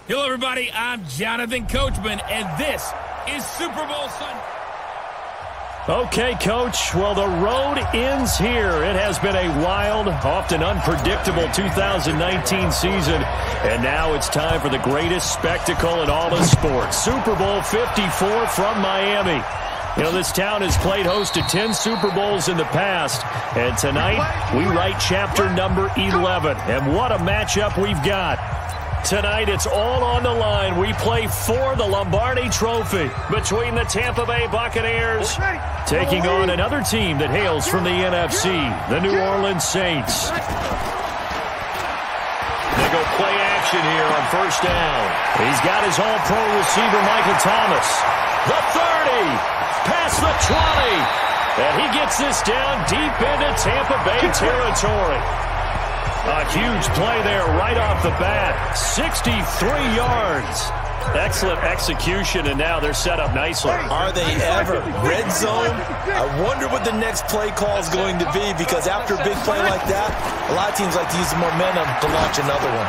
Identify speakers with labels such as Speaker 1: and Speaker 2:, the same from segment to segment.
Speaker 1: Hello, everybody. I'm Jonathan Coachman, and this is Super Bowl Sunday.
Speaker 2: Okay, Coach. Well, the road ends here. It has been a wild, often unpredictable 2019 season, and now it's time for the greatest spectacle in all of sports. Super Bowl 54 from Miami. You know, this town has played host to 10 Super Bowls in the past, and tonight we write chapter number 11. And what a matchup we've got. Tonight, it's all on the line. We play for the Lombardi Trophy between the Tampa Bay Buccaneers taking on another team that hails from the NFC, the New Orleans Saints. They go play action here on first down. He's got his all-pro receiver, Michael Thomas. The 30, past the 20, and he gets this down deep into Tampa Bay territory. A huge play there right off the bat. 63 yards. Excellent execution, and now they're set up nicely.
Speaker 3: Are they ever? Red zone? I wonder what the next play call is going to be, because after a big play like that, a lot of teams like to use the momentum to launch another one.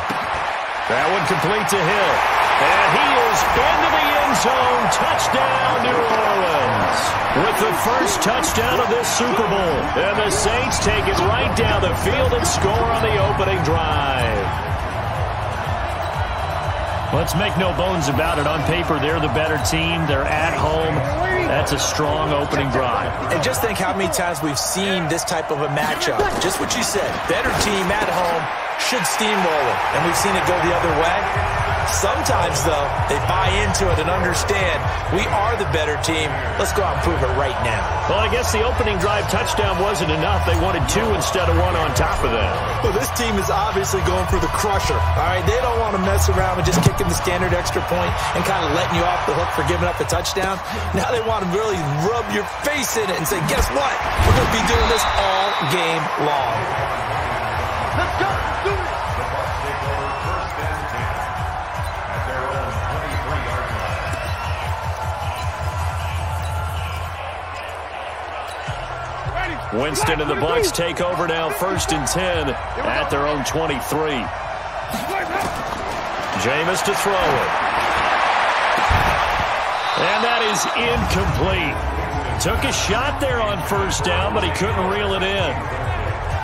Speaker 2: That one complete to Hill. And he is into the end zone. Touchdown, New Orleans. With the first touchdown of this Super Bowl. And the Saints take it right down the field and score on the opening drive. Let's make no bones about it. On paper, they're the better team. They're at home. That's a strong opening drive.
Speaker 3: And just think how many times we've seen this type of a matchup. Just what you said. Better team at home should steamroll it. And we've seen it go the other way. Sometimes, though, they buy into it and understand we are the better team. Let's go out and prove it right now.
Speaker 2: Well, I guess the opening drive touchdown wasn't enough. They wanted two instead of one on top of that.
Speaker 3: Well, this team is obviously going for the crusher. All right, they don't want to mess around with just kicking the standard extra point and kind of letting you off the hook for giving up a touchdown. Now they want to really rub your face in it and say, guess what? We're going to be doing this all game long.
Speaker 4: Let's go. Do it.
Speaker 2: Winston and the Bucs take over now, 1st and 10 at their own 23. Jameis to throw it. And that is incomplete. Took a shot there on first down, but he couldn't reel it in.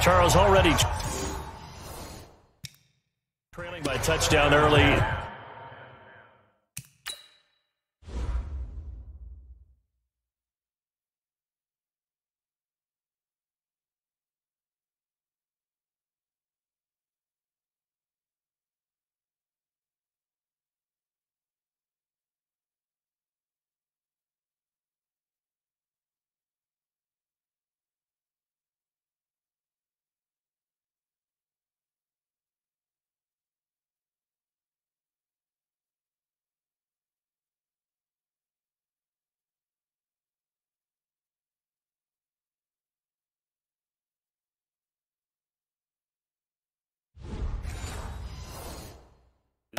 Speaker 2: Charles already trailing by touchdown early.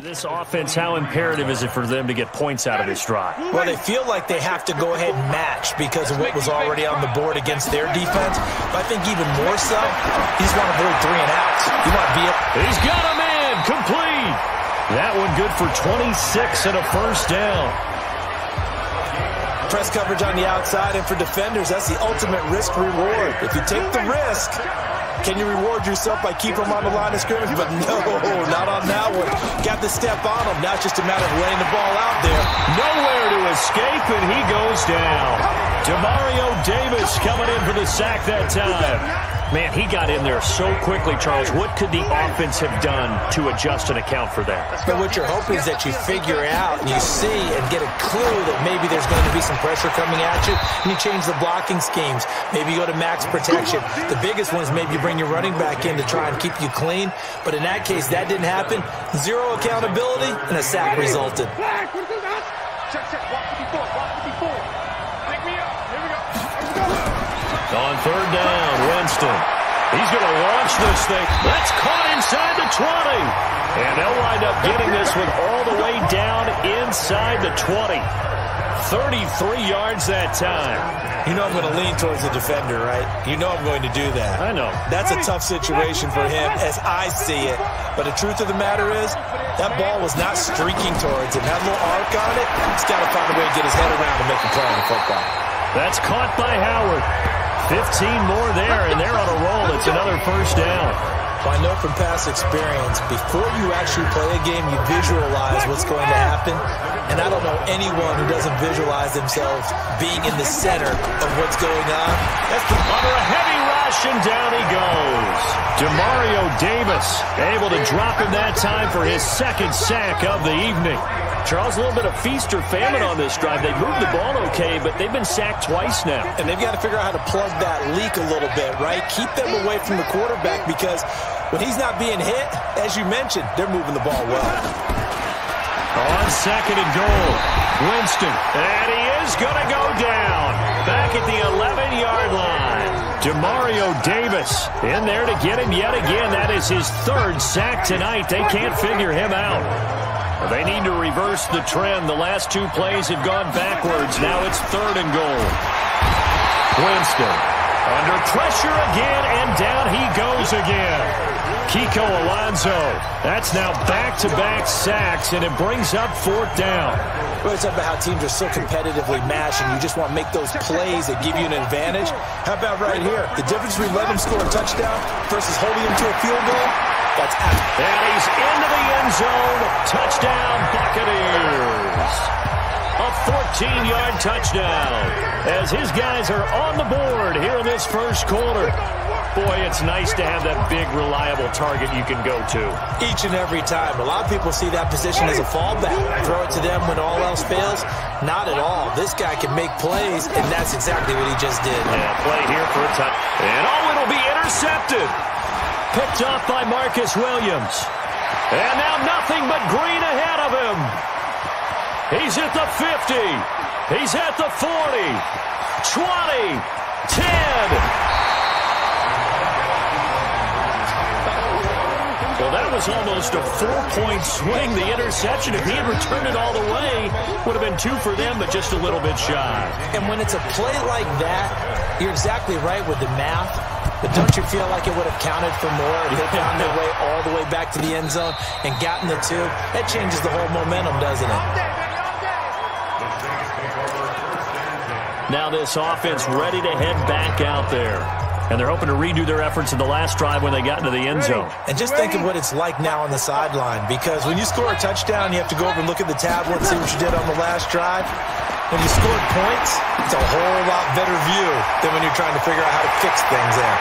Speaker 2: This offense, how imperative is it for them to get points out of this drive?
Speaker 3: Well, they feel like they have to go ahead and match because of what was already on the board against their defense. But I think even more so, you just want to avoid 3 and outs. You want to be it.
Speaker 2: He's got him in. Complete. That one good for 26 and a first down.
Speaker 3: Press coverage on the outside, and for defenders, that's the ultimate risk-reward. If you take the risk, can you reward yourself by keeping them on the line of scrimmage? But no, not on that one. Got the step on them. Now it's just a matter of laying the ball out there.
Speaker 2: Nowhere to escape, and he goes down. Demario Davis coming in for the sack that time. Man, he got in there so quickly, Charles. What could the offense have done to adjust and account for that?
Speaker 3: But what you're hoping is that you figure out and you see and get a clue that maybe there's going to be some pressure coming at you, and you change the blocking schemes. Maybe you go to max protection. The biggest one is maybe you bring your running back in to try and keep you clean. But in that case, that didn't happen. Zero accountability, and a sack resulted.
Speaker 2: On 3rd down, Winston. He's going to launch this thing. That's caught inside the 20. And they'll wind up getting this one all the way down inside the 20. 33 yards that time.
Speaker 3: You know I'm going to lean towards the defender, right? You know I'm going to do that.
Speaker 2: I know.
Speaker 3: That's a tough situation for him as I see it. But the truth of the matter is, that ball was not streaking towards him. That little arc on it, he's got to find a way to get his head around and make a play on the football.
Speaker 2: That's caught by Howard. 15 more there, and they're on a roll. It's another first down.
Speaker 3: Well, I know from past experience, before you actually play a game, you visualize what's going to happen. And I don't know anyone who doesn't visualize themselves being in the center of what's going on.
Speaker 2: That's under a heavy rush, and down he goes. Demario Davis able to drop him that time for his second sack of the evening. Charles, a little bit of feast or famine on this drive. They moved the ball okay, but they've been sacked twice now.
Speaker 3: And they've got to figure out how to plug that leak a little bit, right? Keep them away from the quarterback because when he's not being hit, as you mentioned, they're moving the ball well.
Speaker 2: On second and goal, Winston, and he is going to go down. Back at the 11-yard line. Demario Davis in there to get him yet again. That is his third sack tonight. They can't figure him out. They need to reverse the trend. The last two plays have gone backwards. Now it's third and goal. Winston under pressure again, and down he goes again. Kiko Alonso. That's now back-to-back sacks, and it brings up fourth down.
Speaker 3: We're talking about how teams are so competitively matched, and you just want to make those plays that give you an advantage. How about right here? The difference between letting him score a touchdown versus holding him to a field goal? That's out.
Speaker 2: And he's into the end zone. Touchdown, Buccaneers. A 14-yard touchdown as his guys are on the board here in this first quarter. Boy, it's nice to have that big, reliable target you can go to.
Speaker 3: Each and every time. A lot of people see that position as a fallback. Throw it to them when all else fails. Not at all. This guy can make plays, and that's exactly what he just did.
Speaker 2: Yeah, play here for a touch. And it'll be intercepted. Picked off by Marcus Williams. And now nothing but green ahead of him. He's at the 50. He's at the 40. 20. 10. Well, that was almost a 4-point swing. The interception, if he had returned it all the way, would have been 2 for them, but just a little bit shy.
Speaker 3: And when it's a play like that, you're exactly right with the math. But don't you feel like it would have counted for more if they found their way all the way back to the end zone and gotten the 2? That changes the whole momentum, doesn't it?
Speaker 2: Now this offense ready to head back out there. And they're hoping to redo their efforts in the last drive when they got into the end zone.
Speaker 3: And just think of what it's like now on the sideline. Because when you score a touchdown, you have to go over and look at the tablet and see what you did on the last drive. When you scored points, it's a whole lot better view than when you're trying to figure out how to fix things there.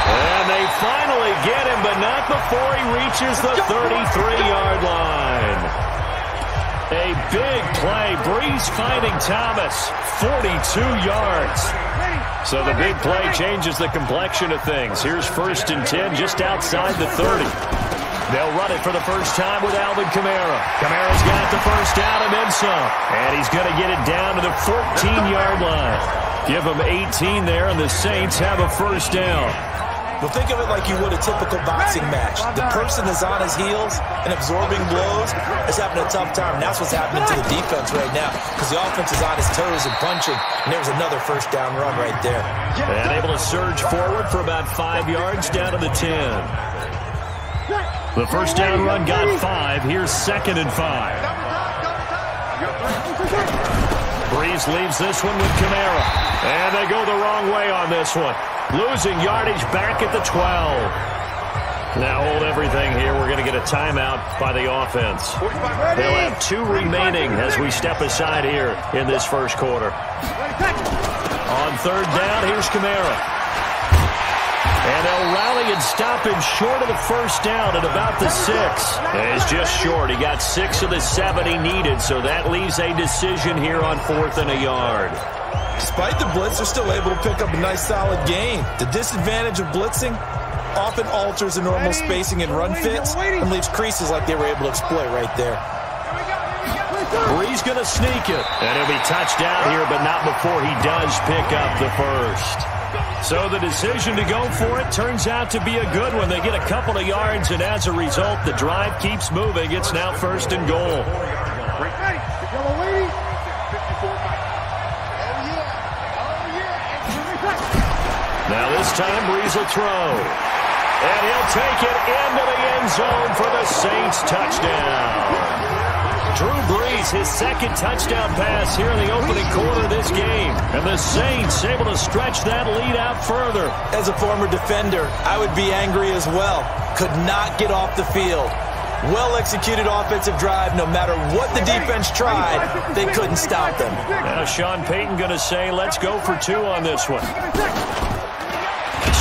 Speaker 2: And they finally get him, but not before he reaches the 33-yard line. A big play. Breeze finding Thomas. 42 yards. So the big play changes the complexion of things. Here's 1st and 10 just outside the 30. They'll run it for the first time with Alvin Kamara. Kamara's got the first down and then some. And he's going to get it down to the 14-yard line. Give him 18 there, and the Saints have a first down.
Speaker 3: Well, think of it like you would a typical boxing match. The person is on his heels and absorbing blows is having a tough time. That's what's happening to the defense right now because the offense is on his toes and punching. And there's another first down run right there.
Speaker 2: And able to surge forward for about 5 yards down to the 10. The first down run got 5. Here's 2nd and 5. Breeze leaves this one with Kamara. And they go the wrong way on this one. Losing yardage back at the 12. Now hold everything here. We're going to get a timeout by the offense. They'll have 2 remaining as we step aside here in this first quarter. On 3rd down, here's Kamara. And they'll rally and stop him short of the first down at about the 6. And he's just short. He got 6 of the 7 he needed, so that leaves a decision here on 4th and a yard.
Speaker 3: Despite the blitz, they're still able to pick up a nice solid gain. The disadvantage of blitzing often alters the normal spacing and run fits and leaves creases like they were able to exploit right there.
Speaker 2: Breeze going to sneak it. And he'll be touched down here, but not before he does pick up the first. So the decision to go for it turns out to be a good one. They get a couple of yards, and as a result, the drive keeps moving. It's now 1st and goal. Now this time, Breeze will throw. And he'll take it into the end zone for the Saints touchdown. Drew Brees, his 2nd touchdown pass here in the opening quarter of this game. And the Saints able to stretch that lead out further.
Speaker 3: As a former defender, I would be angry as well. Could not get off the field. Well-executed offensive drive. No matter what the defense tried, they couldn't stop them.
Speaker 2: Now Sean Payton going to say, let's go for 2 on this one.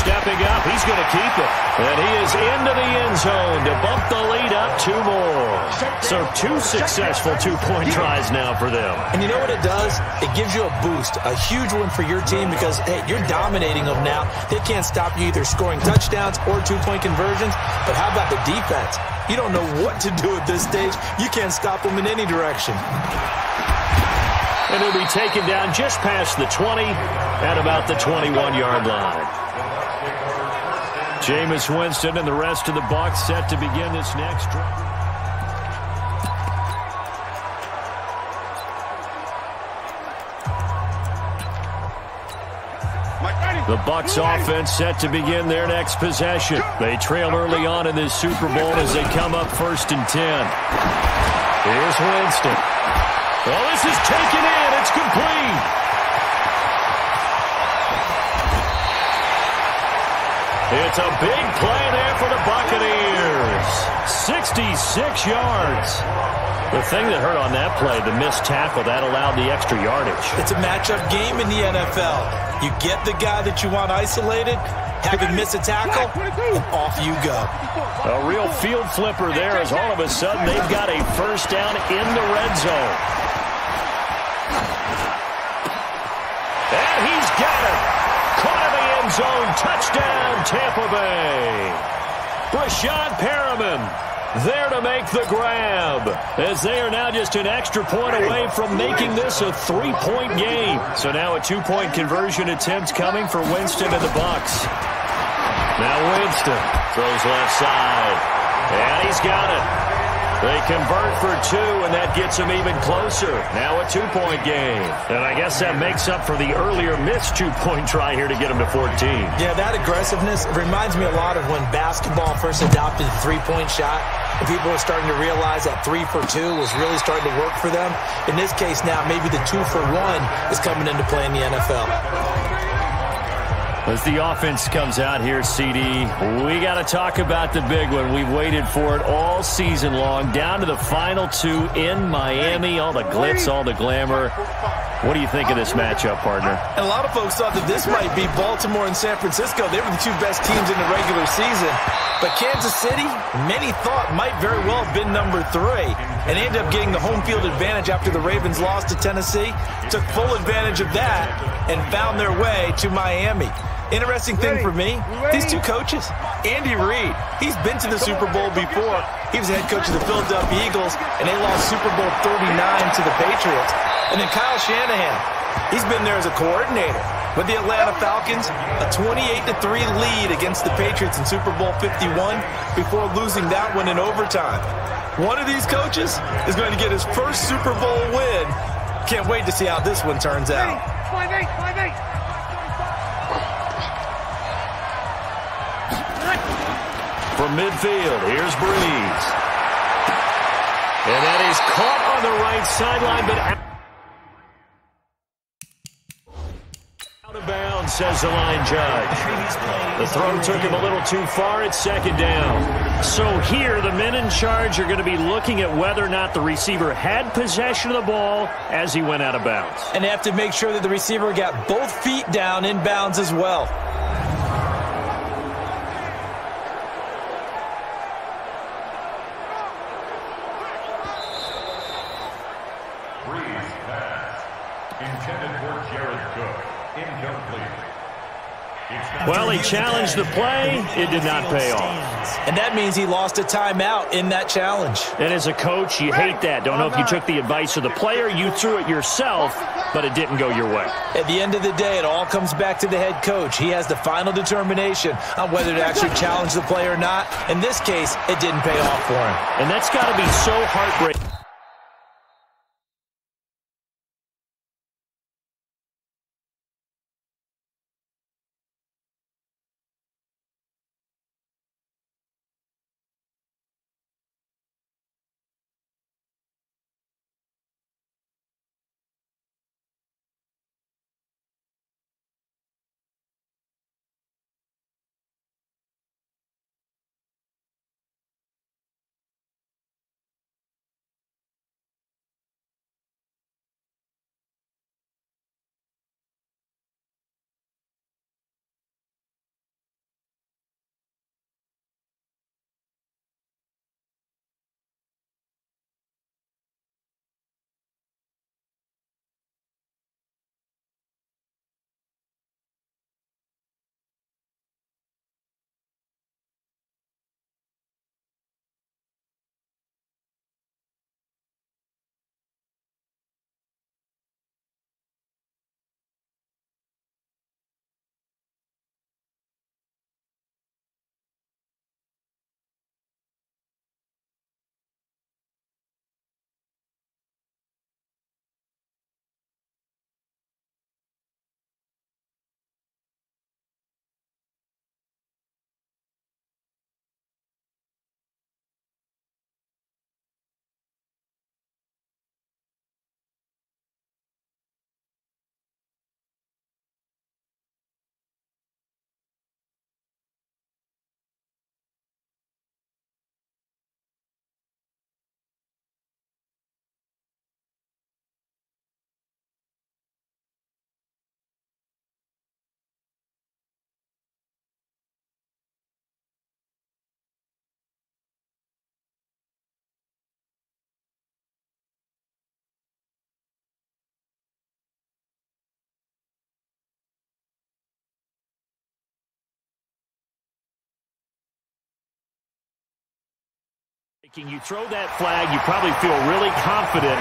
Speaker 2: Stepping up, he's going to keep it. And he is into the end zone to bump the lead up 2 more. So 2 successful 2-point tries now for them.
Speaker 3: And you know what it does? It gives you a boost, a huge one for your team because, hey, you're dominating them now. They can't stop you either scoring touchdowns or 2-point conversions. But how about the defense? You don't know what to do at this stage. You can't stop them in any direction.
Speaker 2: And he'll be taken down just past the 20 at about the 21-yard line. Jameis Winston and the rest of the Bucs set to begin this next drive. The Bucs offense set to begin their next possession. They trail early on in this Super Bowl as they come up 1st and 10. Here's Winston. Well, this is taken in. It's complete. It's a big play there for the Buccaneers. 66 yards. The thing that hurt on that play, the missed tackle, that allowed the extra yardage.
Speaker 3: It's a matchup game in the NFL. You get the guy that you want isolated, have him miss a tackle, and off you go.
Speaker 2: A real field flipper there as all of a sudden they've got a 1st down in the red zone. And he's got it. Caught in the end zone. Touchdown, Tampa Bay. Brashad Perriman there to make the grab, as they are now just an extra point away from making this a 3-point game. So now a 2-point conversion attempt coming for Winston and the Bucs. Now Winston throws left side, and he's got it. They convert for 2, and that gets them even closer. Now a 2-point game. And I guess that makes up for the earlier missed 2-point try here to get them to 14.
Speaker 3: Yeah, that aggressiveness reminds me a lot of when basketball first adopted the 3-point shot. And people were starting to realize that 3 for 2 was really starting to work for them. In this case now, maybe the 2 for 1 is coming into play in the NFL.
Speaker 2: As the offense comes out here, CD, we got to talk about the big one. We've waited for it all season long, down to the final 2 in Miami. All the glitz, all the glamour. What do you think of this matchup, partner?
Speaker 3: And a lot of folks thought that this might be Baltimore and San Francisco. They were the 2 best teams in the regular season. But Kansas City, many thought might very well have been number 3. And they ended up getting the home field advantage after the Ravens lost to Tennessee. Took full advantage of that and found their way to Miami. Interesting thing for me, these 2 coaches, Andy Reid, he's been to the Super Bowl before. He was the head coach of the Philadelphia Eagles, and they lost Super Bowl 39 to the Patriots. And then Kyle Shanahan, he's been there as a coordinator with the Atlanta Falcons, a 28-3 lead against the Patriots in Super Bowl 51 before losing that one in overtime. One of these coaches is going to get his first Super Bowl win. Can't wait to see how this one turns out.
Speaker 4: 5-8.
Speaker 2: From midfield, here's Breeze. And that is caught on the right sideline, but out of bounds, says the line judge. The throw took him a little too far. It's 2nd down. So here, the men in charge are going to be looking at whether or not the receiver had possession of the ball as he went out of bounds.
Speaker 3: And they have to make sure that the receiver got both feet down in bounds as well.
Speaker 5: Intended for Jared Cook. Incomplete.
Speaker 2: Well, he challenged the play. It did not pay off.
Speaker 3: And that means he lost a timeout in that challenge.
Speaker 2: And as a coach, you hate that. Don't know if you took the advice of the player. You threw it yourself, but it didn't go your way.
Speaker 3: At the end of the day, it all comes back to the head coach. He has the final determination on whether to actually challenge the play or not. In this case, it didn't pay off for him.
Speaker 2: And that's got to be so heartbreaking. You throw that flag, you probably feel really confident,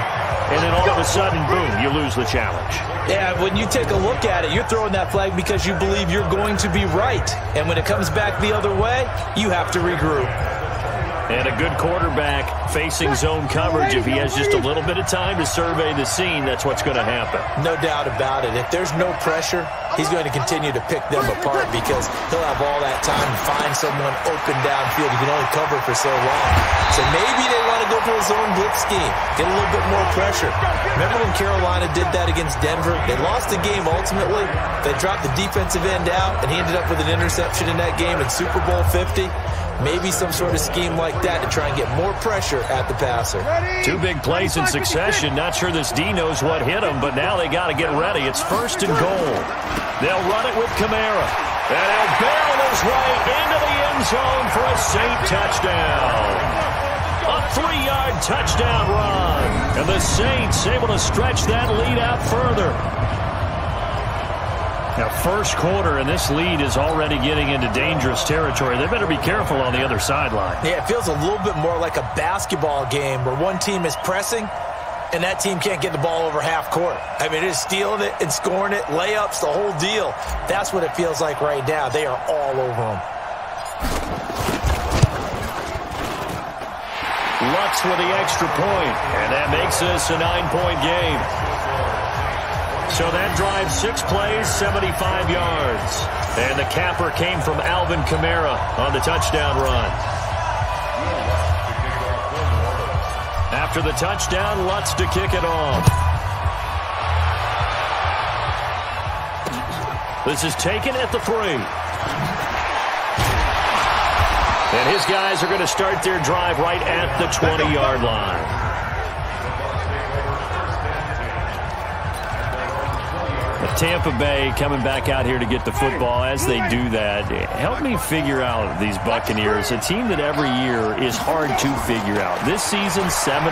Speaker 2: and then all of a sudden, boom, you lose the challenge.
Speaker 3: Yeah, when you take a look at it, you're throwing that flag because you believe you're going to be right. And when it comes back the other way, you have to regroup.
Speaker 2: And a good quarterback facing zone coverage, if he has just a little bit of time to survey the scene, that's what's going to happen.
Speaker 3: No doubt about it. If there's no pressure, he's going to continue to pick them apart because he'll have all that time to find someone open downfield. He can only cover for so long. So maybe they want to go for a zone blitz scheme, get a little bit more pressure. Remember when Carolina did that against Denver? They lost the game ultimately. They dropped the defensive end out, and he ended up with an interception in that game in Super Bowl 50. Maybe some sort of scheme like that to try and get more pressure at the passer.
Speaker 2: Two big plays in succession. Not sure this D knows what hit him, but now they got to get ready. It's 1st and goal. They'll run it with Kamara. And he'll barrel his way into the end zone for a Saint touchdown. A 3-yard touchdown run. And the Saints able to stretch that lead out further. Now, first quarter, and this lead is already getting into dangerous territory. They better be careful on the other sideline.
Speaker 3: Yeah, it feels a little bit more like a basketball game where one team is pressing and that team can't get the ball over half court. I mean, they're just stealing it and scoring it, layups, the whole deal. That's what it feels like right now. They are all over them.
Speaker 2: Lutz with the extra point, and that makes this a 9-point game. So that drives 6 plays, 75 yards. And the capper came from Alvin Kamara on the touchdown run. After the touchdown, Lutz to kick it off. This is taken at the 3. And his guys are going to start their drive right at the 20-yard line. Tampa Bay coming back out here to get the football. As they do that, help me figure out these Buccaneers, a team that every year is hard to figure out. This season, 7-9,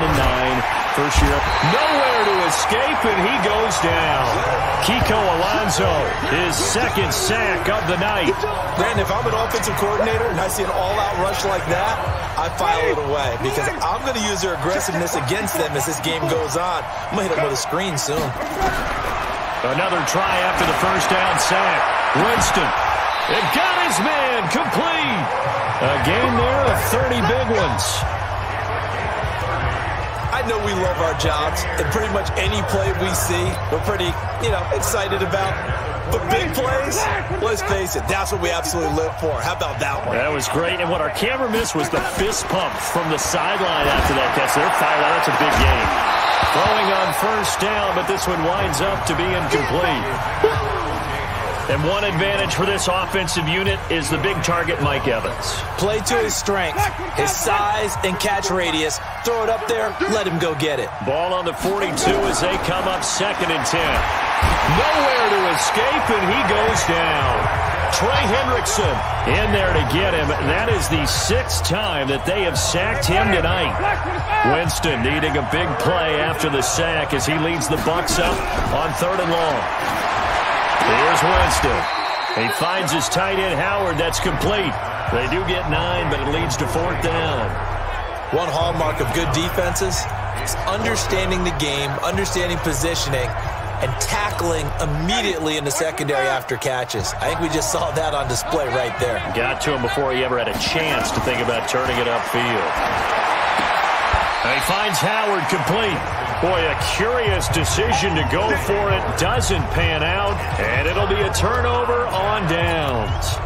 Speaker 2: first year, nowhere to escape, and he goes down. Kiko Alonso, his second sack of the night.
Speaker 3: Brandon, if I'm an offensive coordinator and I see an all-out rush like that, I file it away because I'm going to use their aggressiveness against them as this game goes on. I'm going to hit them with a screen soon.
Speaker 2: Another try after the first down sack. Winston. It got his man complete. A game there of 30 big ones.
Speaker 3: I know we love our jobs, and pretty much any play we see, we're pretty, excited about. But big plays, let's face it, that's what we absolutely live for. How about that one?
Speaker 2: That was great, and what our camera missed was the fist pump from the sideline after that catch. They're fired out. That's a big game. Throwing on first down, but this one winds up to be incomplete. And one advantage for this offensive unit is the big target, Mike Evans.
Speaker 3: Play to his strength, his size and catch radius. Throw it up there, let him go get it.
Speaker 2: Ball on the 42 as they come up 2nd and 10. Nowhere to escape, and he goes down. Trey Hendrickson in there to get him. That is the 6th time that they have sacked him tonight. Winston needing a big play after the sack as he leads the Bucs up on 3rd and long. Here's Winston. He finds his tight end, Howard. That's complete. They do get 9, but it leads to 4th down.
Speaker 3: One hallmark of good defenses is understanding the game, understanding positioning, and tackling immediately in the secondary after catches. I think we just saw that on display right there.
Speaker 2: Got to him before he ever had a chance to think about turning it upfield. And he finds Howard complete. Boy, a curious decision to go for it. Doesn't pan out, and it'll be a turnover on downs.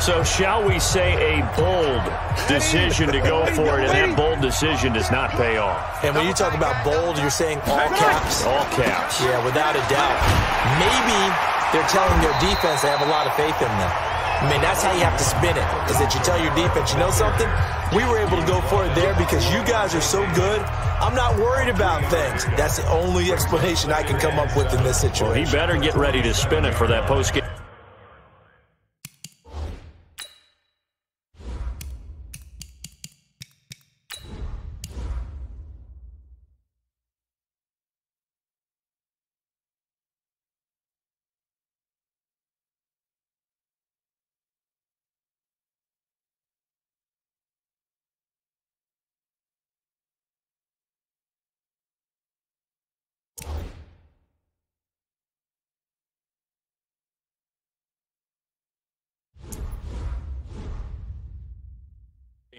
Speaker 2: So shall we say a bold decision to go for it, and that bold decision does not pay off.
Speaker 3: And when you talk about bold, you're saying all caps?
Speaker 2: All caps.
Speaker 3: Yeah, without a doubt. Maybe they're telling their defense they have a lot of faith in them. I mean, that's how you have to spin it, is that you tell your defense, you know something? We were able to go for it there because you guys are so good. I'm not worried about things. That's the only explanation I can come up with in this situation.
Speaker 2: Well, he better get ready to spin it for that postgame.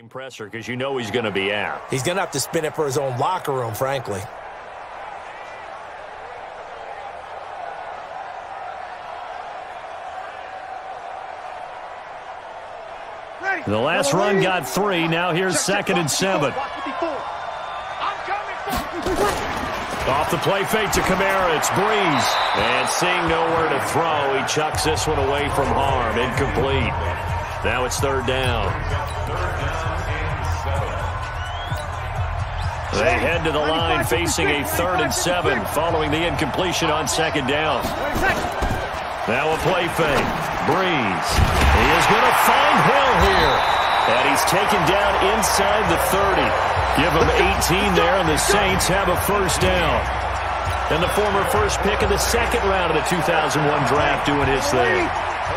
Speaker 2: Pressure because you know he's going to be out.
Speaker 3: He's going to have to spin it for his own locker room, frankly.
Speaker 2: The last run got 3. Now here's 2nd and 7. Off the play fake to Kamara. It's Breeze. And seeing nowhere to throw, he chucks this one away from harm. Incomplete. Now it's 3rd down. They head to the line facing a 3rd and 7 following the incompletion on 2nd down. Now a play fake. Breeze. He is going to find Hill here. And he's taken down inside the 30. Give him 18 there, and the Saints have a 1st down. And the former first pick of the 2nd round of the 2001 draft doing his thing.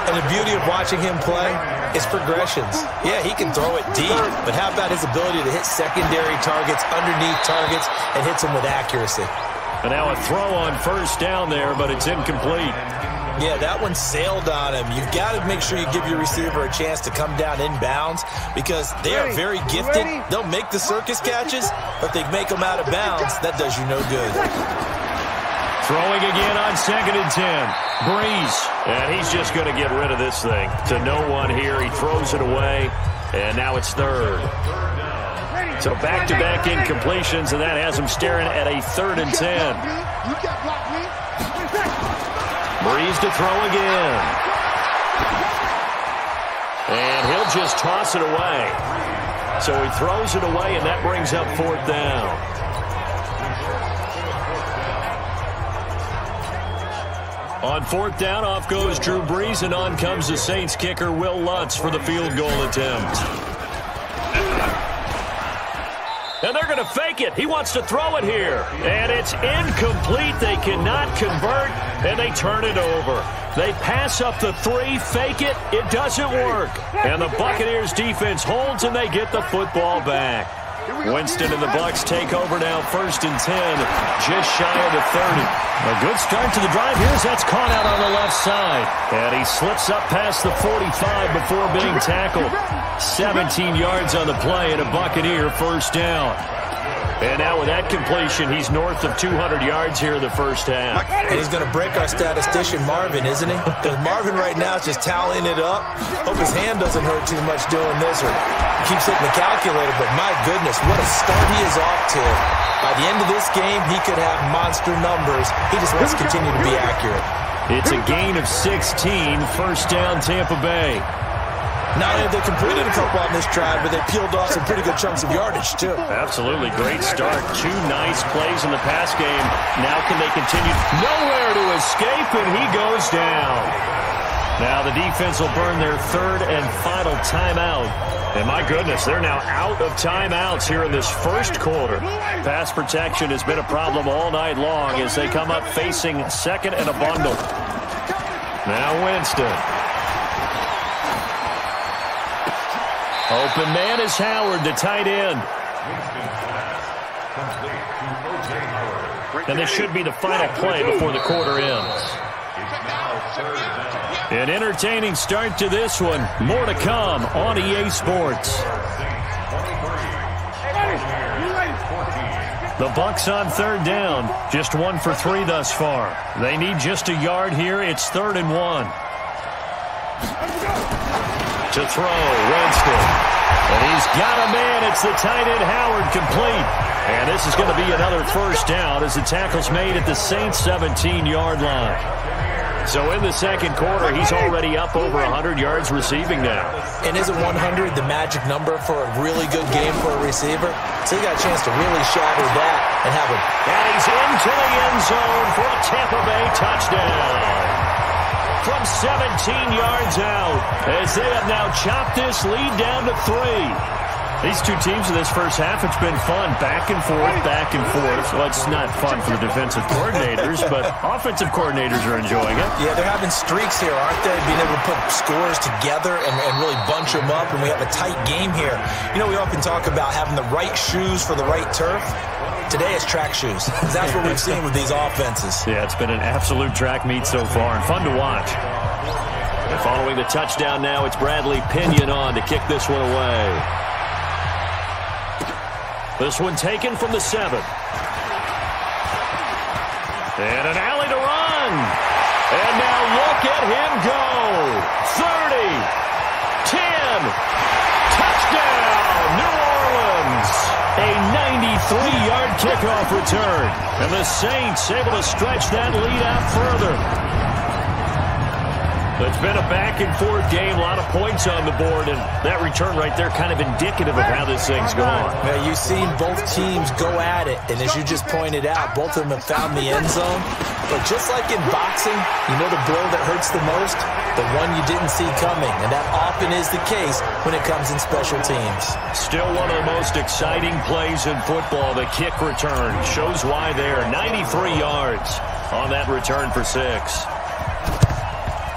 Speaker 3: And the beauty of watching him play is progressions. Yeah, he can throw it deep, but how about his ability to hit secondary targets, underneath targets, and hits them with accuracy?
Speaker 2: And now a throw on 1st down there, but it's incomplete.
Speaker 3: Yeah, that one sailed on him. You've got to make sure you give your receiver a chance to come down inbounds because they are very gifted. They'll make the circus catches, but they make them out of bounds. That does you no good.
Speaker 2: Throwing again on 2nd and 10. Breeze. And he's just going to get rid of this thing. To no one here. He throws it away. And now it's 3rd. So back-to-back incompletions, and that has him staring at a 3rd and 10. Breeze to throw again. And he'll just toss it away. So he throws it away, and that brings up 4th down. On fourth down, off goes Drew Brees, and on comes the Saints kicker, Will Lutz, for the field goal attempt. And they're going to fake it. He wants to throw it here. And it's incomplete. They cannot convert, and they turn it over. They pass up the 3, fake it. It doesn't work. And the Buccaneers defense holds, and they get the football back. Winston and the Bucs take over now, 1st and 10, just shy of the 30. A good start to the drive here as that's caught out on the left side. And he slips up past the 45 before being tackled. 17 yards on the play and a Buccaneer first down. And now with that completion, he's north of 200 yards here in the first half.
Speaker 3: And he's going to break our statistician Marvin, isn't he? Because Marvin right now is just tallying it up. Hope his hand doesn't hurt too much doing this, or he keeps hitting the calculator. But my goodness, what a start he is off to. By the end of this game, he could have monster numbers. He just wants to continue to be accurate.
Speaker 2: It's a gain of 16, first down Tampa Bay.
Speaker 3: Not only have they completed a couple on this drive, but they peeled off some pretty good chunks of yardage, too.
Speaker 2: Absolutely. Great start. 2 nice plays in the pass game. Now can they continue? Nowhere to escape, and he goes down. Now the defense will burn their 3rd and final timeout. And my goodness, they're now out of timeouts here in this first quarter. Pass protection has been a problem all night long as they come up facing 2nd and a bundle. Now Winston. Open man is Howard, the tight end. And this should be the final play before the quarter ends. An entertaining start to this one. More to come on EA Sports. The Bucs on 3rd down. Just 1 for 3 thus far. They need just a yard here. It's 3rd and 1. To throw, Winston. And he's got a man. It's the tight end, Howard, complete. And this is going to be another first down as the tackle's made at the Saints' 17-yard line. So in the second quarter, he's already up over 100 yards receiving now.
Speaker 3: And isn't 100 the magic number for a really good game for a receiver? So he got a chance to really shatter that and have a...
Speaker 2: And he's into the end zone for a Tampa Bay touchdown. From 17 yards out, as they have now chopped this lead down to 3. These two teams in this first half, it's been fun. Back and forth, back and forth. Well, it's not fun for the defensive coordinators, but offensive coordinators are enjoying it.
Speaker 3: Yeah, they're having streaks here, aren't they? Being able to put scores together and really bunch them up, and we have a tight game here. You know, we often talk about having the right shoes for the right turf. Today it's track shoes. That's what we've seen with these offenses.
Speaker 2: Yeah, it's been an absolute track meet so far and fun to watch. And following the touchdown now, it's Bradley Pinion on to kick this one away. This one taken from the 7. And an alley to run. And now look at him go. 30, 10, touchdown, New Orleans. A 93-yard kickoff return. And the Saints able to stretch that lead out further. It's been a back-and-forth game, a lot of points on the board, and that return right there kind of indicative of how this thing's going.
Speaker 3: Now, you've seen both teams go at it, and as you just pointed out, both of them have found the end zone. But just like in boxing, you know the blow that hurts the most? The one you didn't see coming, and that often is the case when it comes in special teams. Still one of the most exciting plays in football, the kick return. Shows why there, 93 yards on that return for 6.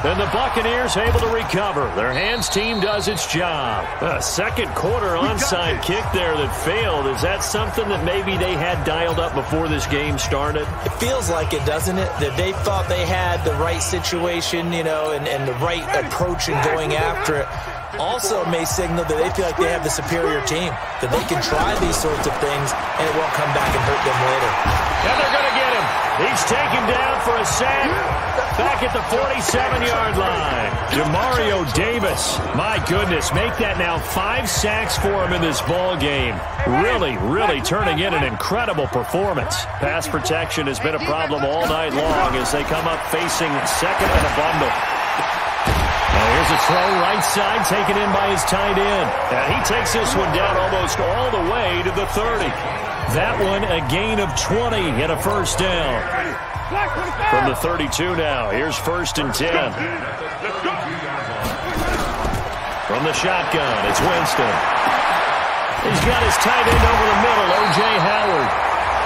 Speaker 3: And the Buccaneers able to recover. Their hands team does its job. A second quarter onside kick there that failed. Is that something that maybe they had dialed up before this game started? It feels like it, doesn't it? That they thought they had the right situation, you know, and the right approach in going after it. Also may signal that they feel like they have the superior team, that they can try these sorts of things and it won't come back and hurt them later.
Speaker 2: And they're going to get him. He's taken down for a sack back at the 47-yard line. Demario Davis, my goodness, make that now 5 sacks for him in this ball game. Really turning in an incredible performance. Pass protection has been a problem all night long as they come up facing 2nd and a bundle. Now here's a throw right side taken in by his tight end. And he takes this one down almost all the way to the 30. That one, a gain of 20 and a first down. From the 32 now, here's 1st and 10. From the shotgun, it's Winston. He's got his tight end over the middle, O.J. Howard.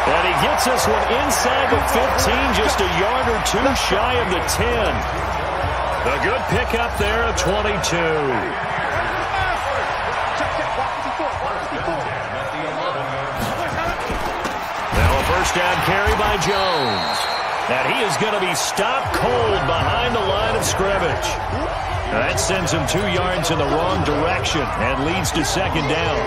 Speaker 2: And he gets this one inside the 15, just a yard or two shy of the 10. A good pickup there at 22. Now a first down carry by Jones. And he is going to be stopped cold behind the line of scrimmage. That sends him 2 yards in the wrong direction and leads to 2nd down.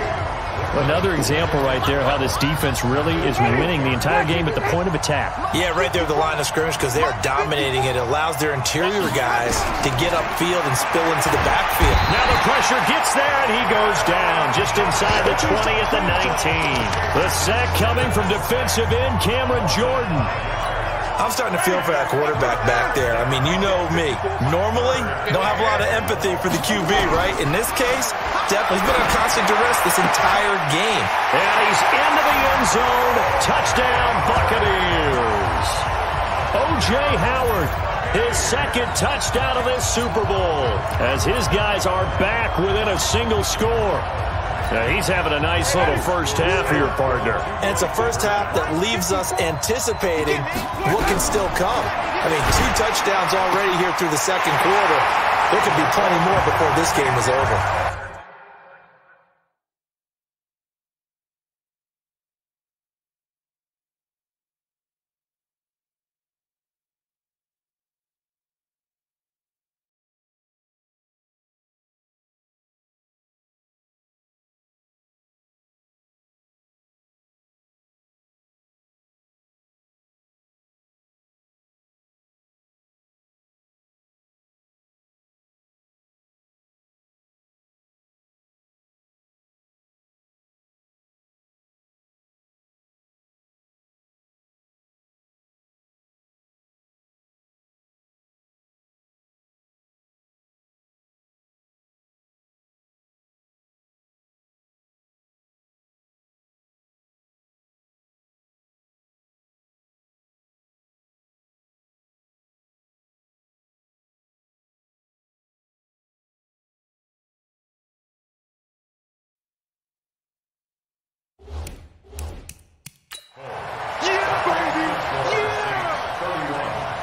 Speaker 5: Another example right there how this defense really is winning the entire game at the point of attack.
Speaker 3: Yeah, right there at the line of scrimmage because they are dominating it. It allows their interior guys to get upfield and spill into the backfield.
Speaker 2: Now the pressure gets there and he goes down just inside the 20 at the 19. The sack coming from defensive end Cameron Jordan.
Speaker 3: I'm starting to feel for that quarterback back there. I mean, you know me. Normally, don't have a lot of empathy for the QB, right? In this case, definitely been on constant duress this entire game.
Speaker 2: And he's into the end zone. Touchdown, Buccaneers. O.J. Howard, his 2nd touchdown of this Super Bowl, as his guys are back within a single score. Now he's having a nice little first half for your partner.
Speaker 3: And it's a first half that leaves us anticipating what can still come. I mean, 2 touchdowns already here through the 2nd quarter. There could be plenty more before this game is over.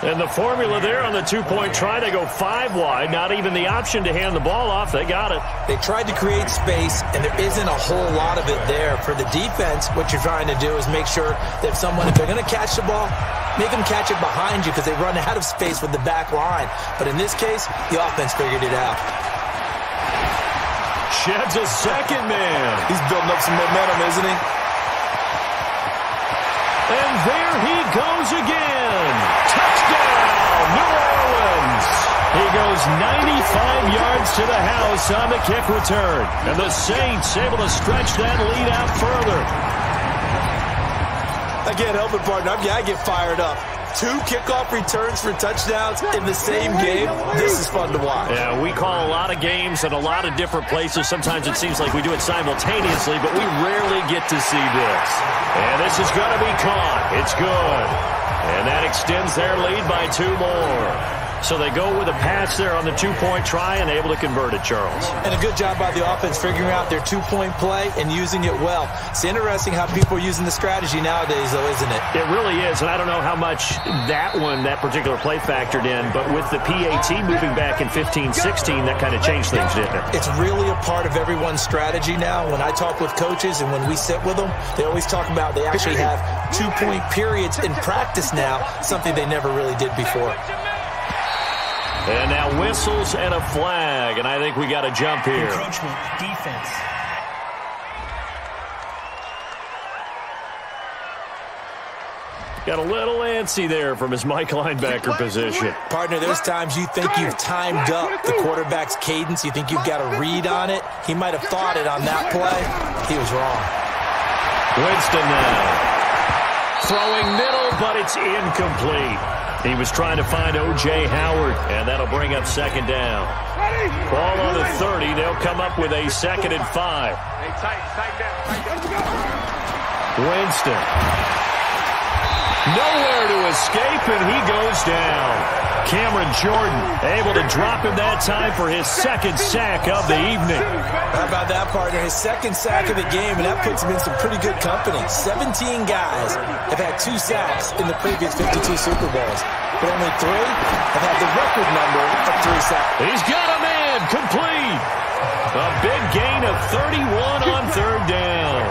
Speaker 2: And the formula there on the 2-point try, they go 5 wide. Not even the option to hand the ball off. They got it.
Speaker 3: They tried to create space, and there isn't a whole lot of it there. For the defense, what you're trying to do is make sure that if they're going to catch the ball, make them catch it behind you because they run out of space with the back line. But in this case, the offense figured it out.
Speaker 2: Sheds a 2nd man.
Speaker 3: He's building up some momentum, isn't he?
Speaker 2: And there he goes again. Touchdown, New Orleans. He goes 95 yards to the house on the kick return. And the Saints able to stretch that lead out further.
Speaker 3: I can't help it, partner. I get fired up. 2 kickoff returns for touchdowns in the same game. This is fun to watch.
Speaker 2: Yeah, we call a lot of games at a lot of different places. Sometimes it seems like we do it simultaneously, but we rarely get to see this. And this is going to be caught. It's good. And that extends their lead by 2 more. So they go with a pass there on the 2-point try and able to convert it, Charles.
Speaker 3: And a good job by the offense figuring out their 2-point play and using it well. It's interesting how people are using the strategy nowadays, though, isn't it?
Speaker 2: It really is, and I don't know how much that particular play factored in, but with the PAT moving back in 15-16, that kind of changed things, didn't it?
Speaker 3: It's really a part of everyone's strategy now. When I talk with coaches and when we sit with them, they always talk about they actually have 2-point periods in practice now, something they never really did before.
Speaker 2: And now whistles and a flag, and I think we got a jump here.
Speaker 5: Encroachment, defense.
Speaker 2: Got a little antsy there from his Mike linebacker position.
Speaker 3: Partner, there's times you think you've timed up the quarterback's cadence. You think you've got a read on it. He might have thought it on that play. He was wrong.
Speaker 2: Winston now. Throwing middle, but it's incomplete. He was trying to find O.J. Howard, and that'll bring up 2nd down. Ball on the 30. They'll come up with a 2nd and 5. Winston. Nowhere to escape, and he goes down. Cameron Jordan able to drop him that time for his second sack of the evening.
Speaker 3: How about that, partner? His second sack of the game, and that puts him in some pretty good company. 17 guys have had 2 sacks in the previous 52 Super Bowls, but only 3 have had the record number of 3 sacks.
Speaker 2: He's got him in, complete. A big gain of 31 on third down.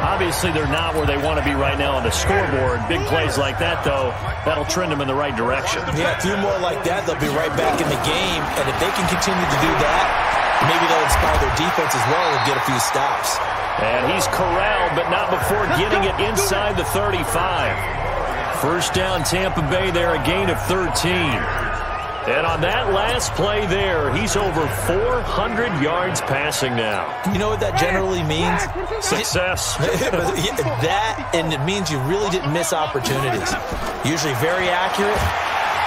Speaker 2: Obviously, they're not where they want to be right now on the scoreboard. Big plays like that, though, that'll trend them in the right direction.
Speaker 3: Yeah, a few more like that, they'll be right back in the game. And if they can continue to do that, maybe they'll inspire their defense as well and get a few stops.
Speaker 2: And he's corralled, but not before getting it inside the 35. First down, Tampa Bay there, a gain of 13. And on that last play there, he's over 400 yards passing now.
Speaker 3: You know what that generally means?
Speaker 2: Success.
Speaker 3: That, and it means you really didn't miss opportunities. Usually very accurate.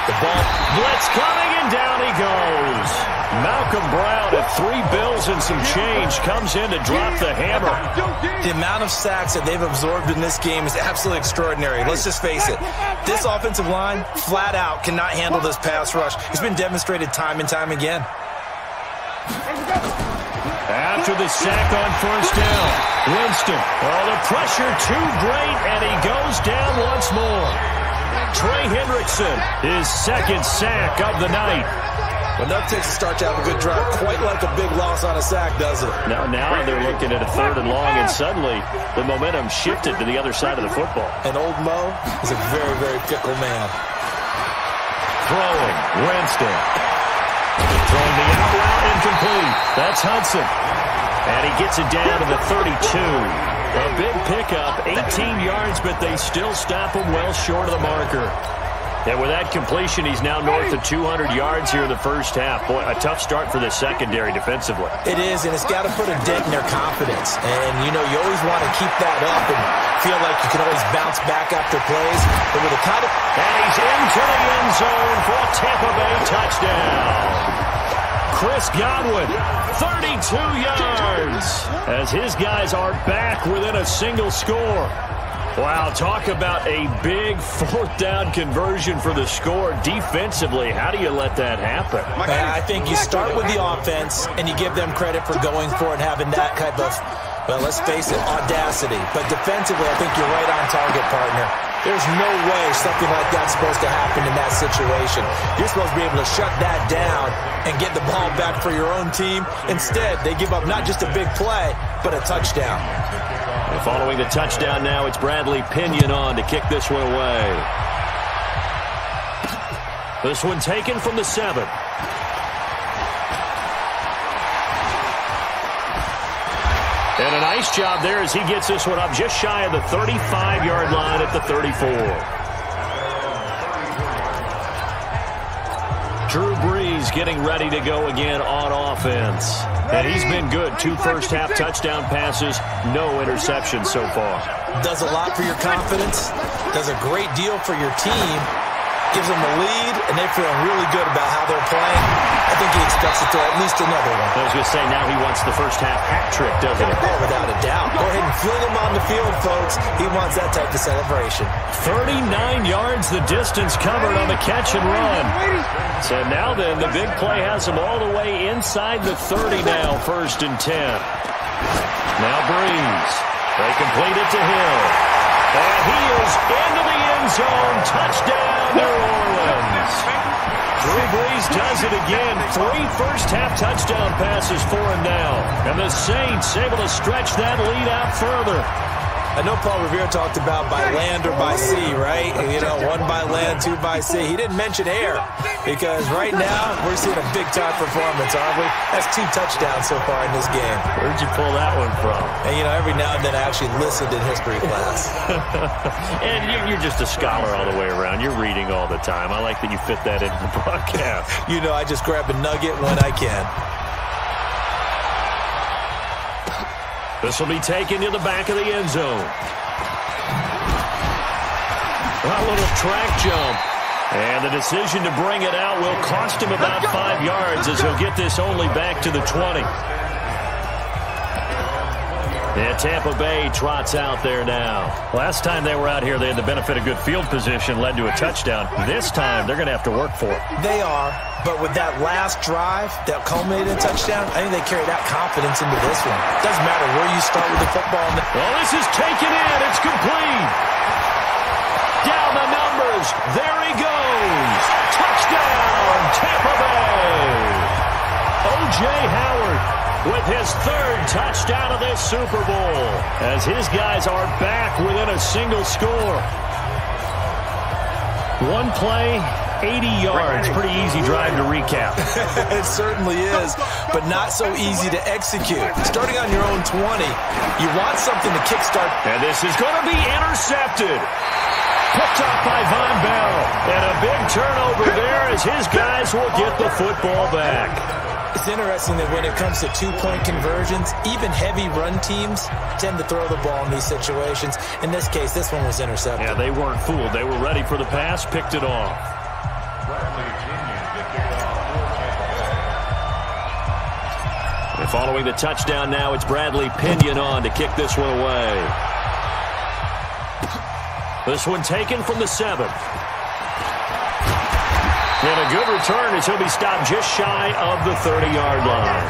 Speaker 3: The ball.
Speaker 2: Blitz coming, and down he goes. Malcolm Brown at 3 bills and some change comes in to drop the hammer.
Speaker 3: The amount of sacks that they've absorbed in this game is absolutely extraordinary. Let's just face it. This offensive line, flat out, cannot handle this pass rush. It's been demonstrated time and time again.
Speaker 2: After the sack on first down, Winston. Oh, the pressure too great, and he goes down once more. Trey Hendrickson, his second sack of the night.
Speaker 3: Enough takes to start to have a good drive. Quite like a big loss on a sack, does it?
Speaker 2: Now they're looking at a 3rd and long, and suddenly the momentum shifted to the other side of the football.
Speaker 3: And old Mo is a very, very fickle man.
Speaker 2: Throwing, Winston. Throwing the out route, incomplete. That's Hudson. And he gets it down to the 32. A big pickup, 18 yards, but they still stop him well short of the marker. And with that completion, he's now north of 200 yards here in the first half. Boy, a tough start for the secondary defensively.
Speaker 3: It is, and it's got to put a dent in their confidence. And, you know, you always want to keep that up and feel like you can always bounce back after plays. But with a kind of...
Speaker 2: And he's into the end zone for a Tampa Bay touchdown. Chris Godwin, 32 yards, as his guys are back within a single score. Wow, talk about a big 4th down conversion for the score. Defensively, how do you let that happen?
Speaker 3: I think you start with the offense, and you give them credit for going for it and having that type of, well, let's face it, audacity. But defensively, I think you're right on target, partner. There's no way something like that's supposed to happen in that situation. You're supposed to be able to shut that down and get the ball back for your own team. Instead, they give up not just a big play, but a touchdown.
Speaker 2: And following the touchdown now, it's Bradley Pinion on to kick this one away. This one taken from the 7. And a nice job there as he gets this one up just shy of the 35-yard line at the 34. Drew Brees getting ready to go again on offense. And he's been good. 2 first-half touchdown passes, no interceptions so far.
Speaker 3: Does a lot for your confidence. Does a great deal for your team. Gives them a lead, and they're feeling really good about how they're playing. I think he expects to throw at least another one.
Speaker 2: I was going to say, now he wants the first-half hat trick, doesn't he?
Speaker 3: Oh, without a doubt. Go ahead and fling him on the field, folks. He wants that type of celebration.
Speaker 2: 39 yards the distance covered on the catch and run. So now then, the big play has him all the way inside the 30 now, 1st and 10. Now Brees. They complete it to Hill. And he is into the end zone. Touchdown, New Orleans. Drew Brees does it again. 3 first-half touchdown passes for him now. And the Saints able to stretch that lead out further.
Speaker 3: I know Paul Revere talked about by land or by sea, right? You know, 1 by land, 2 by sea. He didn't mention air because right now we're seeing a big-time performance, aren't we? That's 2 touchdowns so far in this game.
Speaker 2: Where'd you pull that one from?
Speaker 3: And, you know, every now and then I actually listened in history class.
Speaker 2: And you're just a scholar all the way around. You're reading all the time. I like that you fit that into the broadcast.
Speaker 3: You know, I just grab a nugget when I can.
Speaker 2: This will be taken to the back of the end zone. A little track jump. And the decision to bring it out will cost him about 5 yards as he'll get this only back to the 20. And Tampa Bay trots out there now.
Speaker 5: Last time they were out here, they had the benefit of good field position, led to a touchdown. This time, they're going to have to work for it.
Speaker 3: They are, but with that last drive that culminated in a touchdown, I think they carry that confidence into this one. Doesn't matter where you start with the football.
Speaker 2: Well, this is taken in. It's complete. Down the numbers. There he goes. Touchdown, Tampa Bay. O.J. Howard with his third touchdown of this Super Bowl, as his guys are back within a single score. One play, 80 yards. Pretty easy drive to recap.
Speaker 3: It certainly is, but not so easy to execute. Starting on your own 20, you want something to kickstart.
Speaker 2: And this is going to be intercepted. Picked up by Von Bell. And a big turnover there as his guys will get the football back.
Speaker 3: It's interesting that when it comes to two-point conversions, even heavy run teams tend to throw the ball in these situations. In this case, this one was intercepted.
Speaker 2: Yeah, they weren't fooled. They were ready for the pass, picked it off. And following the touchdown now, it's Bradley Pinion on to kick this one away. This one taken from the 7. And a good return as he'll be stopped just shy of the 30-yard line.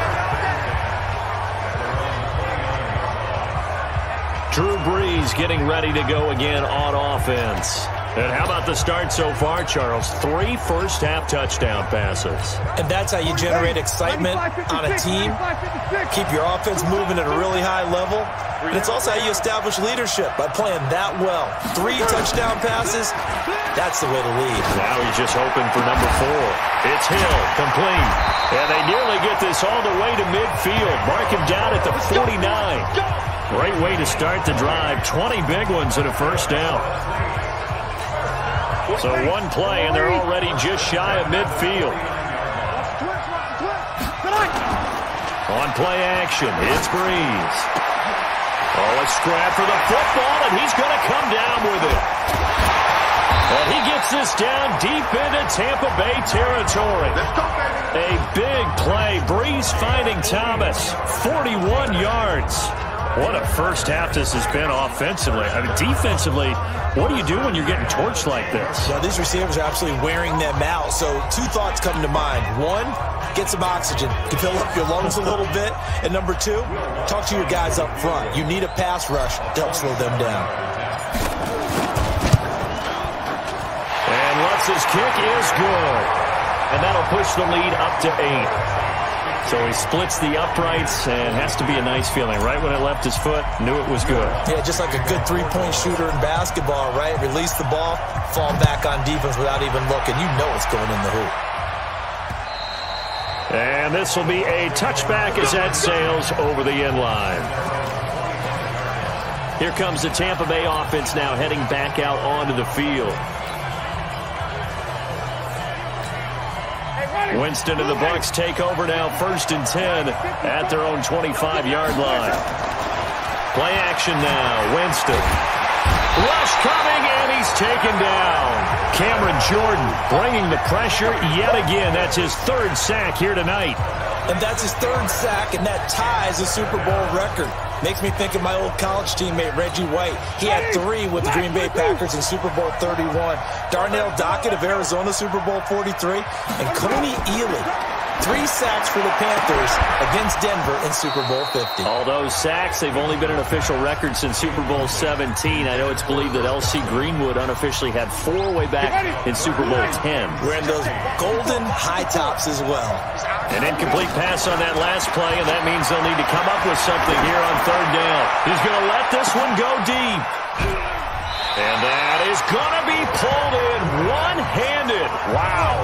Speaker 2: Drew Brees getting ready to go again on offense. And how about the start so far, Charles? 3 first-half touchdown passes.
Speaker 3: And that's how you generate excitement on a team. Keep your offense moving at a really high level. And it's also how you establish leadership by playing that well. 3 touchdown passes, that's the way to lead.
Speaker 2: Now he's just hoping for number 4. It's Hill, complete. And they nearly get this all the way to midfield. Mark him down at the 49. Great way to start the drive. 20 big ones and a first down. So one play, and they're already just shy of midfield. On play action, it's Brees. Oh, a scrap for the football, and he's going to come down with it. And he gets this down deep into Tampa Bay territory. A big play. Brees finding Thomas. 41 yards. What a first half this has been offensively. I mean, defensively, what do you do when you're getting torched like this?
Speaker 3: Well, these receivers are absolutely wearing them out. So 2 thoughts come to mind. 1, get some oxygen to fill up your lungs a little bit. And number 2, talk to your guys up front. You need a pass rush to help slow them down.
Speaker 2: And Lutz's kick is good. And that'll push the lead up to 8. So he splits the uprights, and has to be a nice feeling. Right when it left his foot, knew it was good.
Speaker 3: Yeah, just like a good three-point shooter in basketball, right? Release the ball, fall back on defense without even looking. You know it's going in the hoop.
Speaker 2: And this will be a touchback as that sails over the end line. Here comes the Tampa Bay offense now heading back out onto the field. Winston and the Bucs take over now, 1st and 10 at their own 25-yard line. Play action now, Winston. Rush coming, and he's taken down. Cameron Jordan bringing the pressure yet again. That's his 3rd sack here tonight.
Speaker 3: And that's his 3rd sack, and that ties a Super Bowl record. Makes me think of my old college teammate, Reggie White. He had 3 with the Green Bay Packers in Super Bowl 31. Darnell Dockett of Arizona, Super Bowl 43. And Coney Ealy, 3 sacks for the Panthers against Denver in Super Bowl 50.
Speaker 2: All those sacks, they've only been an official record since Super Bowl 17. I know it's believed that L.C. Greenwood unofficially had 4 way back in Super Bowl 10.
Speaker 3: Wearing those golden high tops as well.
Speaker 2: An incomplete pass on that last play, and that means they'll need to come up with something here on 3rd down. He's going to let this one go deep. And that is going to be pulled in one-handed. Wow.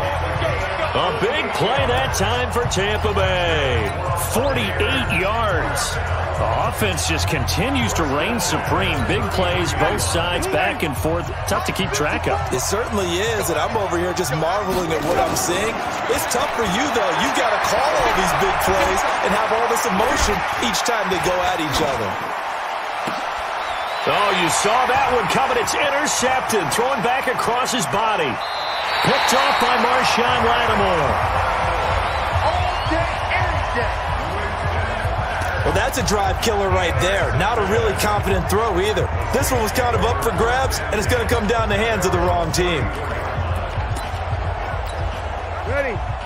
Speaker 2: A big play that time for Tampa Bay. 48 yards. The offense just continues to reign supreme. Big plays, both sides, back and forth. Tough to keep track of.
Speaker 3: It certainly is, and I'm over here just marveling at what I'm seeing. It's tough for you, though. You got to call all these big plays and have all this emotion each time they go at each other.
Speaker 2: Oh, you saw that one coming. It's intercepted. Thrown back across his body. Picked off by Marshawn Lattimore.
Speaker 3: Well, that's a drive killer right there. Not a really confident throw either. This one was kind of up for grabs, and it's going to come down the hands of the wrong team.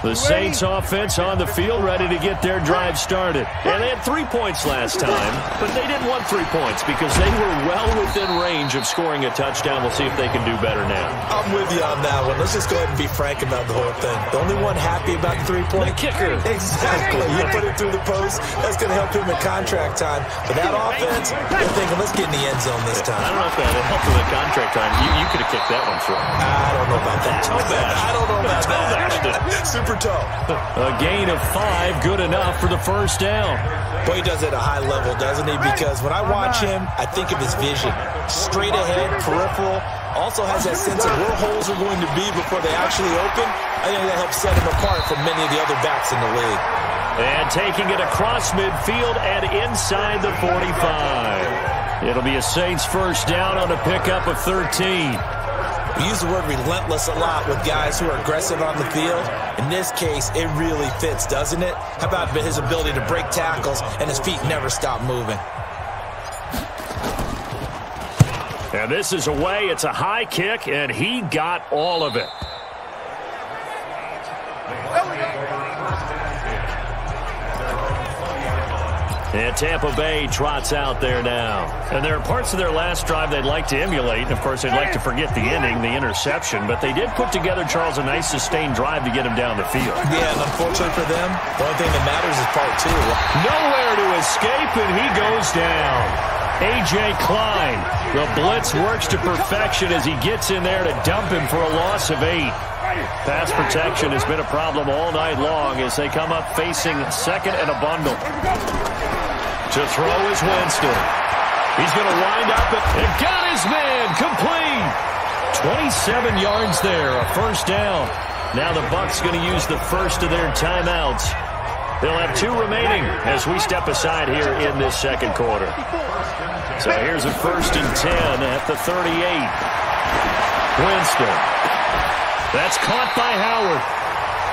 Speaker 2: The Saints offense on the field, ready to get their drive started. And they had 3 points last time, but they didn't want 3 points because they were well within range of scoring a touchdown. We'll see if they can do better now.
Speaker 3: I'm with you on that one. Let's just go ahead and be frank about the whole thing. The only one happy about the 3-point?
Speaker 2: The kicker.
Speaker 3: Exactly. You put it through the post, that's going to help him in contract time. But that offense, they're thinking, let's get in the end zone this time.
Speaker 2: I don't know if that helped with the contract time. You could have kicked that one through.
Speaker 3: I don't know about that. I don't know about that. Super tough.
Speaker 2: A gain of 5, good enough for the first down.
Speaker 3: Boy, he does it at a high level, doesn't he? Because when I watch him, I think of his vision. Straight ahead, peripheral. Also has that sense of where holes are going to be before they actually open. I think that helps set him apart from many of the other backs in the league.
Speaker 2: And taking it across midfield and inside the 45. It'll be a Saints first down on a pickup of 13.
Speaker 3: We use the word relentless a lot with guys who are aggressive on the field. In this case, it really fits, doesn't it? How about his ability to break tackles and his feet never stop moving?
Speaker 2: And this is away. It's a high kick, and he got all of it. And Tampa Bay trots out there now. And there are parts of their last drive they'd like to emulate. And, of course, they'd like to forget the ending, the interception. But they did put together, Charles, a nice sustained drive to get him down the field.
Speaker 3: Yeah, and unfortunately for them, the only thing that matters is part 2.
Speaker 2: Nowhere to escape, and he goes down. A.J. Klein. The blitz works to perfection as he gets in there to dump him for a loss of 8. Pass protection has been a problem all night long as they come up facing second and a bundle. To throw is Winston. He's going to wind up and got his man complete. 27 yards there, a first down. Now the Bucs going to use the first of their timeouts. They'll have 2 remaining as we step aside here in this second quarter. So here's a 1st and 10 at the 38. Winston. That's caught by Howard.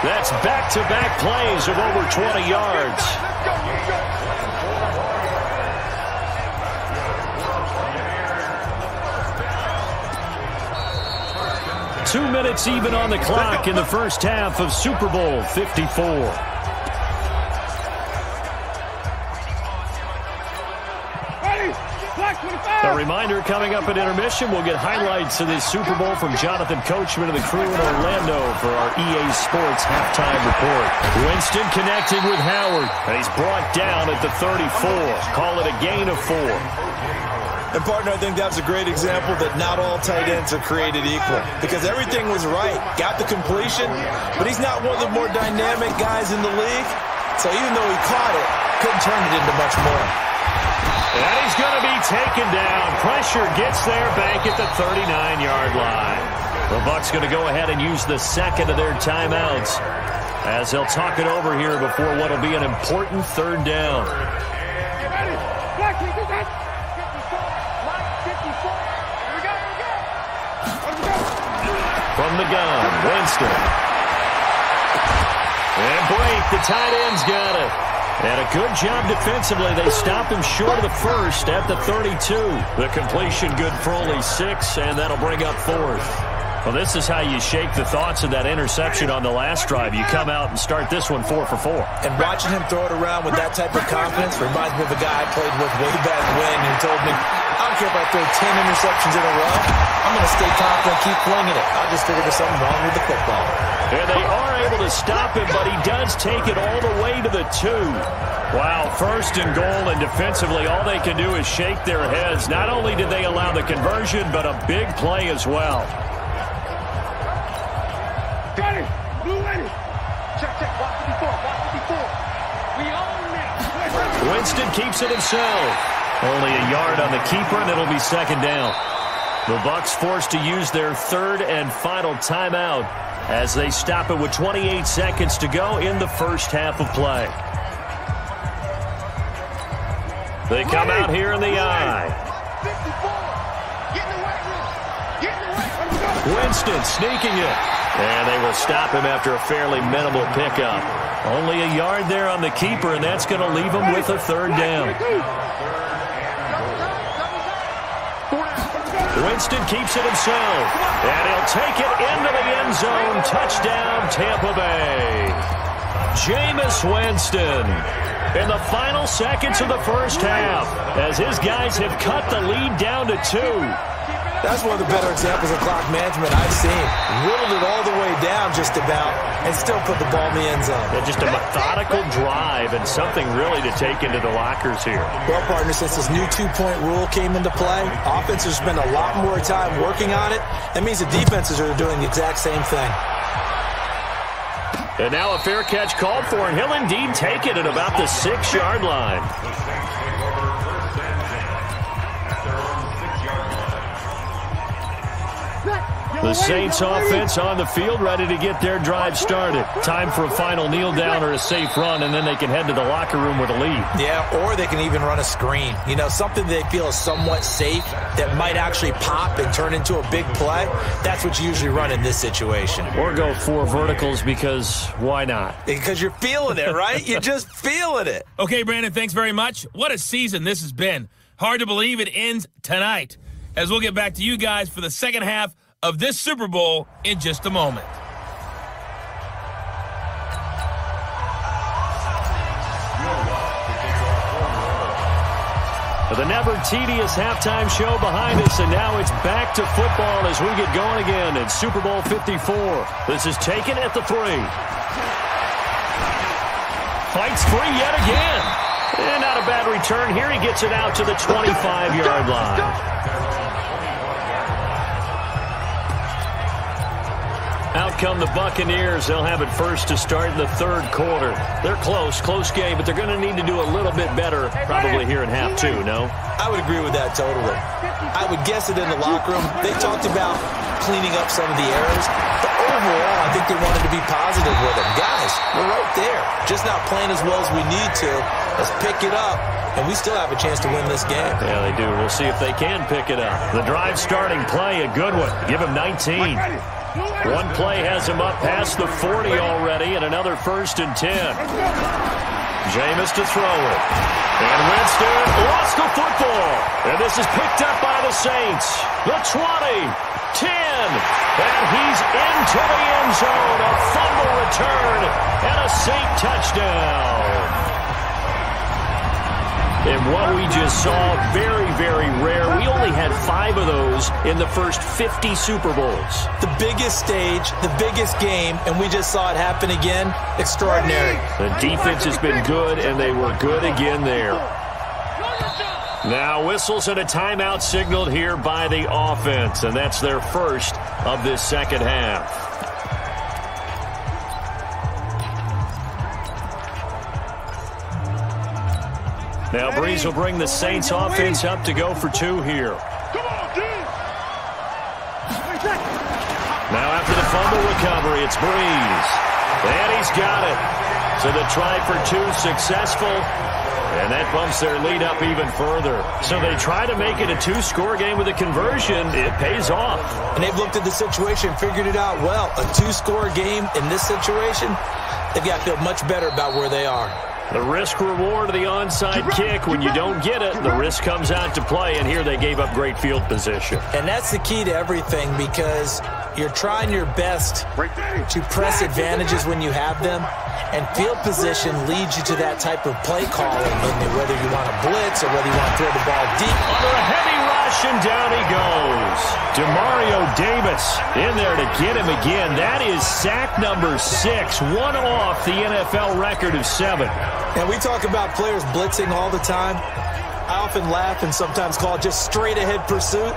Speaker 2: That's back-to-back plays of over 20 yards. 2 minutes even on the clock in the first half of Super Bowl 54. A reminder coming up at intermission, we'll get highlights of this Super Bowl from Jonathan Coachman and the crew in Orlando for our EA Sports halftime report. Winston connecting with Howard. And he's brought down at the 34. Call it a gain of 4.
Speaker 3: And, partner, I think that's a great example that not all tight ends are created equal. Because everything was right. Got the completion, but he's not one of the more dynamic guys in the league. So even though he caught it, couldn't turn it into much more.
Speaker 2: And he's going to be taken down. Pressure gets there back at the 39-yard line. The Bucs going to go ahead and use the second of their timeouts as they'll talk it over here before what will be an important third down. From the gun, Winston. And break, the tight end's got it. And a good job defensively. They stop him short of the first at the 32. The completion good for only 6, and that'll bring up 4th. Well, this is how you shake the thoughts of that interception on the last drive. You come out and start this one 4 for 4.
Speaker 3: And watching him throw it around with that type of confidence reminds me of a guy I played with way back when who told me, I don't care if I throw 10 interceptions in a row. I'm going to stay confident and keep flinging it. I just figured there's something wrong with the football.
Speaker 2: And they are able to stop him, but he does take it all the way to the 2. Wow, 1st and goal, and defensively all they can do is shake their heads. Not only did they allow the conversion, but a big play as well.
Speaker 4: Got it. Blue ready. Check. Watch 54. We own this.
Speaker 2: Winston keeps it himself. Only a yard on the keeper, and it'll be second down. The Bucs forced to use their 3rd and final timeout as they stop it with 28 seconds to go in the first half of play. They come out here in the eye.
Speaker 4: 54.
Speaker 2: Winston sneaking it. And they will stop him after a fairly minimal pickup. Only a yard there on the keeper, and that's going to leave him with a third down. Winston keeps it himself, and he'll take it into the end zone. Touchdown, Tampa Bay. Jameis Winston in the final seconds of the first half as his guys have cut the lead down to 2.
Speaker 3: That's one of the better examples of clock management I've seen. Whittled it all the way down just about and still put the ball in the end zone.
Speaker 2: Yeah, just a methodical drive and something really to take into the lockers here.
Speaker 3: Well, partner, since this new two-point rule came into play, offenses spend a lot more time working on it. That means the defenses are doing the exact same thing.
Speaker 2: And now a fair catch called for, and he'll indeed take it at about the 6-yard line. The Saints offense on the field, ready to get their drive started. Time for a final kneel down or a safe run, and then they can head to the locker room with a lead.
Speaker 3: Yeah, or they can even run a screen. You know, something they feel is somewhat safe that might actually pop and turn into a big play. That's what you usually run in this situation.
Speaker 2: Or go 4 verticals because why not?
Speaker 3: Because you're feeling it, right? You're just feeling it.
Speaker 1: Okay, Brandon, thanks very much. What a season this has been. Hard to believe it ends tonight, as we'll get back to you guys for the second half of this Super Bowl in just a moment.
Speaker 2: The never tedious halftime show behind us, and now it's back to football as we get going again in Super Bowl 54. This is taken at the 3. Fights free yet again. And not a bad return here. He gets it out to the 25-yard line. Out come the Buccaneers. They'll have it first to start in the third quarter. They're close game, but they're going to need to do a little bit better probably here in half 2, no?
Speaker 3: I would agree with that totally. I would guess it in the locker room. They talked about cleaning up some of the errors, but overall, I think they wanted to be positive with them. Guys, we're right there. Just not playing as well as we need to. Let's pick it up, and we still have a chance to win this game.
Speaker 2: Yeah, they do. We'll see if they can pick it up. The drive starting play, a good one. Give him 19. One play has him up past the 40 already, and another 1st and 10. Jameis to throw it. And Winston lost the football. And this is picked up by the Saints. The 20, 10, and he's into the end zone. A fumble return and a Saint touchdown. And what we just saw, very, very rare. We only had 5 of those in the first 50 Super Bowls.
Speaker 3: The biggest stage, the biggest game, and we just saw it happen again. Extraordinary.
Speaker 2: The defense has been good, and they were good again there. Now whistles and a timeout signaled here by the offense, and that's their first of this second half. Now Breeze will bring the Saints offense up to go for 2 here. Now after the fumble recovery, it's Breeze. And he's got it. So the try for 2 successful. And that bumps their lead up even further. So they try to make it a 2-score game with a conversion. It pays off.
Speaker 3: And they've looked at the situation, figured it out well. A 2-score game in this situation, they've got to feel much better about where they are.
Speaker 2: The risk-reward of the onside kick. When you don't get it, the risk comes out to play, and here they gave up great field position.
Speaker 3: And that's the key to everything, because you're trying your best to press advantages when you have them, and field position leads you to that type of play calling, whether you want to blitz or whether you want to throw the ball deep.
Speaker 2: Under a heavy rush, and down he goes. Demario Davis in there to get him again. That is sack number 6, one off the NFL record of 7.
Speaker 3: And we talk about players blitzing all the time. I often laugh and sometimes call it just straight-ahead pursuit.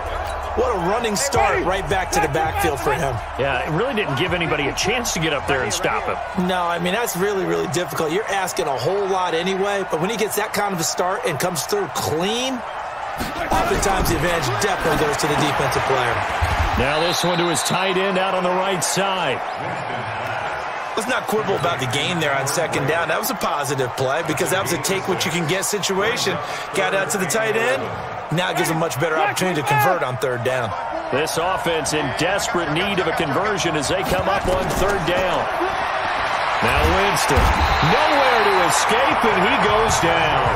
Speaker 3: What a running start right back to the backfield for him.
Speaker 2: Yeah, it really didn't give anybody a chance to get up there and stop him.
Speaker 3: No, I mean, that's really, really difficult. You're asking a whole lot anyway, but when he gets that kind of a start and comes through clean, oftentimes the advantage definitely goes to the defensive player.
Speaker 2: Now this one to his tight end out on the right side.
Speaker 3: Let's not quibble about the gain there on second down. That was a positive play because that was a take-what-you-can-get situation. Got out to the tight end. Now it gives them much better opportunity to convert on third down.
Speaker 2: This offense in desperate need of a conversion as they come up on third down. Now Winston, nowhere to escape, and he goes down.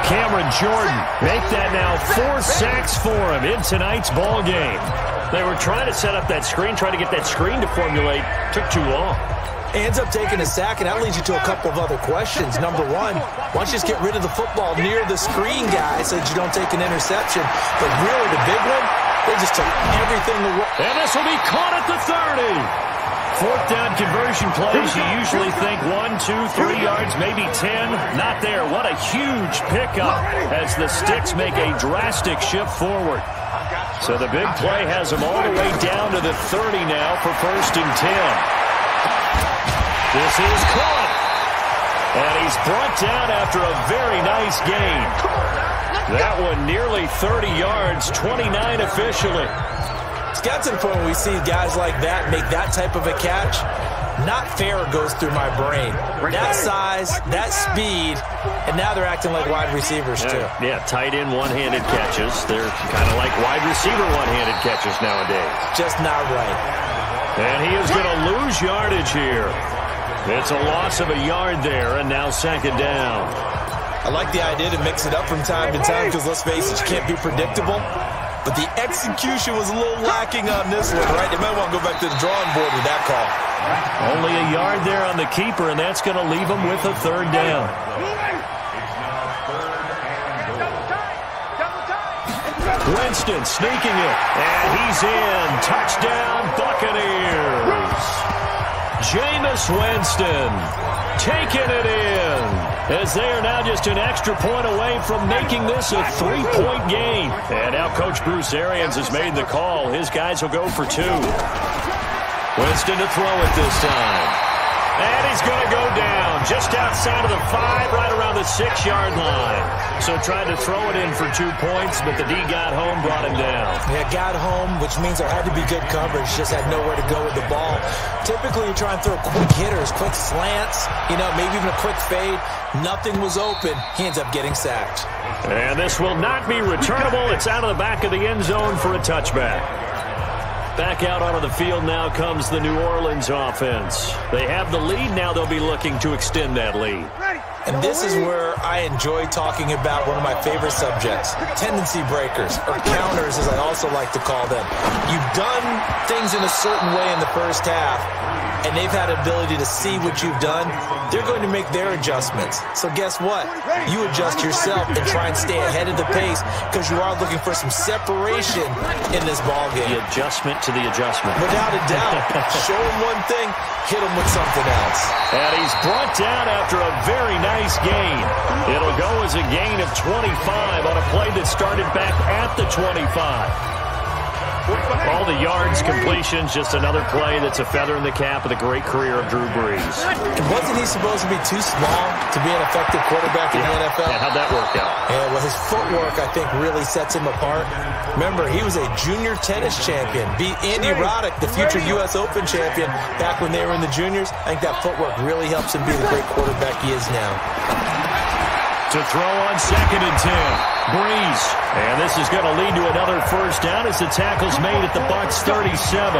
Speaker 2: Cameron Jordan, make that now 4 sacks for him in tonight's ball game. They were trying to set up that screen, trying to get that screen to formulate. Took too long.
Speaker 3: Ends up taking a sack, and that leads you to a couple of other questions. Number one, why don't you just get rid of the football near the screen guy so that you don't take an interception? But really, the big one, they just took everything away.
Speaker 2: And this will be caught at the 30. 4th down conversion plays, you usually think 1, 2, 3 yards, maybe 10. Not there. What a huge pickup as the Sticks make a drastic shift forward. So the big play has them all the way down to the 30 now for 1st and 10. This is caught. And he's brought down after a very nice gain. That one nearly 30 yards, 29 officially.
Speaker 3: It's got to the point where we see guys like that make that type of a catch. Not fair goes through my brain. That size, that speed, and now they're acting like wide receivers too.
Speaker 2: Yeah, tight end one-handed catches. They're kind of like wide receiver one-handed catches nowadays.
Speaker 3: Just not right.
Speaker 2: And he is going to lose yardage here. It's a loss of a yard there, and now 2nd down.
Speaker 3: I like the idea to mix it up from time to time because, let's face it, you can't be predictable. But the execution was a little lacking on this one, right? They might want to go back to the drawing board with that call.
Speaker 2: Only a yard there on the keeper, and that's going to leave him with a 3rd down. Winston sneaking it, and he's in. Touchdown, Buccaneers. Jameis Winston taking it in, as they are now just an extra point away from making this a 3-point game. And now Coach Bruce Arians has made the call. His guys will go for 2. Winston to throw it this time. And he's going to go down just outside of the 5, right around the 6-yard line. So tried to throw it in for 2 points, but the D got home, brought him down.
Speaker 3: Yeah, got home, which means there had to be good coverage. Just had nowhere to go with the ball. Typically, you try and throw quick hitters, quick slants, maybe even a quick fade. Nothing was open. He ends up getting sacked.
Speaker 2: And this will not be returnable. It's out of the back of the end zone for a touchback. Back out onto the field now comes the New Orleans offense. They have the lead. Now they'll be looking to extend that lead.
Speaker 3: And this is where I enjoy talking about one of my favorite subjects, tendency breakers, or counters as I also like to call them. You've done things in a certain way in the first half, and they've had ability to see what you've done. They're going to make their adjustments. So guess what? You adjust yourself and try and stay ahead of the pace because you are looking for some separation in this ballgame.
Speaker 2: The adjustment to the adjustment.
Speaker 3: Without a doubt. Show him one thing, hit him with something else.
Speaker 2: And he's brought down after a very nice gain. It'll go as a gain of 25 on a play that started back at the 25. All the yards, completions, just another play that's a feather in the cap of the great career of Drew Brees.
Speaker 3: Wasn't he supposed to be too small to be an effective quarterback in the NFL?
Speaker 2: Yeah, how'd that work out?
Speaker 3: Yeah, well, his footwork, I think, really sets him apart. Remember, he was a junior tennis champion. Beat Andy Roddick, the future U.S. Open champion, back when they were in the juniors. I think that footwork really helps him be the great quarterback he is now.
Speaker 2: To throw on 2nd and 10. Brees. And this is going to lead to another 1st down as the tackle's made at the Bucs 37.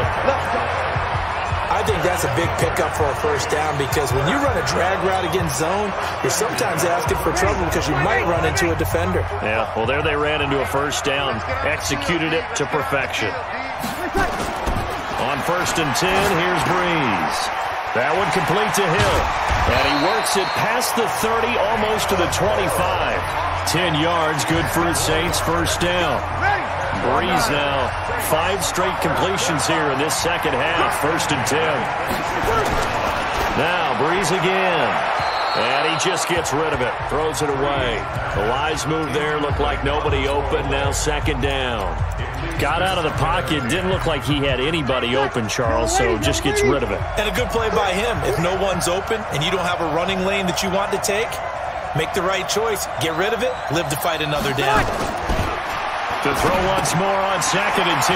Speaker 3: I think that's a big pickup for a 1st down because when you run a drag route against zone, you're sometimes asking for trouble because you might run into a defender.
Speaker 2: Yeah, well, there they ran into a 1st down. Executed it to perfection. On 1st and 10, here's Brees. That one complete to Hill. And he works it past the 30, almost to the 25. 10 yards, good for the Saints, 1st down. Brees now, 5 straight completions here in this 2nd half, 1st and 10. Now, Brees again. And he just gets rid of it, throws it away. The Lives move there, looked like nobody open, now 2nd down. Got out of the pocket, didn't look like he had anybody open, Charles, so just gets rid of it.
Speaker 3: And a good play by him. If no one's open and you don't have a running lane that you want to take, make the right choice. Get rid of it, live to fight another down.
Speaker 2: To throw once more on 2nd and 10.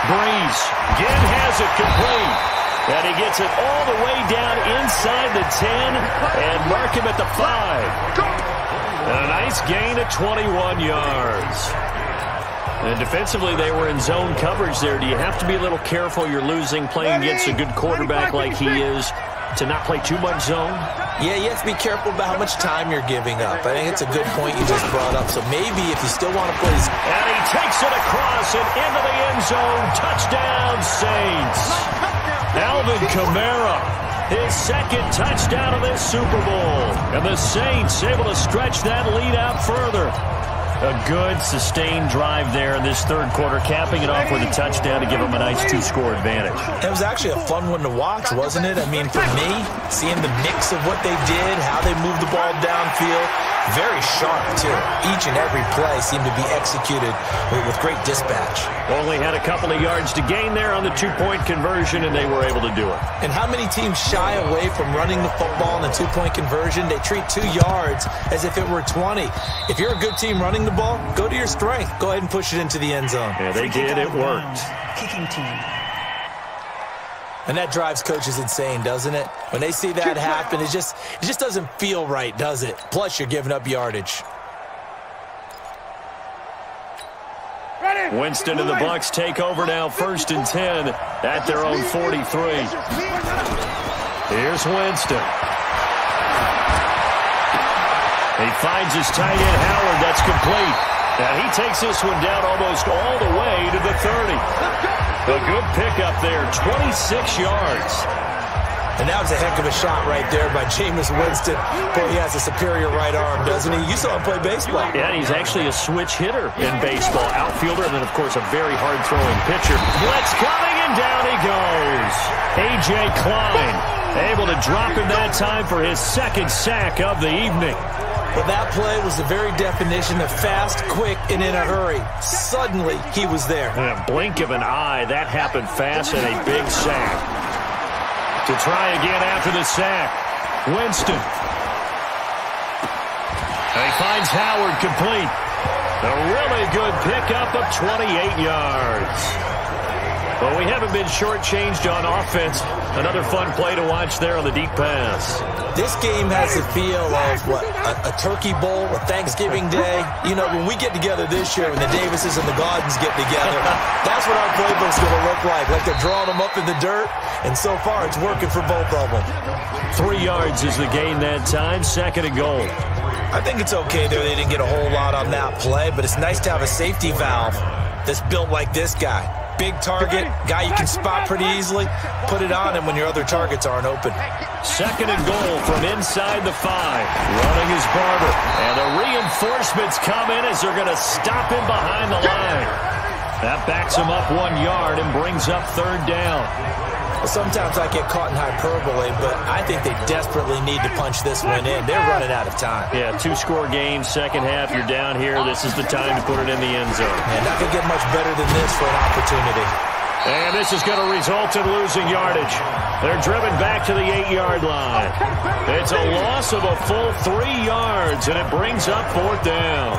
Speaker 2: Brees again has it complete. And he gets it all the way down inside the 10 and mark him at the 5. And a nice gain of 21 yards. And defensively, they were in zone coverage there. Do you have to be a little careful? You're losing, playing against a good quarterback like he is. to not play too much zone?
Speaker 3: Yeah, you have to be careful about how much time you're giving up. I think it's a good point you just brought up. So maybe if you still want to play...
Speaker 2: And he takes it across and into the end zone. Touchdown, Saints. Alvin Kamara, his second touchdown of this Super Bowl. And the Saints able to stretch that lead out further. A good, sustained drive there in this third quarter, capping it off with a touchdown to give them a nice 2-score advantage.
Speaker 3: It was actually a fun one to watch, wasn't it? I mean, for me, seeing the mix of what they did, how they moved the ball downfield, very sharp, too. Each and every play seemed to be executed with great dispatch.
Speaker 2: Only had a couple of yards to gain there on the 2-point conversion, and they were able to do it.
Speaker 3: And how many teams shy away from running the football in the 2-point conversion? They treat 2 yards as if it were 20. If you're a good team running the ball, go to your strength. Go ahead and push it into the end zone.
Speaker 2: Yeah, they did. It worked.
Speaker 4: Kicking team.
Speaker 3: And that drives coaches insane, doesn't it? When they see that happen, it just doesn't feel right, does it? Plus, you're giving up yardage.
Speaker 2: Winston and the Bucs take over now, 1st and 10 at their own 43. Here's Winston. He finds his tight end, Howard. That's complete. And he takes this one down almost all the way to the 30. A good pickup there, 26 yards.
Speaker 3: And that was a heck of a shot right there by Jameis Winston. Boy, he has a superior right arm, doesn't he? You saw him play baseball.
Speaker 2: Yeah, he's actually a switch hitter in baseball. Outfielder, and then, of course, a very hard-throwing pitcher. Blitz coming, and down he goes. A.J. Klein able to drop him that time for his 2nd sack of the evening.
Speaker 3: But that play was the very definition of fast, quick, and in a hurry. Suddenly, he was there.
Speaker 2: In a blink of an eye, that happened fast, and a big sack. To try again after the sack, Winston. And he finds Howard complete. A really good pickup of 28 yards. Well, we haven't been shortchanged on offense. Another fun play to watch there on the deep pass.
Speaker 3: This game has the feel of, what, a turkey bowl, a Thanksgiving day. You know, when we get together this year, when the Davises and the Gardens get together, that's what our playbook's going to look like. Like they're drawing them up in the dirt, and so far it's working for both of them.
Speaker 2: 3 yards is the gain that time, 2nd and goal.
Speaker 3: I think it's okay there. They didn't get a whole lot on that play, but it's nice to have a safety valve that's built like this guy. Big target, guy you can spot pretty easily. Put it on him when your other targets aren't open.
Speaker 2: 2nd and goal from inside the 5. Running is Barber. And the reinforcements come in as they're going to stop him behind the line. That backs him up 1 yard and brings up 3rd down.
Speaker 3: Well, sometimes I get caught in hyperbole, but I think they desperately need to punch this one in. They're running out of time.
Speaker 2: Yeah, 2-score game, 2nd half. You're down here. This is the time to put it in the end zone.
Speaker 3: And not going to get much better than this for an opportunity.
Speaker 2: And this is going to result in losing yardage. They're driven back to the 8-yard line. It's a loss of a full 3 yards, and it brings up 4th down.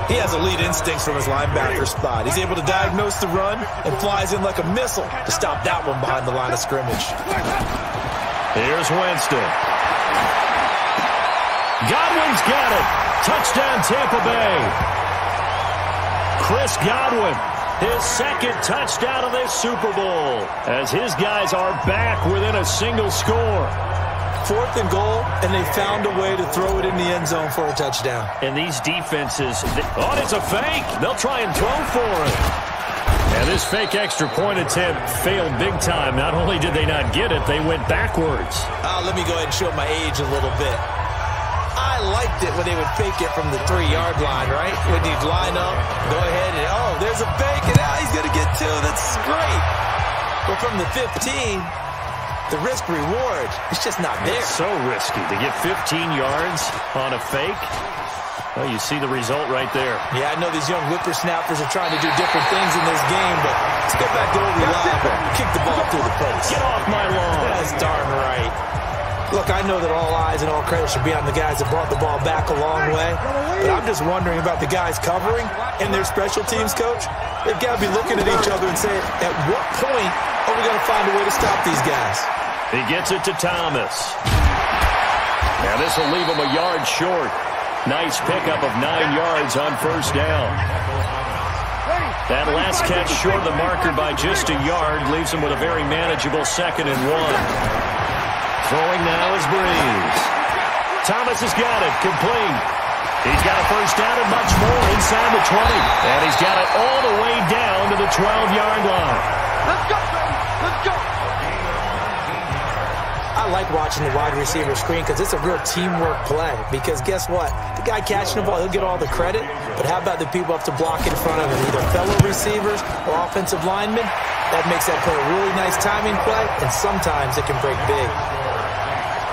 Speaker 3: He has elite instincts from his linebacker spot. He's able to diagnose the run and flies in like a missile to stop that one behind the line of scrimmage.
Speaker 2: Here's Winston. Godwin's got it. Touchdown, Tampa Bay. Chris Godwin, his 2nd touchdown of this Super Bowl, as his guys are back within a single score.
Speaker 3: 4th and goal, and they found a way to throw it in the end zone for a touchdown.
Speaker 2: And these defenses, it's a fake. They'll try and throw for it. And this fake extra point attempt failed big time. Not only did they not get it, they went backwards.
Speaker 3: Let me go ahead and show my age a little bit. I liked it when they would fake it from the 3-yard line, right? When you'd line up, go ahead and, there's a fake, and now he's going to get 2. That's great. But from the 15... the risk-reward, it's just not there.
Speaker 2: It's so risky to get 15 yards on a fake. Well, you see the result right there.
Speaker 3: Yeah, I know these young whippersnappers are trying to do different things in this game, but let's get back to what we love and kick the ball through the post.
Speaker 2: Get off my lawn.
Speaker 3: That's darn right. Look, I know that all eyes and all credit should be on the guys that brought the ball back a long way, but I'm just wondering about the guys covering and their special teams coach. They've got to be looking at each other and saying, at what point are we going to find a way to stop these guys?
Speaker 2: He gets it to Thomas. Now this will leave him a yard short. Nice pickup of 9 yards on 1st down. That last catch short of the marker by just a yard leaves him with a very manageable 2nd and 1. Throwing now is Breeze. Thomas has got it. Complete. He's got a first down and much more inside the 20. And he's got it all the way down to the 12-yard line.
Speaker 4: Let's go, baby. Let's go.
Speaker 3: I like watching the wide receiver screen because it's a real teamwork play. Because guess what? The guy catching the ball, he'll get all the credit. But how about the people up to block in front of him? Either fellow receivers or offensive linemen. That makes that play a really nice timing play. And sometimes it can break big.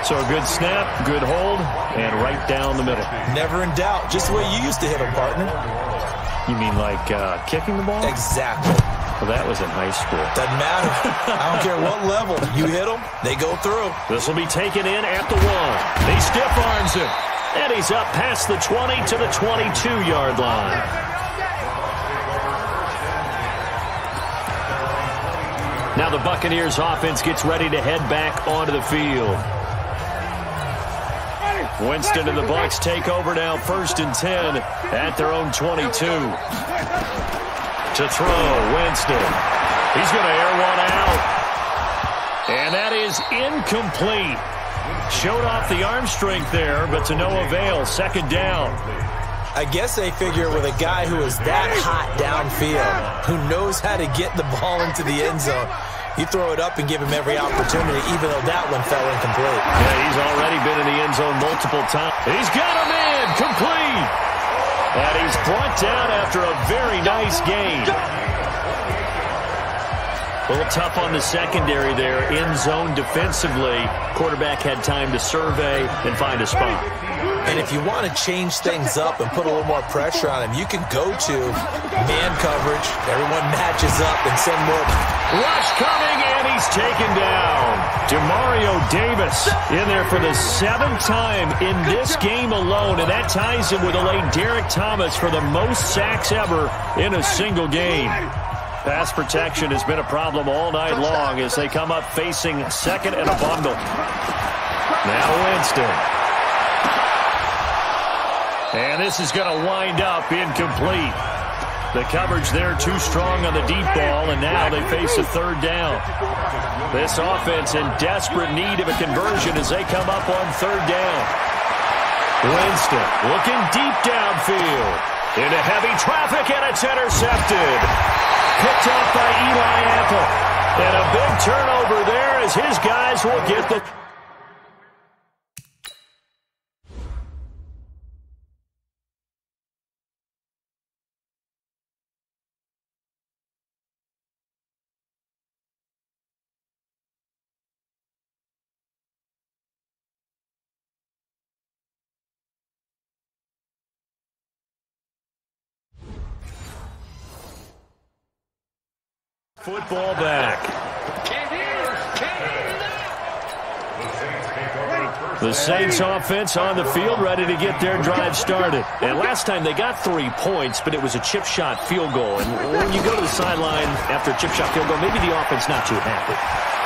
Speaker 2: So a good snap, good hold, and right down the middle.
Speaker 3: Never in doubt. Just the way you used to hit them, partner.
Speaker 2: You mean like kicking the ball?
Speaker 3: Exactly.
Speaker 2: Well, that was in high school.
Speaker 3: Doesn't matter. I don't care what level. You hit them, they go through.
Speaker 2: This will be taken in at the 1. He stiff arms him. And he's up past the 20 to the 22-yard line. Now the Buccaneers offense gets ready to head back onto the field. Winston and the Bucs take over now, 1st and 10 at their own 22. To throw, Winston. He's going to air one out. And that is incomplete. Showed off the arm strength there, but to no avail. 2nd down.
Speaker 3: I guess they figure with a guy who is that hot downfield, who knows how to get the ball into the end zone, you throw it up and give him every opportunity, even though that one fell incomplete.
Speaker 2: Yeah, he's already been in the end zone multiple times. He's got him in, complete. And he's brought down after a very nice gain. A little tough on the secondary there. End zone defensively. Quarterback had time to survey and find a spot.
Speaker 3: And if you want to change things up and put a little more pressure on him, you can go to man coverage. Everyone matches up and send more.
Speaker 2: Rush coming, and he's taken down. Demario Davis in there for the 7th time in this game alone, and that ties him with a late Derek Thomas for the most sacks ever in a single game. Pass protection has been a problem all night long as they come up facing 2nd and a bundle. Now Winston. And this is going to wind up incomplete. The coverage there too strong on the deep ball, and now they face a 3rd down. This offense in desperate need of a conversion as they come up on 3rd down. Winston looking deep downfield. Into heavy traffic, and it's intercepted. Picked off by Eli Apple. And a big turnover there as his guys will get the... Football back. The Saints offense on the field ready to get their drive started. And last time they got 3 points, but it was a chip shot field goal. And when you go to the sideline after a chip shot field goal, maybe the offense not too happy.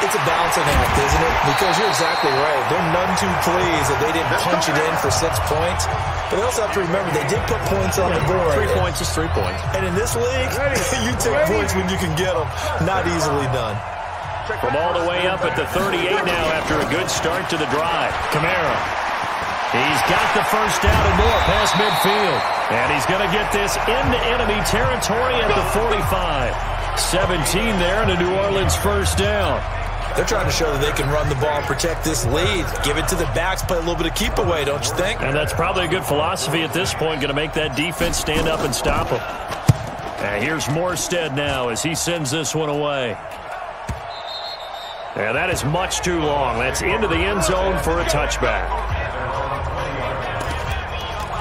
Speaker 3: It's a balancing act, isn't it? Because you're exactly right. They're none too pleased that they didn't punch it in for 6 points. But they also have to remember they did put points on the board.
Speaker 2: 3 points is 3 points.
Speaker 3: And in this league, you take points when you can get them. Not easily done.
Speaker 2: From all the way up at the 38 now after a good start to the drive. Kamara. He's got the first down and more past midfield. And he's going to get this into enemy territory at the 45. 17 there and a New Orleans first down.
Speaker 3: They're trying to show that they can run the ball and protect this lead. Give it to the backs, play a little bit of keep away, don't you think?
Speaker 2: And that's probably a good philosophy at this point, going to make that defense stand up and stop them. And here's Morstead now as he sends this one away. And that is much too long. That's into the end zone for a touchback.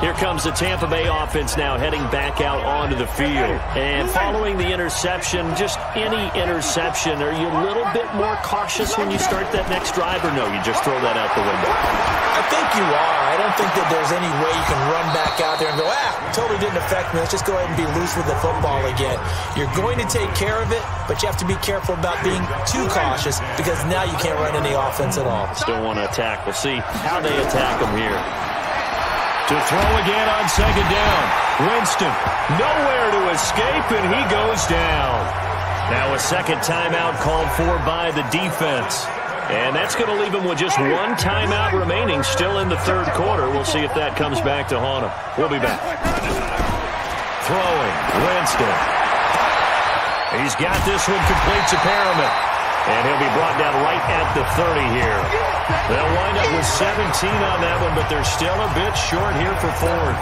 Speaker 2: Here comes the Tampa Bay offense now heading back out onto the field. And following the interception, just any interception, are you a little bit more cautious when you start that next drive, or no, you just throw that out the window?
Speaker 3: I think you are. I don't think that there's any way you can run back out there and go, totally didn't affect me. Let's just go ahead and be loose with the football again. You're going to take care of it, but you have to be careful about being too cautious because now you can't run any offense at all.
Speaker 2: Still want to attack. We'll see how they attack them here. To throw again on second down. Winston, nowhere to escape, and he goes down. Now a second timeout called for by the defense. And that's going to leave him with just one timeout remaining still in the third quarter. We'll see if that comes back to haunt him. We'll be back. Throwing, Winston. He's got this one complete to Perriman. And he'll be brought down right at the 30 here. They'll wind up with 17 on that one, but they're still a bit short here for fourth.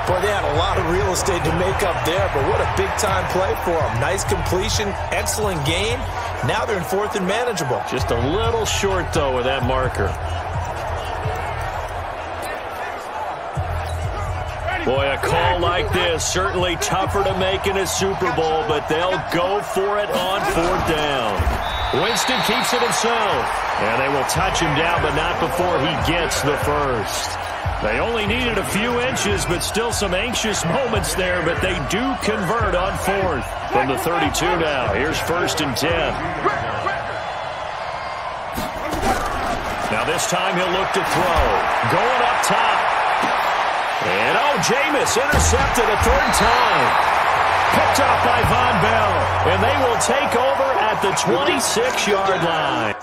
Speaker 3: Boy, they had a lot of real estate to make up there, but what a big-time play for them. Nice completion, excellent game. Now they're in fourth and manageable.
Speaker 2: Just a little short, though, with that marker. Boy, a call like this, certainly tougher to make in a Super Bowl, but they'll go for it on fourth down. Winston keeps it himself, and they will touch him down, but not before he gets the first. They only needed a few inches, but still some anxious moments there, but they do convert on fourth. From the 32 now, here's 1st and 10. Now this time he'll look to throw. Going up top. And Jameis intercepted a third time. Picked up by Von Bell. And they will take over at the 26-yard line.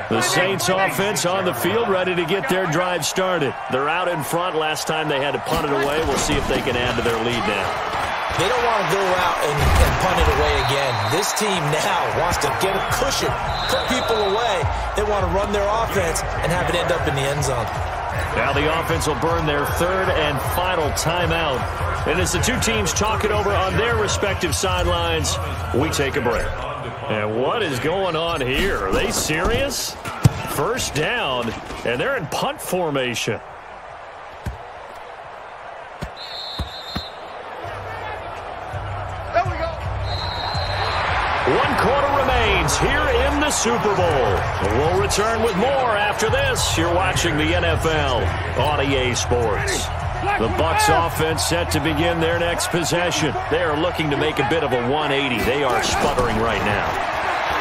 Speaker 2: The Saints offense on the field, ready to get their drive started. They're out in front. Last time they had to punt it away. We'll see if they can add to their lead now.
Speaker 3: They don't want to go out and punt it away again. This team now wants to get a cushion, put people away. They want to run their offense and have it end up in the end zone.
Speaker 2: Now the offense will burn their third and final timeout. And as the two teams talk it over on their respective sidelines, we take a break. And what is going on here? Are they serious? First down, and they're in punt formation.
Speaker 4: There we go.
Speaker 2: 1 quarter remains here in the Super Bowl. We'll return with more after this. You're watching the NFL on EA Sports. The Bucs offense set to begin their next possession. They are looking to make a bit of a 180. They are sputtering right now.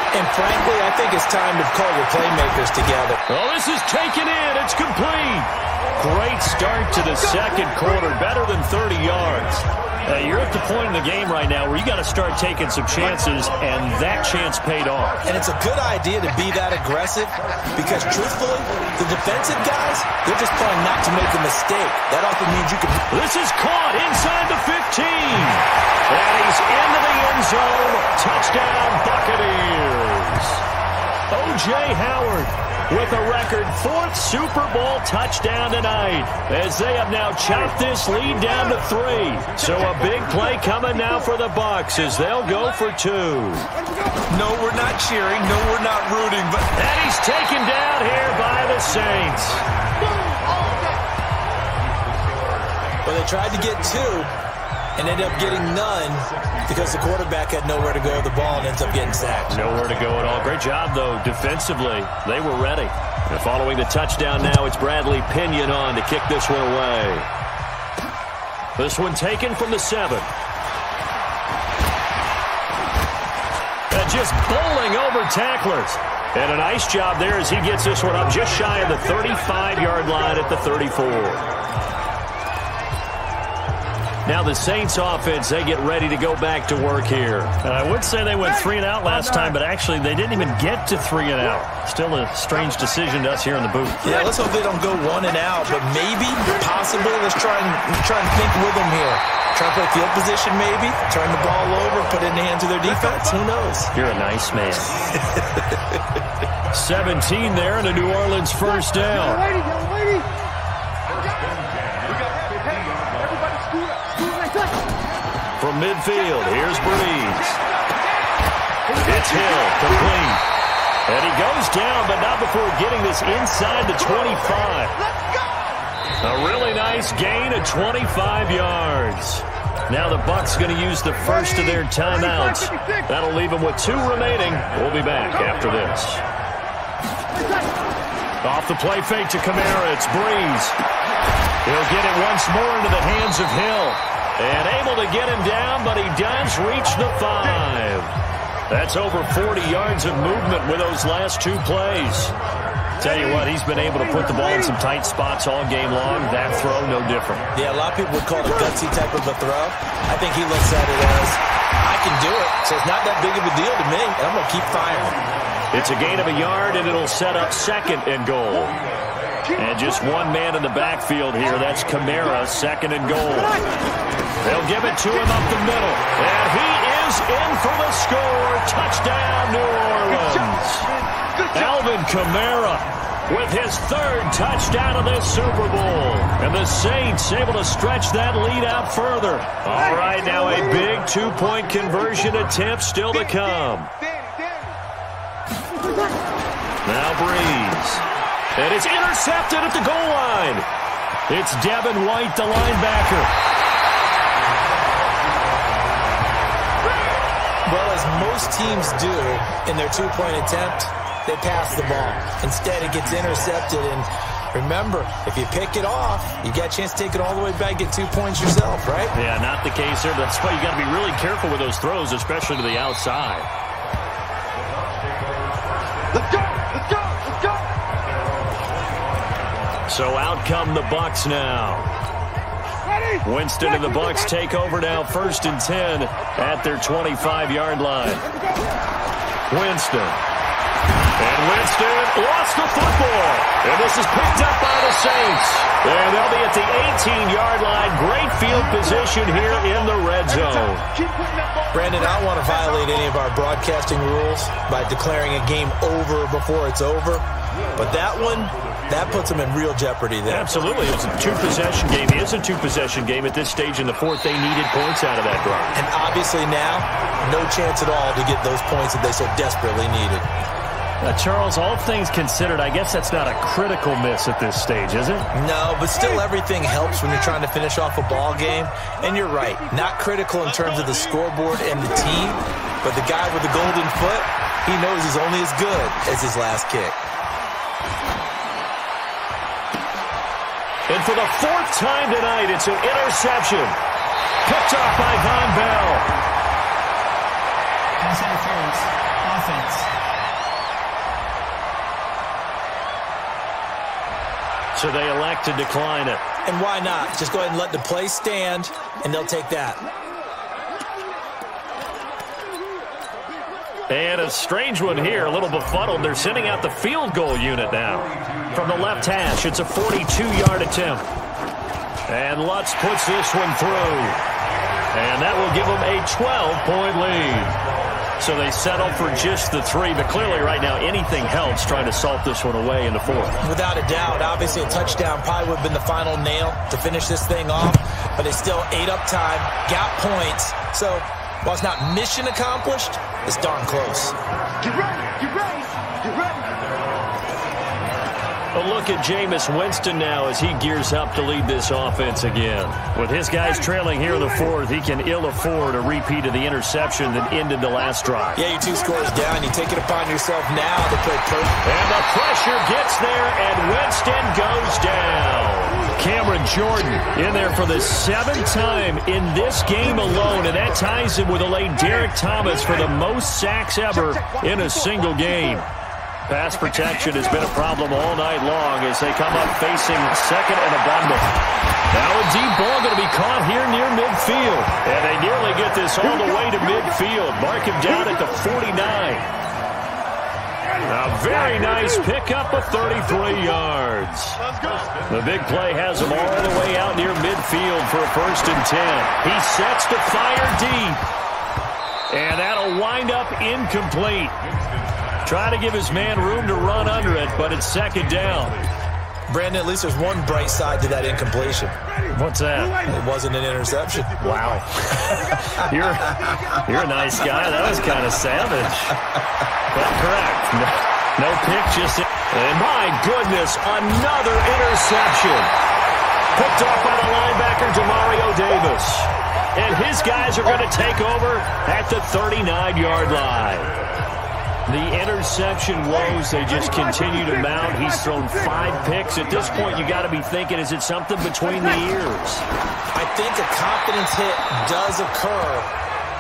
Speaker 3: And frankly, I think it's time to call your playmakers together.
Speaker 2: Oh, this is taken in. It's complete. Great start to the second quarter. Better than 30 yards. You're at the point in the game right now where you got to start taking some chances, and that chance paid off.
Speaker 3: And it's a good idea to be that aggressive because, truthfully, the defensive guys, they're just playing not to make a mistake. That often means you can...
Speaker 2: This is caught inside the 15. And he's into the end zone. Touchdown, Buccaneers. O.J. Howard with a record 4th Super Bowl touchdown tonight as they have now chopped this lead down to 3. So a big play coming now for the Bucs as they'll go for 2.
Speaker 3: No, we're not cheering. No, we're not rooting. But
Speaker 2: and he's taken down here by the Saints.
Speaker 3: Well, they tried to get 2 and ended up getting none because the quarterback had nowhere to go with the ball and ends up getting sacked.
Speaker 2: Nowhere to go at all. Great job, though, defensively. They were ready. And following the touchdown now, it's Bradley Pinion on to kick this one away. This one taken from the 7. And just bowling over tacklers. And a nice job there as he gets this one up just shy of the 35-yard line at the 34. Now the Saints offense, they get ready to go back to work here. And I would say they went 3 and out last time, but actually they didn't even get to 3 and out. Still a strange decision to us here in the booth.
Speaker 3: Yeah, let's hope they don't go 1 and out, but maybe, possibly, let's try and think with them here. Try to play field position maybe, turn the ball over, put it in the hands of their defense. Who knows?
Speaker 2: You're a nice man. 17 there and a New Orleans first down. from midfield. Here's Breeze. It's Hill, complete. And he goes down, but not before getting this inside the 25. A really nice gain of 25 yards. Now the Bucs going to use the first of their timeouts. That'll leave them with 2 remaining. We'll be back after this. Off the play fake to Kamara. It's Breeze. He'll get it once more into the hands of Hill. And able to get him down, but he does reach the 5. That's over 40 yards of movement with those last 2 plays. Tell you what, he's been able to put the ball in some tight spots all game long. That throw, no different.
Speaker 3: Yeah, a lot of people would call it a gutsy type of a throw. I think he looks at it as, I can do it, so it's not that big of a deal to me, and I'm going to keep firing.
Speaker 2: It's a gain of a yard, and it'll set up 2nd and goal. And just one man in the backfield here. That's Kamara, 2nd and goal. They'll give it to him up the middle. And he is in for the score. Touchdown, New Orleans. Alvin Kamara with his 3rd touchdown of this Super Bowl. And the Saints able to stretch that lead out further. All right, now a big 2-point conversion attempt still to come. Now Breeze. And it's intercepted at the goal line. It's Devin White, the linebacker.
Speaker 3: Well, as most teams do in their 2-point attempt, they pass the ball. Instead, it gets intercepted. And remember, if you pick it off, you got a chance to take it all the way back, get 2 points yourself, right?
Speaker 2: Yeah, not the case there. That's why you got to be really careful with those throws, especially to the outside.
Speaker 4: Let's go! Let's go! Let's go!
Speaker 2: So out come the Bucs now. Winston and the Bucs take over now, 1st and 10 at their 25-yard line. Winston. And Winston lost the football. And this is picked up by the Saints. And they'll be at the 18-yard line. Great field position here in the red zone.
Speaker 3: Brandon, I don't want to violate any of our broadcasting rules by declaring a game over before it's over. But that one, that puts them in real jeopardy there.
Speaker 2: Absolutely. It was a 2-possession game. It is a 2-possession game at this stage in the 4th. They needed points out of that drive.
Speaker 3: And obviously now, no chance at all to get those points that they so desperately needed.
Speaker 2: Charles, all things considered, I guess that's not a critical miss at this stage, is it?
Speaker 3: No, but still everything helps when you're trying to finish off a ball game. And you're right, not critical in terms of the scoreboard and the team, but the guy with the golden foot, he knows he's only as good as his last kick.
Speaker 2: And for the 4th time tonight, it's an interception. Picked off by Von Bell.
Speaker 6: Pass interference. Offense.
Speaker 2: So they elect to decline it.
Speaker 3: And why not? Just go ahead and let the play stand, and they'll take that.
Speaker 2: And a strange one here, a little befuddled. They're sending out the field goal unit now. From the left hash, it's a 42-yard attempt. And Lutz puts this one through. And that will give them a 12-point lead. So they settle for just the 3, but clearly right now anything helps trying to salt this one away in the 4th.
Speaker 3: Without a doubt, obviously a touchdown probably would have been the final nail to finish this thing off, but they still ate up time, got points. So while it's not mission accomplished, it's darn close.
Speaker 4: Get ready! Get ready! Get ready!
Speaker 2: A look at Jameis Winston now as he gears up to lead this offense again. With his guys trailing here in the 4th, he can ill afford a repeat of the interception that ended the last drive.
Speaker 3: Yeah, you're 2 scores down. You take it upon yourself now to play perfect.
Speaker 2: And the pressure gets there, and Winston goes down. Cameron Jordan in there for the 7th time in this game alone, and that ties him with the late Derek Thomas for the most sacks ever in a single game. Pass protection has been a problem all night long as they come up facing 2nd and abundant. Now a deep ball going to be caught here near midfield. And they nearly get this all the way to midfield. Mark him down at the 49. A very nice pickup of 33 yards. The big play has him all the way out near midfield for a 1st and 10. He sets to fire deep. And that'll wind up incomplete. Try to give his man room to run under it, but it's 2nd down.
Speaker 3: Brandon, at least there's one bright side to that incompletion.
Speaker 5: What's that?
Speaker 3: It wasn't an interception.
Speaker 5: Wow. You're a nice guy. That was kind of savage. But correct. No pick, just... And my goodness, another interception. Picked off by the linebacker, Demario Davis. And his guys are going to take over at the 39-yard line. The interception woes, they just continue to mount. He's thrown 5 picks. At this point, you got to be thinking, is it something between the ears?
Speaker 3: I think a confidence hit does occur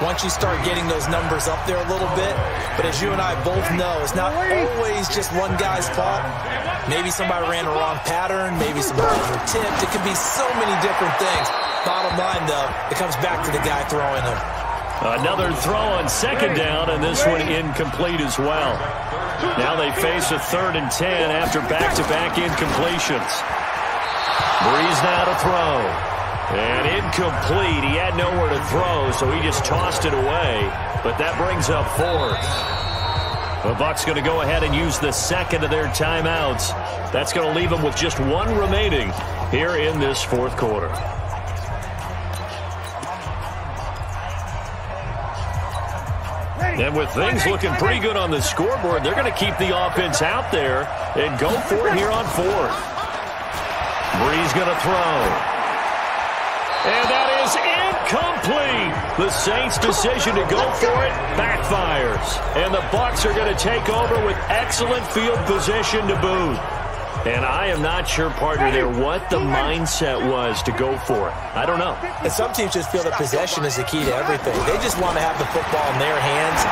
Speaker 3: once you start getting those numbers up there a little bit. But as you and I both know, it's not always just one guy's fault. Maybe somebody ran the wrong pattern. Maybe somebody was tipped. It could be so many different things. Bottom line, though, it comes back to the guy throwing them.
Speaker 2: Another throw on second down, and this one incomplete as well. Now they face a 3rd and 10 after back-to-back incompletions. Breeze now to throw. And incomplete. He had nowhere to throw, so he just tossed it away. But that brings up 4th. The Bucs going to go ahead and use the second of their timeouts. That's going to leave them with just 1 remaining here in this 4th quarter. And with things looking pretty good on the scoreboard, they're going to keep the offense out there and go for it here on 4th. Breeze going to throw. And that is incomplete. The Saints' decision to go for it backfires. And the Bucs are going to take over with excellent field position to boot. And I am not sure, partner, there what the mindset was to go for it. I don't know.
Speaker 3: And some teams just feel that possession is the key to everything. They just want to have the football in their hands.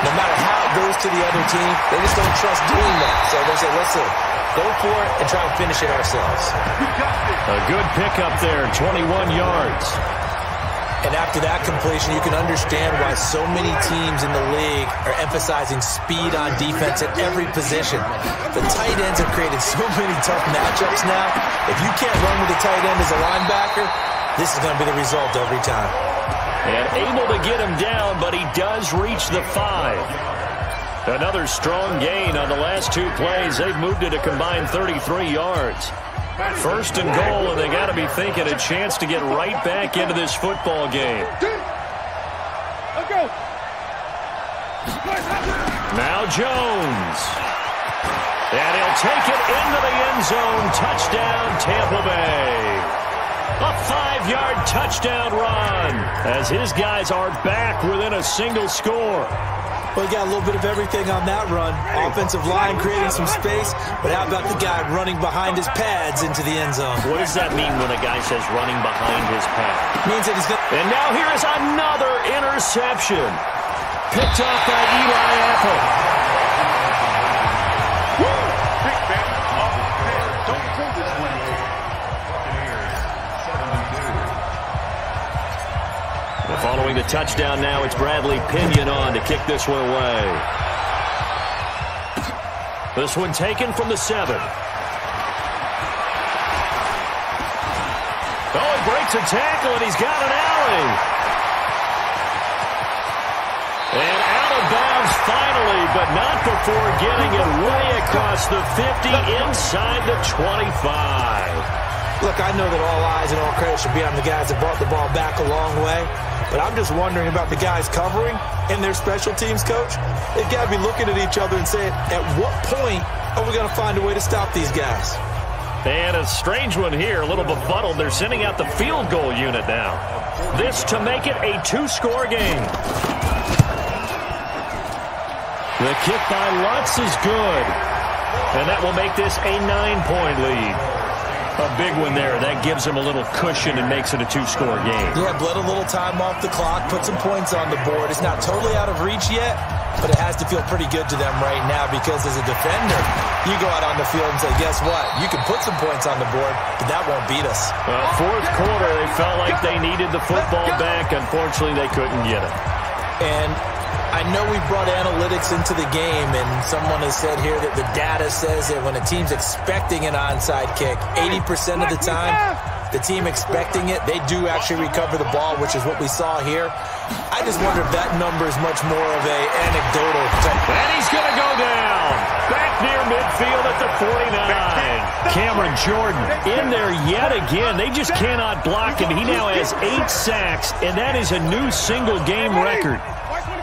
Speaker 3: No matter how it goes to the other team, they just don't trust doing that. So they say, listen, go for it and try and finish it ourselves.
Speaker 2: A good pickup there, 21 yards.
Speaker 3: And after that completion, you can understand why so many teams in the league are emphasizing speed on defense at every position. The tight ends have created so many tough matchups now. If you can't run with the tight end as a linebacker, this is going to be the result every time.
Speaker 2: And able to get him down, but he does reach the 5. Another strong gain on the last 2 plays. They've moved it a combined 33 yards. 1st and goal, and they got to be thinking a chance to get right back into this football game. Now Jones. And he'll take it into the end zone. Touchdown, Tampa Bay. A 5-yard touchdown run as his guys are back within a single score.
Speaker 3: Well, he got a little bit of everything on that run. Offensive line creating some space, but how about the guy running behind his pads into the end zone?
Speaker 2: What does that mean when a guy says running behind his pads?
Speaker 3: It means that he's going to...
Speaker 2: And now here is another interception. Picked off by Eli Apple. Following the touchdown now, it's Bradley Pinion on to kick this one away. This one taken from the 7. Oh, he breaks a tackle, and he's got an alley. And out of bounds finally, but not before getting it way across the 50 inside the 25.
Speaker 3: Look, I know that all eyes and all credit should be on the guys that brought the ball back a long way, but I'm just wondering about the guys covering and their special teams coach. They've got to be looking at each other and saying, at what point are we going to find a way to stop these guys?
Speaker 2: And a strange one here, a little befuddled. They're sending out the field goal unit now. This to make it a 2-score game. The kick by Lutz is good. And that will make this a 9-point lead. A big one there. That gives them a little cushion and makes it a 2-score game.
Speaker 3: Yeah, bled a little time off the clock, put some points on the board. It's not totally out of reach yet, but it has to feel pretty good to them right now because as a defender, you go out on the field and say, guess what? You can put some points on the board, but that won't beat us.
Speaker 2: Well, 4th quarter, they felt like they needed the football back. Unfortunately, they couldn't get it.
Speaker 3: And I know we brought analytics into the game, and someone has said here that the data says that when a team's expecting an onside kick, 80% of the time, the team expecting it, they do actually recover the ball, which is what we saw here. I just wonder if that number is much more of a anecdotal type.
Speaker 2: And he's going to go down. Back near midfield at the 49. Cameron Jordan in there yet again. They just cannot block him. He now has 8 sacks, and that is a new single-game record.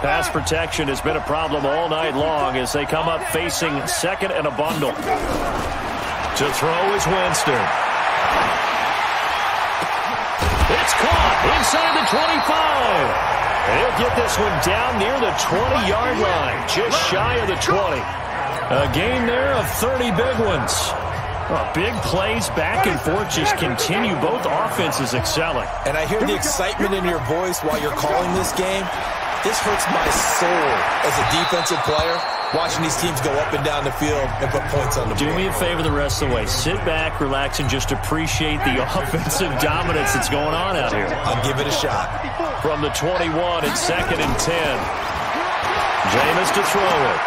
Speaker 2: Pass protection has been a problem all night long as they come up facing second and a bundle. To throw is Winston. It's caught inside the 25. He'll get this one down near the 20-yard line, just shy of the 20. A game there of 30 big ones. Big plays back and forth just continue. Both offenses excelling.
Speaker 3: And I hear the excitement in your voice while you're calling this game. This hurts my soul as a defensive player, watching these teams go up and down the field and put points on the board.
Speaker 2: Do me a favor the rest of the way. Sit back, relax, and just appreciate the offensive dominance that's going on out here.
Speaker 3: I'll give it a shot.
Speaker 2: From the 21, it's 2nd and 10. Jameis to throw it.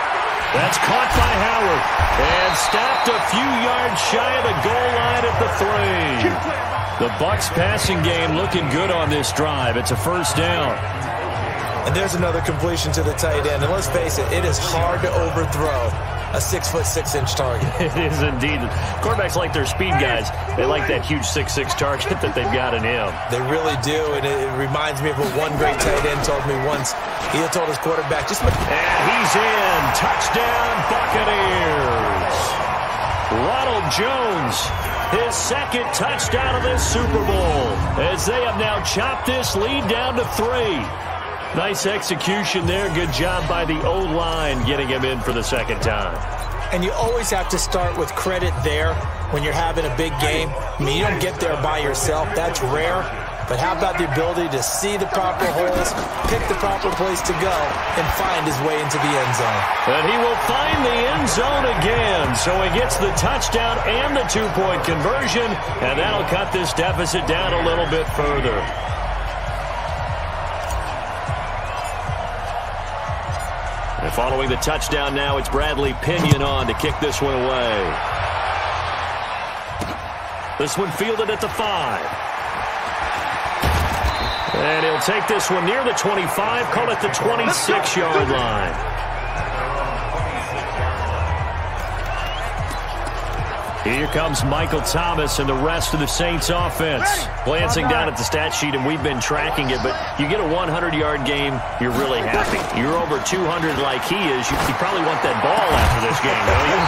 Speaker 2: That's caught by Howard. And stopped a few yards shy of the goal line at the 3. The Bucs passing game looking good on this drive. It's a first down.
Speaker 3: And there's another completion to the tight end. And let's face it, it is hard to overthrow a 6'6" target.
Speaker 2: It is indeed. Quarterbacks like their speed guys. They like that huge 6'6" target that they've got in him.
Speaker 3: They really do, and it reminds me of what one great tight end told me once. He had told his quarterback, just...
Speaker 2: And he's in. Touchdown, Buccaneers. Ronald Jones, his 2nd touchdown of this Super Bowl, as they have now chopped this lead down to 3. Nice execution there. Good job by the O-line getting him in for the 2nd time.
Speaker 3: And you always have to start with credit there when you're having a big game. I mean, you don't get there by yourself. That's rare. But how about the ability to see the proper holes, pick the proper place to go, and find his way into the end zone?
Speaker 2: And he will find the end zone again. So he gets the touchdown and the 2-point conversion, and that'll cut this deficit down a little bit further. And following the touchdown now, it's Bradley Pinion on to kick this one away. This one fielded at the 5. And he'll take this one near the 25, call it the 26-yard line. Here comes Michael Thomas and the rest of the Saints offense. Glancing down at the stat sheet, and we've been tracking it, but you get a 100-yard game, you're really happy. You're over 200 like he is, you probably want that ball after this game, don't you?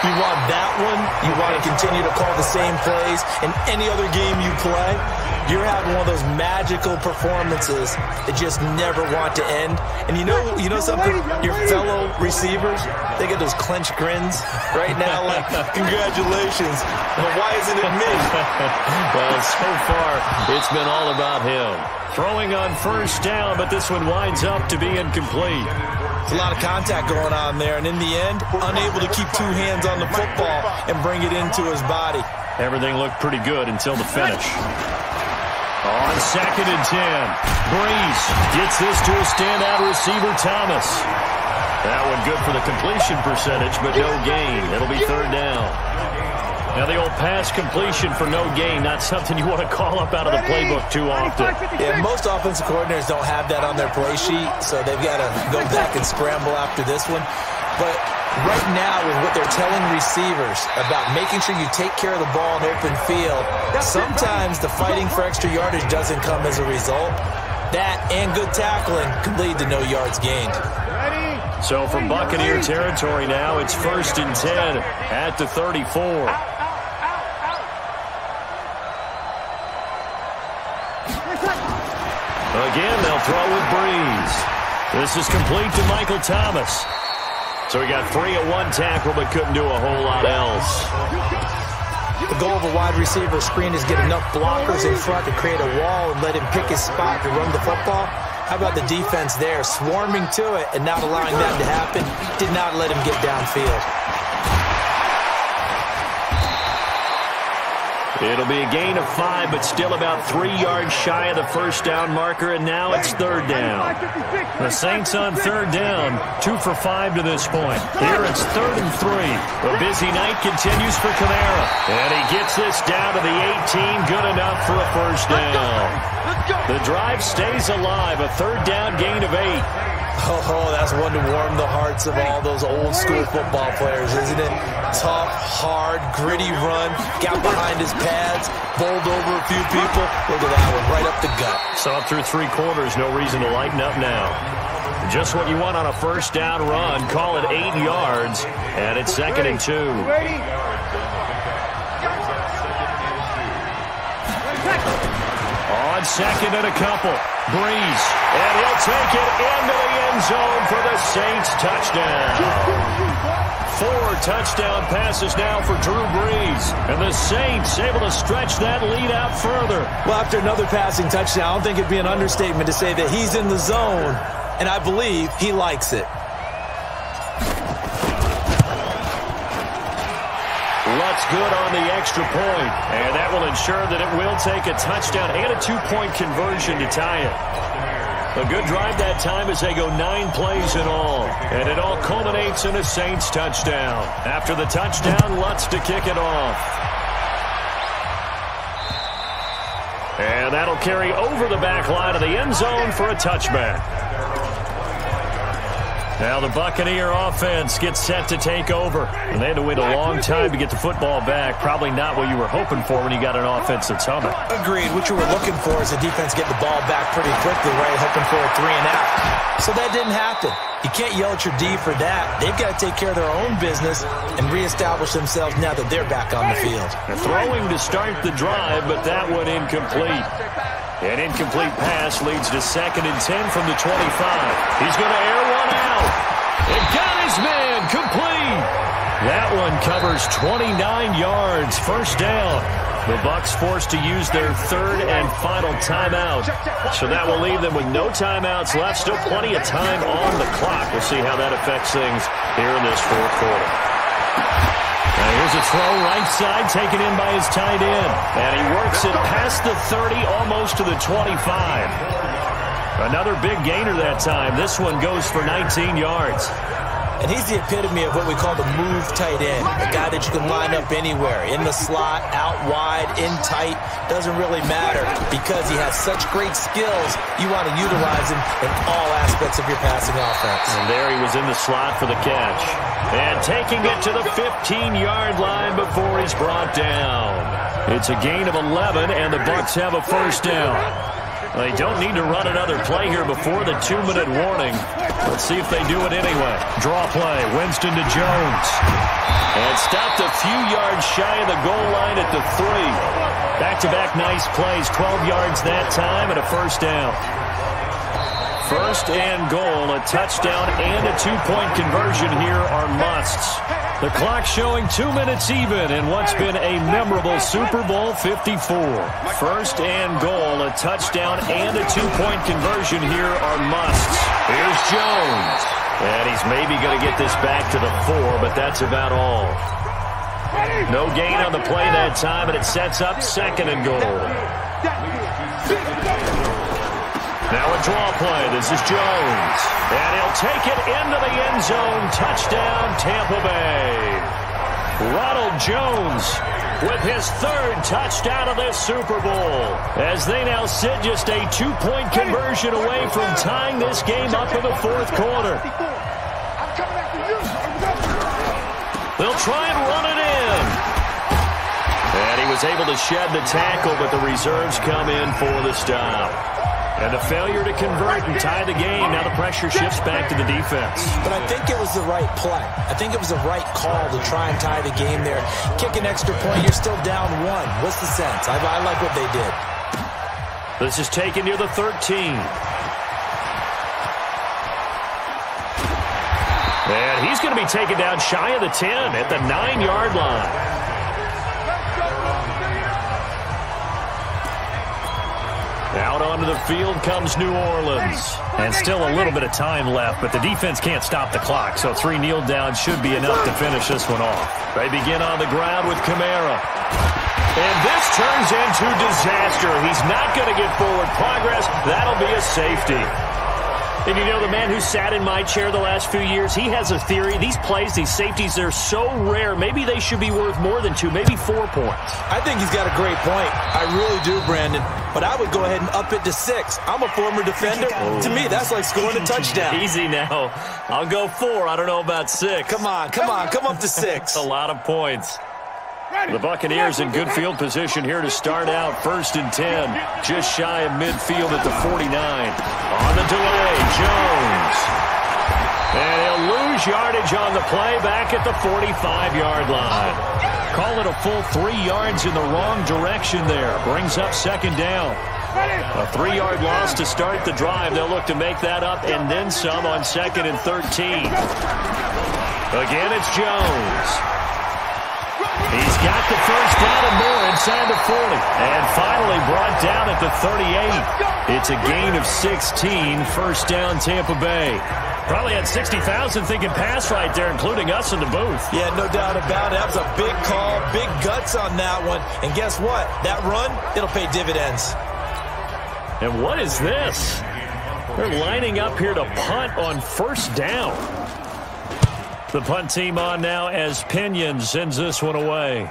Speaker 3: You want that one. You want to continue to call the same plays in any other game you play. You're having one of those magical performances that just never want to end. And you know something? Your fellow receivers, they get those clenched grins right now like, congratulations. Well, why isn't it me?
Speaker 2: Well, so far, it's been all about him. Throwing on first down, but this one winds up to be incomplete.
Speaker 3: There's a lot of contact going on there, and in the end, unable to keep 2 hands on the football and bring it into his body.
Speaker 2: Everything looked pretty good until the finish. On 2nd and 10, Breeze gets this to a standout receiver, Thomas. That one good for the completion percentage, but no gain. It'll be 3rd down. Now the old pass completion for no gain, not something you want to call up out of the playbook too often.
Speaker 3: Yeah, most offensive coordinators don't have that on their play sheet, so they've got to go back and scramble after this one. But right now, with what they're telling receivers about making sure you take care of the ball in open field, sometimes the fighting for extra yardage doesn't come as a result. That and good tackling can lead to no yards gained.
Speaker 2: So from Buccaneer territory now, it's 1st and 10 at the 34. Again, they'll throw with Breeze. This is complete to Michael Thomas. So he got 3 at 1 tackle, but couldn't do a whole lot else.
Speaker 3: The goal of a wide receiver screen is get enough blockers in front to create a wall and let him pick his spot to run the football. How about the defense there, swarming to it and not allowing that to happen? Did not let him get downfield.
Speaker 2: It'll be a gain of 5, but still about 3 yards shy of the first down marker, and now it's 3rd down. The Saints on 3rd down, 2 for 5 to this point. Here it's 3rd and 3. The busy night continues for Kamara, and he gets this down to the 18, good enough for a first down. The drive stays alive, a 3rd down gain of 8.
Speaker 3: Oh, that's one to warm the hearts of all those old school football players, isn't it? Tough, hard, gritty run, got behind his pads, bowled over a few people. Look at that one, right up the gut.
Speaker 2: So up through 3 quarters, no reason to lighten up now. Just what you want on a first down run. Call it 8 yards, and it's 2nd and 2. On 2nd and a couple. Breeze, and he'll take it into the end zone for the Saints touchdown. 4 touchdown passes now for Drew Brees, and the Saints able to stretch that lead out further.
Speaker 3: Well, after another passing touchdown, I don't think it'd be an understatement to say that he's in the zone, and I believe he likes it.
Speaker 2: Lutz good on the extra point, and that will ensure that it will take a touchdown and a 2-point conversion to tie it. A good drive that time as they go 9 plays in all, and it all culminates in a Saints touchdown. After the touchdown, Lutz to kick it off. And that'll carry over the back line of the end zone for a touchback. Now the Buccaneer offense gets set to take over. And they had to wait a long time to get the football back. Probably not what you were hoping for when you got an offense that's humming.
Speaker 3: Agreed. What you were looking for is the defense getting the ball back pretty quickly, right? Hoping for a 3-and-out. So that didn't happen. You can't yell at your D for that. They've got to take care of their own business and reestablish themselves now that they're back on the field.
Speaker 2: They're throwing to start the drive, but that one incomplete. An incomplete pass leads to 2nd and 10 from the 25. He's going to air one out. It got his man complete. That one covers 29 yards. First down. The Bucs forced to use their 3rd and final timeout. So that will leave them with no timeouts left. Still plenty of time on the clock. We'll see how that affects things here in this 4th quarter. Now here's a throw right side taken in by his tight end. And he works it past the 30, almost to the 25. Another big gainer that time. This one goes for 19 yards.
Speaker 3: And he's the epitome of what we call the move tight end. A guy that you can line up anywhere. In the slot, out wide, in tight. Doesn't really matter because he has such great skills. You want to utilize him in all aspects of your passing offense.
Speaker 2: And there he was in the slot for the catch. And taking it to the 15-yard line before he's brought down. It's a gain of 11, and the Bucs have a first down. They don't need to run another play here before the 2-minute warning. Let's see if they do it anyway. Draw play, Winston to Jones. And stopped a few yards shy of the goal line at the 3. Back-to-back nice plays, 12 yards that time and a first down. First and goal, a touchdown and a 2-point conversion here are musts. The clock showing 2 minutes even in what's been a memorable Super Bowl 54. First and goal, a touchdown and a 2-point conversion here are musts. Here's Jones. And he's maybe going to get this back to the 4, but that's about all. No gain on the play that time, and it sets up 2nd and goal. Now a draw play. This is Jones. And he'll take it into the end zone. Touchdown, Tampa Bay. Ronald Jones with his 3rd touchdown of this Super Bowl. As they now sit just a 2-point conversion away from tying this game up in the 4th quarter. They'll try and run it in. And he was able to shed the tackle, but the reserves come in for the stop. And a failure to convert and tie the game. Now the pressure shifts back to the defense.
Speaker 3: But I think it was the right play. I think it was the right call to try and tie the game there. Kick an extra point, you're still down 1. What's the sense? I like what they did.
Speaker 2: This is taken near the 13. And he's going to be taken down shy of the 10 at the 9-yard line. Out onto the field comes New Orleans. And still a little bit of time left, but the defense can't stop the clock, so 3 kneel downs should be enough to finish this one off. They begin on the ground with Kamara. And this turns into disaster. He's not going to get forward progress. That'll be a safety. And you know, the man who sat in my chair the last few years, he has a theory. These plays, these safeties, they're so rare. Maybe they should be worth more than 2, maybe 4 points.
Speaker 3: I think he's got a great point. I really do, Brandon. But I would go ahead and up it to 6. I'm a former defender. To me, that's like scoring a touchdown.
Speaker 2: Easy now. I'll go 4. I don't know about 6.
Speaker 3: Come on. Come up to 6.
Speaker 2: A lot of points. The Buccaneers in good field position here to start out. 1st and 10. Just shy of midfield at the 49. On the delay, Jones. And he'll lose yardage on the play back at the 45-yard line. Call it a full 3 yards in the wrong direction there. Brings up 2nd down. A 3-yard loss to start the drive. They'll look to make that up and then some on 2nd and 13. Again, it's Jones. He's got the first down and more inside the 40. And finally brought down at the 38. It's a gain of 16. First down, Tampa Bay. Probably had 60,000 thinking pass right there, including us in the booth.
Speaker 3: Yeah, no doubt about it. That was a big call, big guts on that one. And guess what? That run, it'll pay dividends.
Speaker 2: And what is this? They're lining up here to punt on 1st down. The punt team on now as Pinion sends this one away.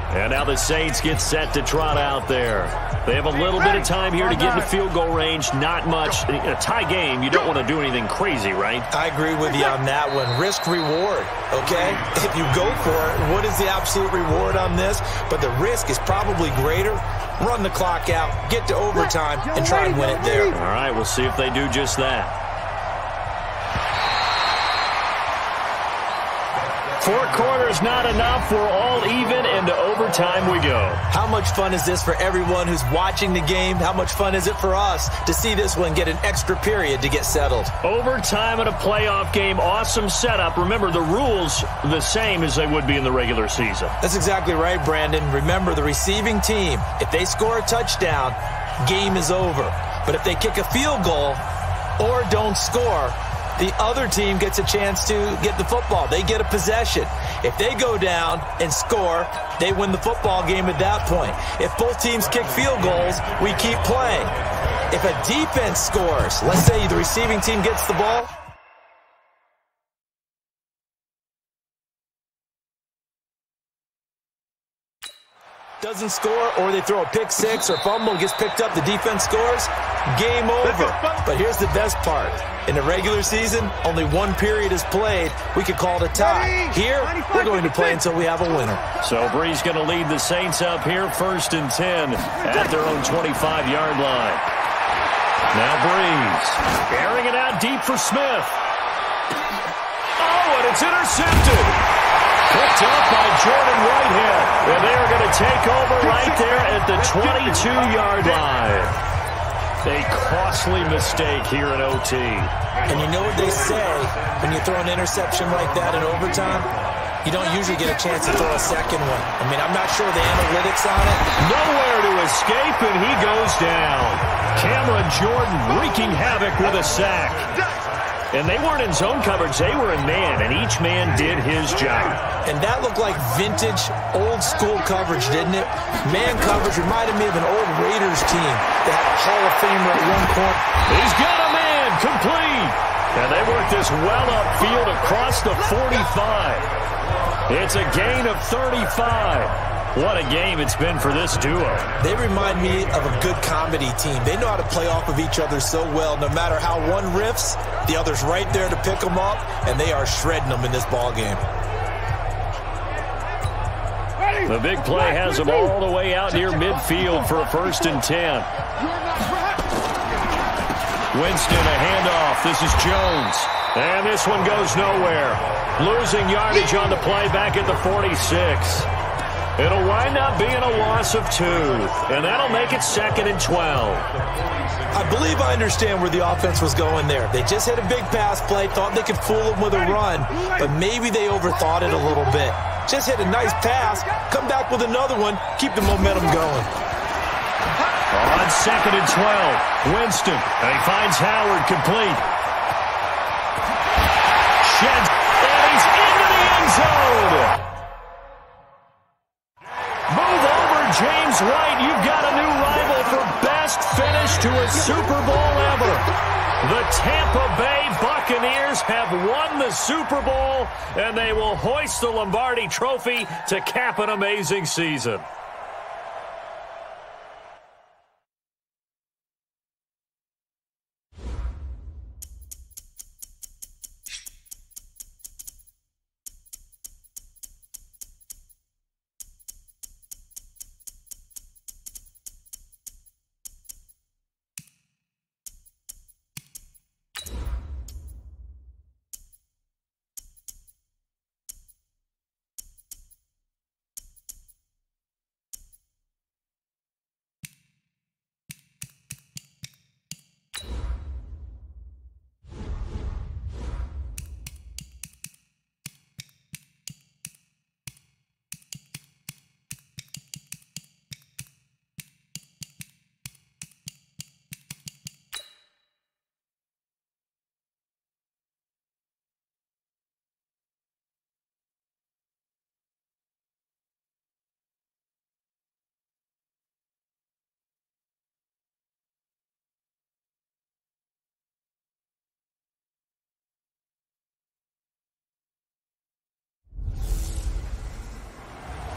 Speaker 2: And now the Saints get set to trot out there. They have a little bit of time here to get in the field goal range. Not much. A tie game, you don't want to do anything crazy, right?
Speaker 3: I agree with you on that one. Risk reward, okay? If you go for it, what is the absolute reward on this? But the risk is probably greater. Run the clock out, get to overtime, and try and win it there.
Speaker 2: All right, we'll see if they do just that. 4 quarters not enough. We're all even, and to overtime we go.
Speaker 3: How much fun is this for everyone who's watching the game? How much fun is it for us to see this one get an extra period to get settled?
Speaker 2: Overtime at a playoff game, awesome setup. Remember, the rules the same as they would be in the regular season.
Speaker 3: That's exactly right, Brandon. Remember, the receiving team, if they score a touchdown, game is over. But if they kick a field goal or don't score, the other team gets a chance to get the football. They get a possession. If they go down and score, they win the football game at that point. If both teams kick field goals, we keep playing. If a defense scores, let's say the receiving team gets the ball, doesn't score, or they throw a pick 6 or fumble, gets picked up, the defense scores, game over. But here's the best part. In the regular season, only 1 period is played. We could call it a tie. Here, we're going to play until we have a winner.
Speaker 2: So Brees going to lead the Saints up here, 1st and 10 at their own 25-yard line. Now Brees, airing it out deep for Smith. Oh, and it's intercepted. Picked up by Jordan Whitehead. And they are going to take over right there at the 22-yard line. A costly mistake here in OT.
Speaker 3: And you know what they say, when you throw an interception like that in overtime, you don't usually get a chance to throw a second one. I mean, I'm not sure the analytics on it.
Speaker 2: Nowhere to escape, and he goes down. Cameron Jordan wreaking havoc with a sack. And they weren't in zone coverage, they were in man, and each man did his job.
Speaker 3: And that looked like vintage, old-school coverage, didn't it? Man coverage reminded me of an old Raiders team that had a Hall of Famer at one point.
Speaker 2: He's got a man, complete. And they work this well upfield across the 45. It's a gain of 35. What a game it's been for this duo.
Speaker 3: They remind me of a good comedy team. They know how to play off of each other so well. No matter how one riffs, the other's right there to pick them up, and they are shredding them in this ball game.
Speaker 2: The big play has them all the way out near midfield for a 1st and 10. Winston, a handoff. This is Jones. And this one goes nowhere. Losing yardage on the play back at the 46. It'll wind up being a loss of 2, and that'll make it 2nd and 12.
Speaker 3: I believe I understand where the offense was going there. They just hit a big pass play, thought they could fool them with a run, but maybe they overthought it a little bit. Just hit a nice pass, come back with another one, keep the momentum going.
Speaker 2: On 2nd and 12, Winston, and he finds Howard complete. Sheds, and he's into the end zone. Move Super Bowl ever. The Tampa Bay Buccaneers have won the Super Bowl, and they will hoist the Lombardi Trophy to cap an amazing season.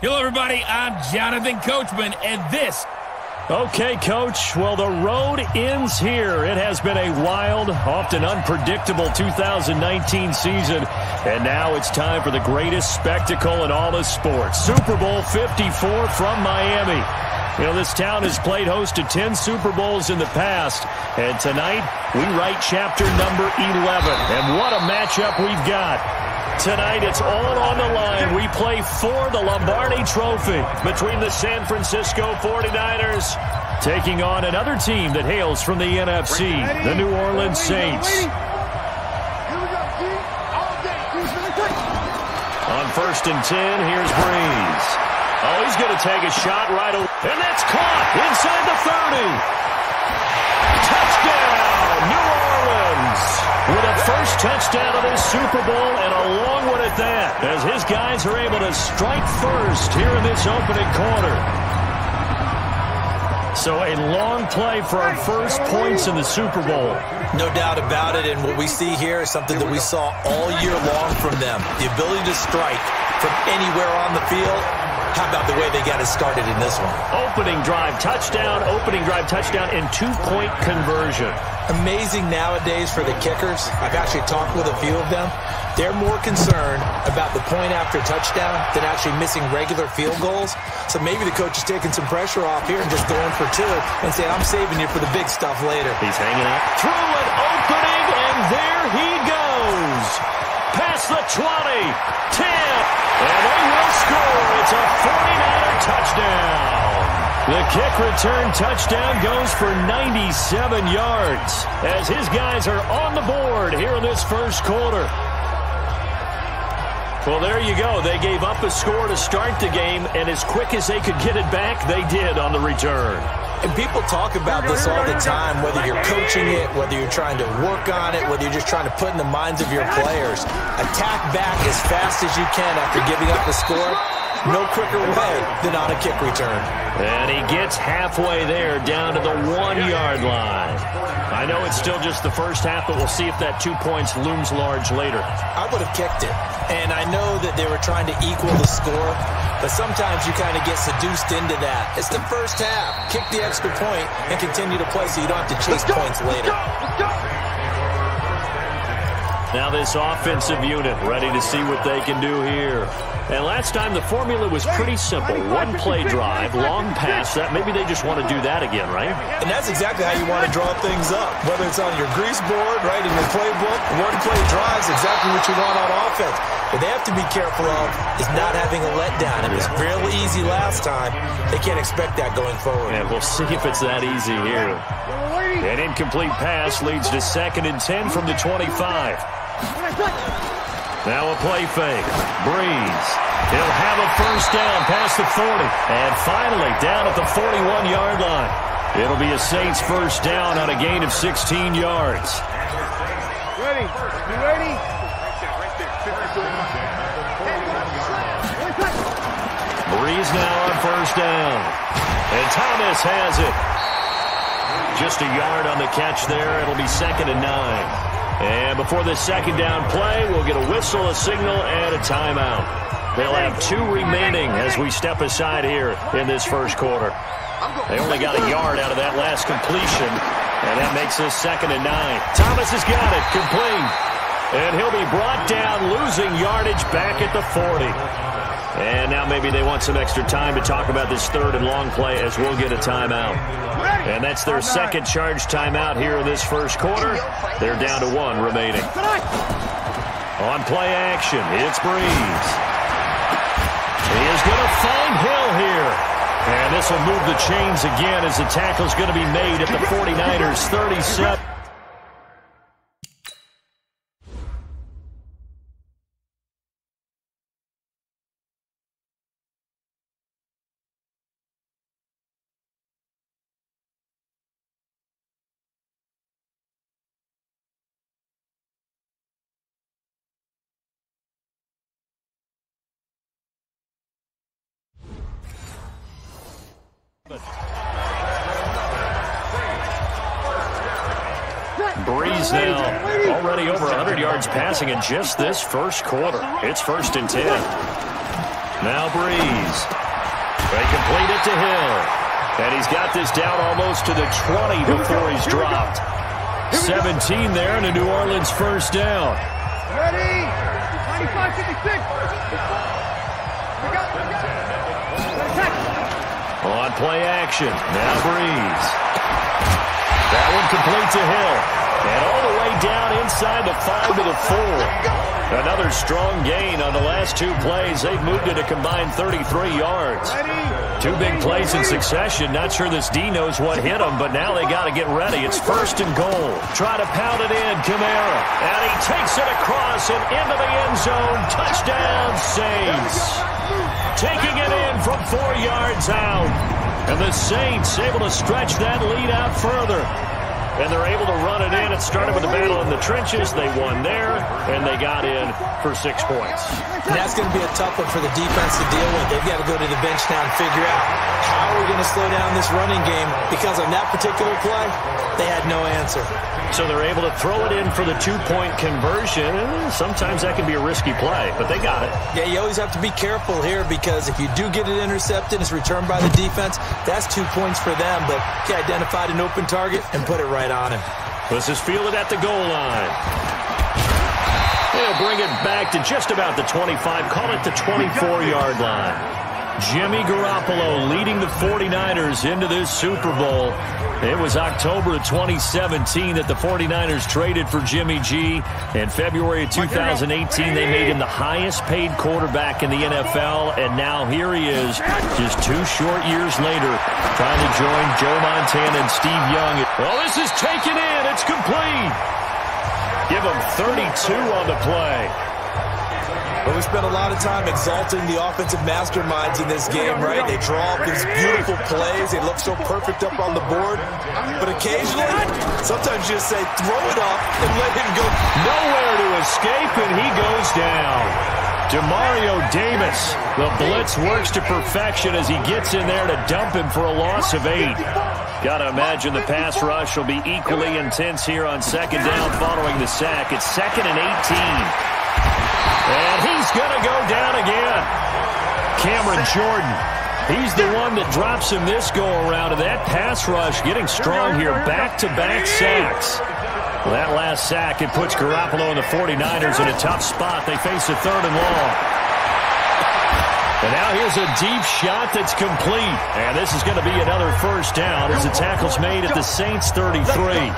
Speaker 1: Hello, everybody. I'm Jonathan Coachman, and this...
Speaker 2: Okay, Coach. Well, the road ends here. It has been a wild, often unpredictable 2019 season, and now it's time for the greatest spectacle in all of sports. Super Bowl 54 from Miami. You know, this town has played host to 10 Super Bowls in the past, and tonight we write chapter number 11. And what a matchup we've got. Tonight, it's all on the line. We play for the Lombardi Trophy between the San Francisco 49ers taking on another team that hails from the NFC, the New Orleans Saints. On 1st and 10, here's Breeze. Oh, he's going to take a shot right away. And that's caught inside the 30. Touchdown, New Orleans. With a first touchdown of this Super Bowl, and a long one at that, as his guys are able to strike first here in this opening quarter. So a long play for our first points in the Super Bowl.
Speaker 3: No doubt about it, and what we see here is something that we saw all year long from them. The ability to strike from anywhere on the field. How about the way they got it started in this one?
Speaker 2: Opening drive touchdown, and two-point conversion.
Speaker 3: Amazing nowadays for the kickers. I've actually talked with a few of them. They're more concerned about the point after touchdown than actually missing regular field goals. So maybe the coach is taking some pressure off here and just going for two and saying, I'm saving you for the big stuff later.
Speaker 2: He's hanging out. Through an opening, and there he goes. Past the 20, 10, and they will score. It's a 49er touchdown. The kick return touchdown goes for 97 yards as his guys are on the board here in this first quarter. Well, there you go. They gave up a score to start the game, and as quick as they could get it back, they did on the return.
Speaker 3: And people talk about this all the time, whether you're coaching it, whether you're trying to work on it, whether you're just trying to put in the minds of your players. Attack back as fast as you can after giving up a score. No quicker way than on a kick return.
Speaker 2: And he gets halfway there, down to the 1-yard line. I know it's still just the first half, but we'll see if that 2 points looms large later.
Speaker 3: I would have kicked it. And I know that they were trying to equal the score, but sometimes you kind of get seduced into that. It's the first half. Kick the extra point and continue to play so you don't have to chase points later.
Speaker 2: Now this offensive unit ready to see what they can do here. And last time the formula was pretty simple. One play drive, long pass. That maybe they just want to do that again, right?
Speaker 3: And that's exactly how you want to draw things up. Whether it's on your grease board, right, in your playbook, one play drive is exactly what you want on offense. What they have to be careful of is not having a letdown. It was real easy last time. They can't expect that going forward.
Speaker 2: And we'll see if it's that easy here. An incomplete pass leads to 2nd and 10 from the 25. Now a play fake. Breeze. He'll have a first down past the 40. And finally down at the 41-yard line. It'll be a Saints first down on a gain of 16 yards.
Speaker 4: Ready? You ready?
Speaker 2: Breeze now on first down. And Thomas has it. just a yard on the catch there. It'll be 2nd and 9. And before this second down play, we'll get a whistle, a signal, and a timeout. They'll have 2 remaining as we step aside here in this first quarter. They only got a yard out of that last completion, and that makes this 2nd and 9. Thomas has got it, complete. And he'll be brought down, losing yardage back at the 40. And now maybe they want some extra time to talk about this 3rd and long play as we'll get a timeout. And that's their second charge timeout here in this first quarter. They're down to 1 remaining. On play action, it's Breeze. He is going to find Hill here. And this will move the chains again as the tackle's going to be made at the 49ers 37. Breeze now already over 100 yards passing in just this first quarter. It's 1st and 10. Now Breeze. They complete it to Hill. And he's got this down almost to the 20 before he's dropped. 17 there and a New Orleans first down.
Speaker 4: Ready? 95-56.
Speaker 2: On play action. Now Breeze. That one complete to Hill. And all the way down inside the 5 to the 4. Another strong gain on the last 2 plays. They've moved it a combined 33 yards. 2 big plays in succession. Not sure this D knows what hit them, but now they got to get ready. It's 1st and goal. Try to pound it in, Kamara. And he takes it across and into the end zone. Touchdown, Saints. Taking it in from 4 yards out. And the Saints able to stretch that lead out further. And they're able to run it in. It started with a battle in the trenches. They won there, and they got in for 6 points.
Speaker 3: And that's going to be a tough one for the defense to deal with. They've got to go to the bench now and figure out how we're going to slow down this running game, because on that particular play, they had no answer.
Speaker 2: So they're able to throw it in for the 2-point conversion. Sometimes that can be a risky play, but they got it.
Speaker 3: Yeah, you always have to be careful here, because if you do get it intercepted, it's returned by the defense, that's 2 points for them. But he identified an open target and put it right on him.
Speaker 2: This is fielded at the goal line. They'll bring it back to just about the 25, call it the 24-yard line. Jimmy Garoppolo leading the 49ers into this Super Bowl. It was October of 2017 that the 49ers traded for Jimmy G. In February of 2018, they made him the highest-paid quarterback in the NFL, and now here he is, just 2 short years later, trying to join Joe Montana and Steve Young. Well, this is taken in. It's complete. Give him 32 on the play.
Speaker 3: But we spent a lot of time exalting the offensive masterminds in this game, right? They draw up these beautiful plays. They look so perfect up on the board. But occasionally, sometimes you just say, throw it up and let him go.
Speaker 2: Nowhere to escape, and he goes down. Demario Davis. The blitz works to perfection as he gets in there to dump him for a loss of 8. Got to imagine the pass rush will be equally intense here on 2nd down following the sack. It's 2nd and 18. And he's going to go down again. Cameron Jordan. He's the one that drops him this go-around. And that pass rush getting strong here. Back-to-back sacks. Well, that last sack, it puts Garoppolo and the 49ers in a tough spot. They face a 3rd and long. And now here's a deep shot that's complete. And this is going to be another first down as the tackle's made at the Saints 33.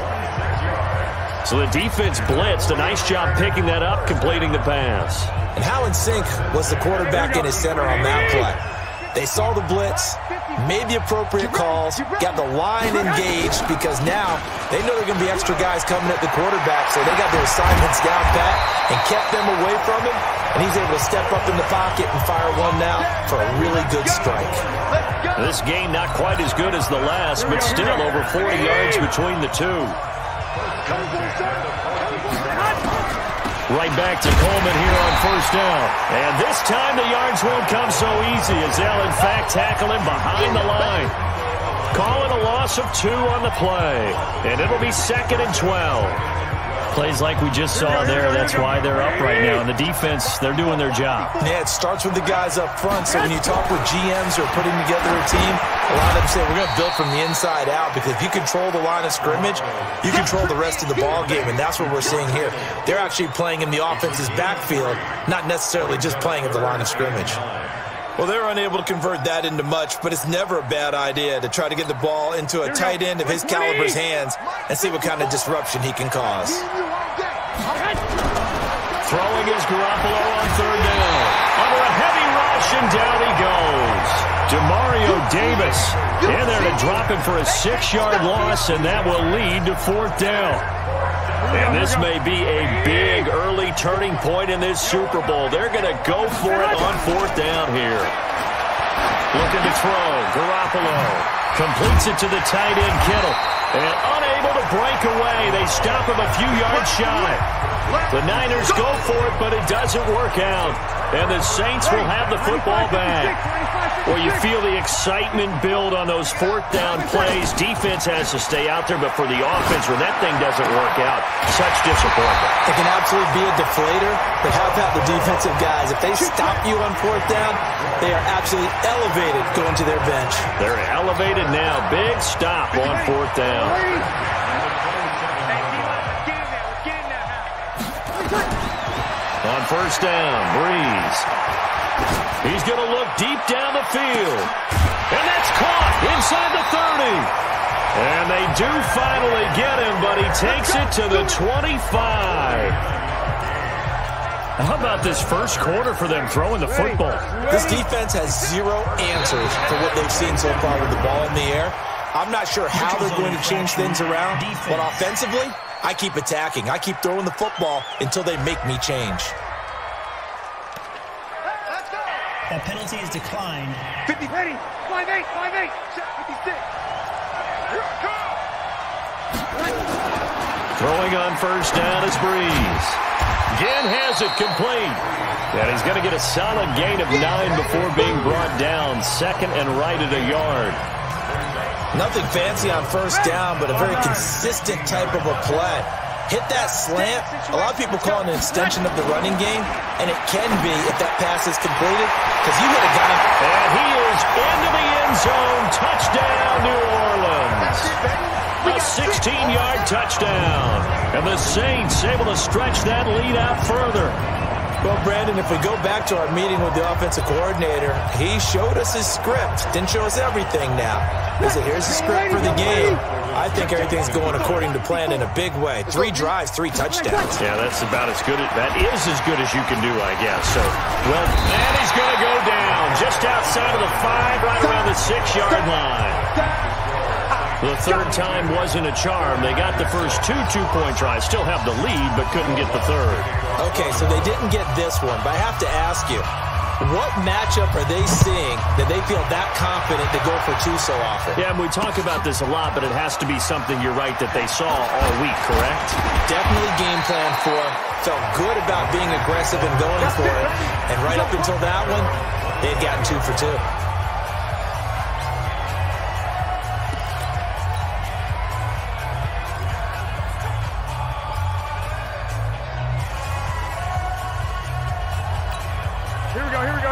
Speaker 2: So the defense blitzed. A nice job picking that up, completing the pass.
Speaker 3: And how in sync was the quarterback in his center on that play? They saw the blitz, made the appropriate calls, got the line engaged, because now they know there are going to be extra guys coming at the quarterback, so they got their assignments down pat and kept them away from him, and he's able to step up in the pocket and fire one now for a really good strike.
Speaker 2: This game not quite as good as the last, but still over 40 yards between the two. Right back to Coleman here on first down. And this time the yards won't come so easy as they'll, in fact, tackle him behind the line. Call it a loss of 2 on the play. And it'll be 2nd and 12. Plays like we just saw there. That's why they're up right now. And the defense, they're doing their job.
Speaker 3: Yeah, it starts with the guys up front. So when you talk with GMs who are putting together a team, a lot of them say we're going to build from the inside out, because if you control the line of scrimmage, you control the rest of the ball game, and that's what we're seeing here. They're actually playing in the offense's backfield, not necessarily just playing at the line of scrimmage. Well, they're unable to convert that into much, but it's never a bad idea to try to get the ball into a tight end of his caliber's hands and see what kind of disruption he can cause.
Speaker 2: Throwing is Garoppolo on 3rd down. Under a heavy rush, and down he goes. Demario Davis in there to drop him for a 6-yard loss, and that will lead to 4th down. And this may be a big early turning point in this Super Bowl. They're going to go for it on 4th down here. Looking to throw. Garoppolo completes it to the tight end, Kittle. And unable to break away. They stop him a few yards shy. The Niners go for it, but it doesn't work out. And the Saints will have the football back. Well, you feel the excitement build on those 4th down plays. Defense has to stay out there, but for the offense, when that thing doesn't work out, such disappointment.
Speaker 3: It can absolutely be a deflator, but how about the defensive guys? If they stop you on 4th down, they are absolutely elevated going to their bench.
Speaker 2: They're elevated now. Big stop on 4th down. On 1st down, Breeze. He's going to look deep down the field. And that's caught inside the 30. And they do finally get him, but he takes it to the 25. How about this first quarter for them throwing the football?
Speaker 3: This defense has 0 answers for what they've seen so far with the ball in the air. I'm not sure how they're going to change things around, but offensively, I keep attacking. I keep throwing the football until they make me change.
Speaker 6: That penalty is declined.
Speaker 4: 50, ready, 5-8, 5-8, 56.
Speaker 2: Throwing on 1st down is Breeze. Again has it complete. And he's going to get a solid gain of 9 before being brought down. 2nd and right at a yard.
Speaker 3: Nothing fancy on 1st down, but a very consistent type of a play. Hit that slant. A lot of people call it an extension of the running game, and it can be if that pass is completed, because you hit a guy.
Speaker 2: And he is into the end zone. Touchdown, New Orleans. A 16-yard touchdown. And the Saints able to stretch that lead out further.
Speaker 3: Well, Brandon, if we go back to our meeting with the offensive coordinator, he showed us his script. Didn't show us everything now. He said, here's the script for the game. I think everything's going according to plan in a big way. 3 drives, 3 touchdowns.
Speaker 2: Yeah, that's about as good. That is as good as you can do, I guess. So, well, and he's going to go down just outside of the 5, right around the 6-yard line. The 3rd time wasn't a charm. They got the first 2 two-point tries. Still have the lead, but couldn't get the 3rd.
Speaker 3: Okay, so they didn't get this one, but I have to ask you, what matchup are they seeing that they feel that confident to go for 2 so often?
Speaker 2: Yeah, and we talk about this a lot, but it has to be something, you're right, that they saw all week, correct?
Speaker 3: Definitely game plan for them. Felt good about being aggressive and going for it. And right up until that one, they had gotten 2 for 2.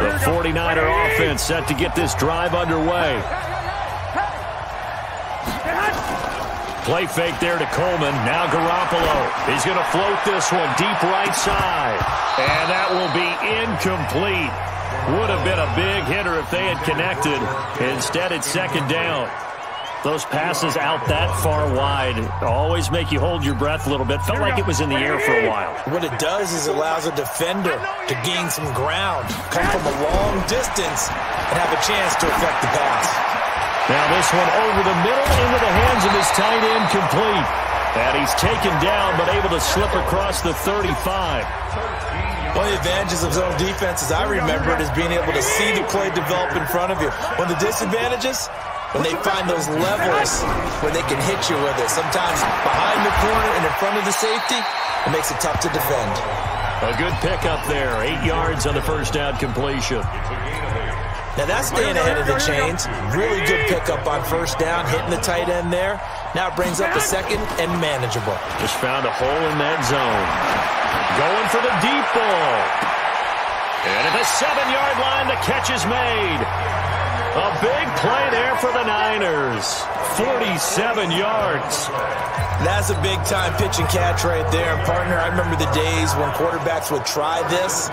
Speaker 2: The 49er offense set to get this drive underway. Play fake there to Coleman. Now Garoppolo. He's going to float this one deep right side. And that will be incomplete. Would have been a big hitter if they had connected. Instead, it's 2nd down. Those passes out that far wide always make you hold your breath a little bit. Felt like it was in the air for a while.
Speaker 3: What it does is it allows a defender to gain some ground, come from a long distance, and have a chance to affect the pass.
Speaker 2: Now this one over the middle into the hands of his tight end, complete. And he's taken down but able to slip across the 35.
Speaker 3: One of the advantages of zone defense, as I remember it, is being able to see the play develop in front of you. One of the disadvantages, when they find those levels where they can hit you with it. Sometimes behind the corner and in front of the safety, it makes it tough to defend.
Speaker 2: A good pickup there. 8 yards on the 1st down completion.
Speaker 3: Now that's staying ahead of the chains. Really good pickup on first down, hitting the tight end there. Now it brings up a second and manageable.
Speaker 2: Just found a hole in that zone. Going for the deep ball. And at the 7-yard line, the catch is made. A big play there for the Niners. 47 yards.
Speaker 3: That's a big-time pitch and catch right there. And, partner, I remember the days when quarterbacks would try this.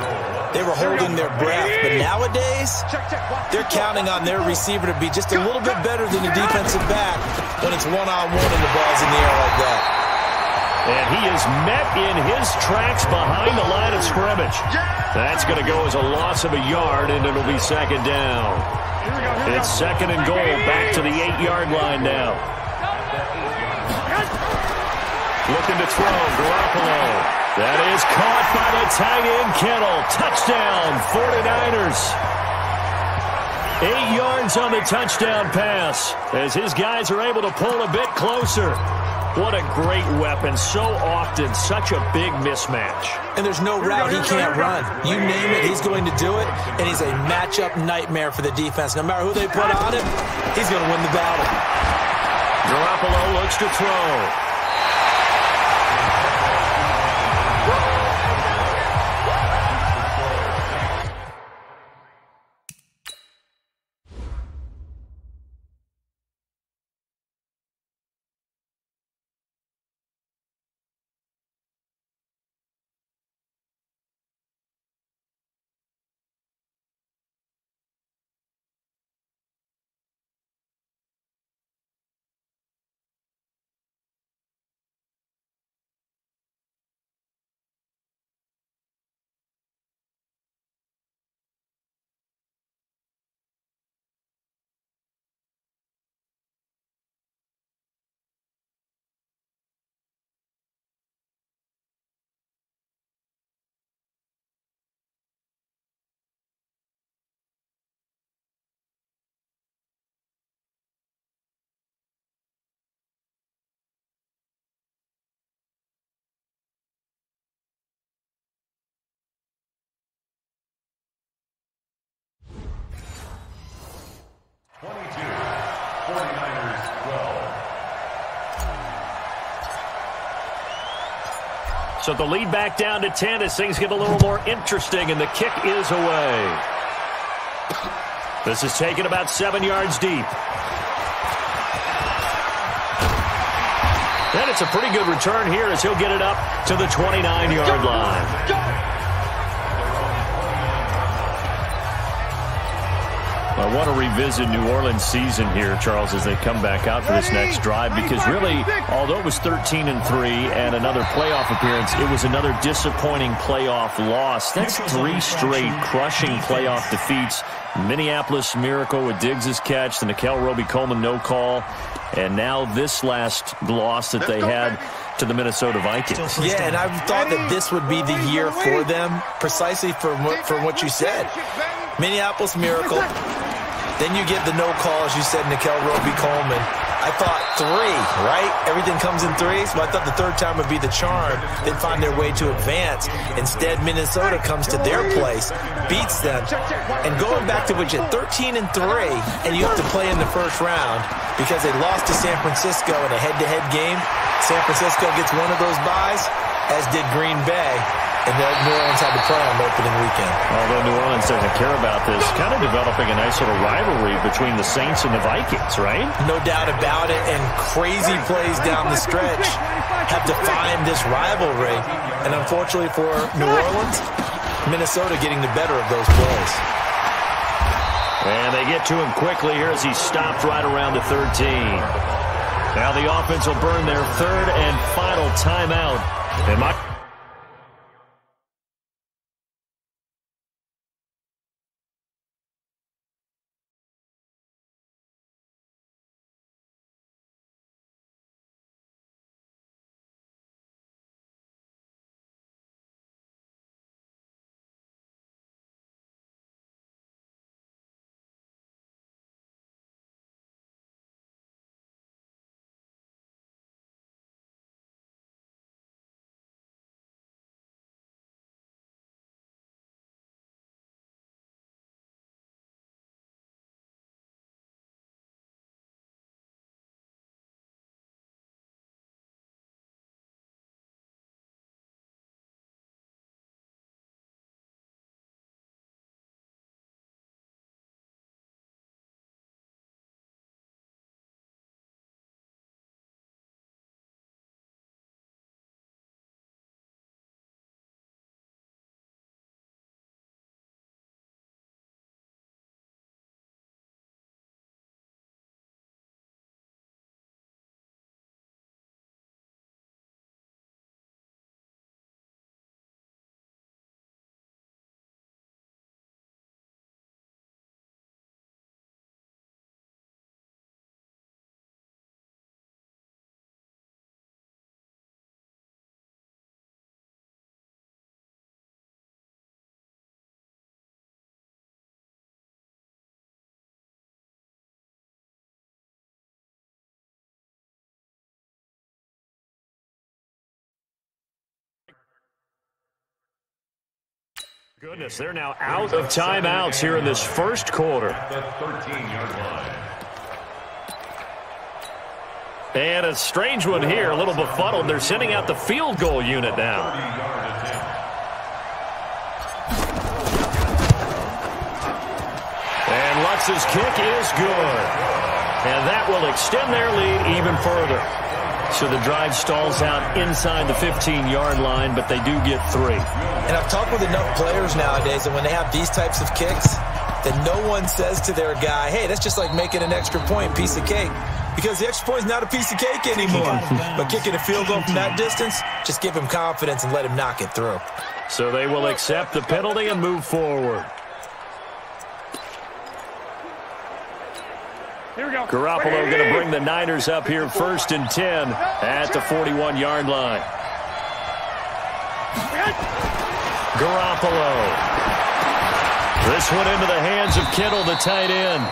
Speaker 3: They were holding their breath. But nowadays, they're counting on their receiver to be just a little bit better than the defensive back when it's one-on-one and the ball's in the air like that.
Speaker 2: And he is met in his tracks behind the line of scrimmage. That's going to go as a loss of a yard, and it'll be second down. It's second and goal, back to the 8-yard line now. Looking to throw, Garoppolo. That is caught by the tight end, Kittle. Touchdown, 49ers. 8 yards on the touchdown pass as his guys are able to pull a bit closer. What a great weapon. So often, such a big mismatch.
Speaker 3: And there's no route he can't run. You name it, he's going to do it. And he's a matchup nightmare for the defense. No matter who they put on him, he's going to win the battle.
Speaker 2: Garoppolo looks to throw. So the lead back down to 10 as things get a little more interesting, and the kick is away. This is taken about 7 yards deep. And it's a pretty good return here as he'll get it up to the 29-yard line. I want to revisit New Orleans' season here, Charles, as they come back out for this next drive, because really, although it was 13-3 and another playoff appearance, it was another disappointing playoff loss. That's 3 straight crushing playoff defeats. Minneapolis Miracle with Diggs' catch, the Nickel Roby-Coleman no call, and now this last loss that they had to the Minnesota Vikings.
Speaker 3: Yeah, and I thought that this would be the year for them, precisely for what you said. Minneapolis Miracle. Then you get the no call, as you said, Nickel Roby-Coleman. I thought 3, right? Everything comes in 3, so I thought the third time would be the charm. They'd find their way to advance. Instead, Minnesota comes to their place, beats them, and going back to what you 13-3, and you have to play in the first round because they lost to San Francisco in a head-to-head game. San Francisco gets one of those byes, as did Green Bay. And New Orleans had to play on opening weekend.
Speaker 2: Although New Orleans doesn't care about this, kind of developing a nice little rivalry between the Saints and the Vikings, right?
Speaker 3: No doubt about it, and crazy plays down the stretch have defined this rivalry. And unfortunately for New Orleans, Minnesota getting the better of those plays.
Speaker 2: And they get to him quickly here as he stopped right around the 13. Now the offense will burn their third and final timeout. And Goodness, they're now out of timeouts here in this first quarter.
Speaker 5: The 13-yard line.
Speaker 2: And a strange one here, a little befuddled. They're sending out the field goal unit now. And Lutz's kick is good. And that will extend their lead even further. So the drive stalls out inside the 15-yard line, but they do get 3.
Speaker 3: And I've talked with enough players nowadays that when they have these types of kicks, that no one says to their guy, hey, that's just like making an extra point, piece of cake. Because the extra point is not a piece of cake anymore. But kicking a field goal from that distance, just give him confidence and let him knock it through.
Speaker 2: So they will accept the penalty and move forward.
Speaker 4: Here we go.
Speaker 2: Garoppolo going to bring the Niners up here 1st and 10 at the 41-yard line. Garoppolo. This one into the hands of Kittle, the tight end.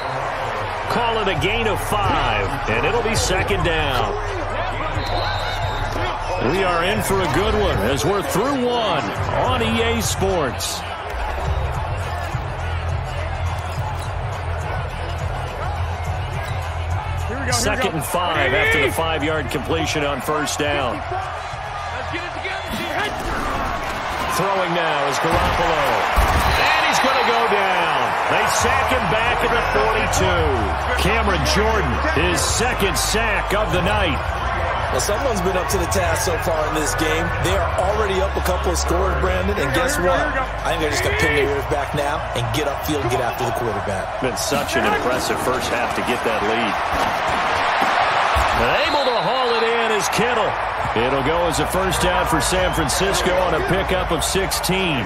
Speaker 2: Call it a gain of 5, and it'll be 2nd down. We are in for a good one as we're through 1 on EA Sports. Second and 5 after the 5-yard completion on 1st down.
Speaker 4: Let's get it together.
Speaker 2: Throwing now is Garoppolo. And he's going to go down. They sack him back at the 42. Cameron Jordan, his 2nd sack of the night.
Speaker 3: Well, someone's been up to the task so far in this game. They are already up a couple of scores, Brandon, and guess what? I think they're just going to pin their ears back now and get upfield and get after the quarterback.
Speaker 2: Been such an impressive first half to get that lead. Able to haul it in is Kittle. It'll go as a 1st down for San Francisco on a pickup of 16.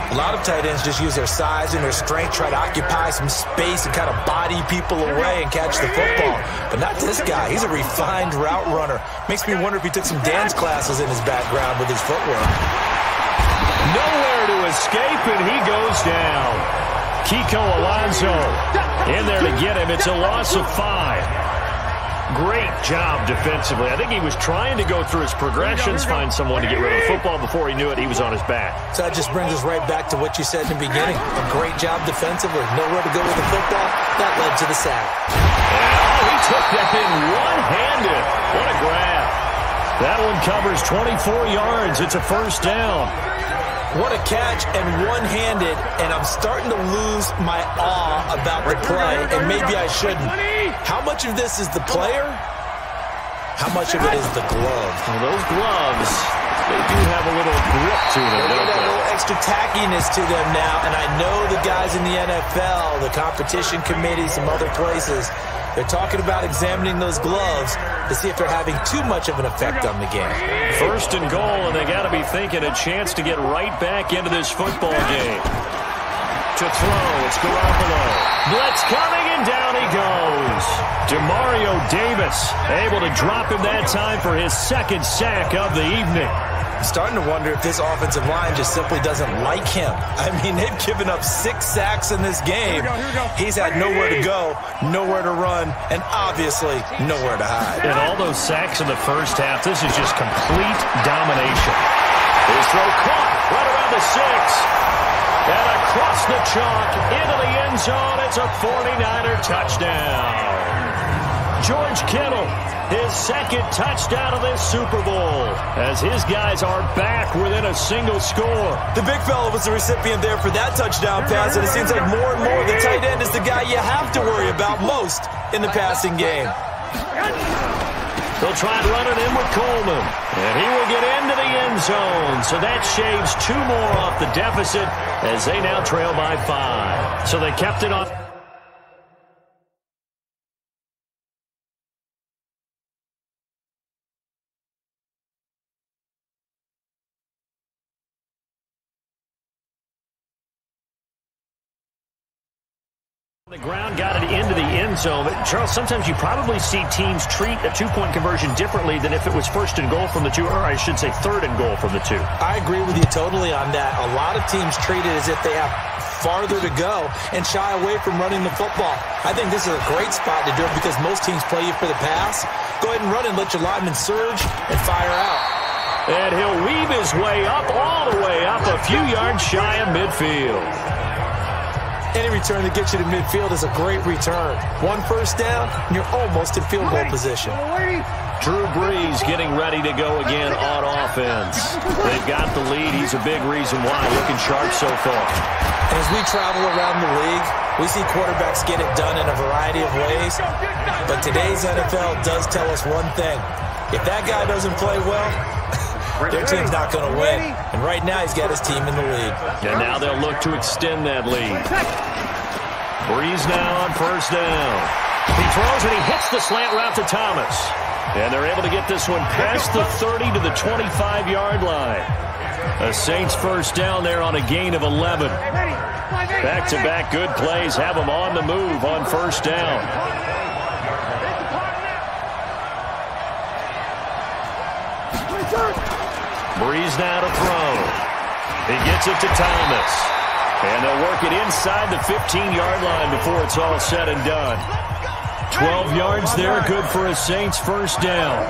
Speaker 3: A lot of tight ends just use their size and their strength, try to occupy some space and kind of body people away and catch the football. But not this guy. He's a refined route runner. Makes me wonder if he took some dance classes in his background with his footwork.
Speaker 2: Nowhere to escape, and he goes down. Kiko Alonso in there to get him. It's a loss of 5. Great job defensively. I think he was trying to go through his progressions, find someone to get rid of the football. Before he knew it, he was on his back.
Speaker 3: So that just brings us right back to what you said in the beginning. A great job defensively. Nowhere to go with the football. That led to the sack.
Speaker 2: And he took that in one-handed. What a grab. That one covers 24 yards. It's a 1st down.
Speaker 3: What a catch and one-handed, and I'm starting to lose my awe about the play, and maybe I shouldn't. How much of this is the player? How much of it is the glove?
Speaker 2: Well, those gloves, they do have a little grip to them,
Speaker 3: They
Speaker 2: don't
Speaker 3: got a
Speaker 2: they?
Speaker 3: little extra tackiness to them now, and I know the guys in the NFL, the competition committee, some other places, they're talking about examining those gloves to see if they're having too much of an effect on the game.
Speaker 2: 1st and goal, and they got to be thinking a chance to get right back into this football game. To throw, it's Garoppolo. Blitz coming, and down he goes. Demario Davis able to drop him that time for his 2nd sack of the evening.
Speaker 3: I'm starting to wonder if this offensive line just simply doesn't like him. I mean, they've given up 6 sacks in this game. He's had nowhere to go, nowhere to run, and obviously nowhere to hide.
Speaker 2: And all those sacks in the first half, this is just complete domination. His throw caught right around the 6. And across the chalk into the end zone, it's a 49er touchdown. George Kittle, his 2nd touchdown of this Super Bowl, as his guys are back within a single score.
Speaker 3: The big fella was the recipient there for that touchdown pass, and it seems like more and more the tight end is the guy you have to worry about most in the passing game.
Speaker 2: They'll try and run it in with Coleman, and he will get into the end zone. So that shaves 2 more off the deficit as they now trail by 5. So they kept it on. The ground got it into the end zone. But Charles, sometimes you probably see teams treat a 2-point conversion differently than if it was 1st and goal from the 2, or I should say 3rd and goal from the 2.
Speaker 3: I agree with you totally on that. A lot of teams treat it as if they have farther to go and shy away from running the football. I think this is a great spot to do it because most teams play you for the pass. Go ahead and run and let your linemen surge and fire out.
Speaker 2: And he'll weave his way up, all the way up, a few yards shy of midfield.
Speaker 3: Any return that gets you to midfield is a great return. One first down, and you're almost in field goal position.
Speaker 2: Drew Brees getting ready to go again on offense. They've got the lead. He's a big reason why. Looking sharp so far.
Speaker 3: And as we travel around the league, we see quarterbacks get it done in a variety of ways. But today's NFL does tell us one thing. If that guy doesn't play well, their team's not going to win. And right now, he's got his team in the lead.
Speaker 2: And now they'll look to extend that lead. Brees now on first down. He throws and he hits the slant route to Thomas. And they're able to get this one past the 30 to the 25-yard line. A Saints first down there on a gain of 11. Back-to-back good plays have them on the move on first down. Brees now to throw. He gets it to Thomas. And they'll work it inside the 15-yard line before it's all said and done. 12 yards there, good for a Saints first down.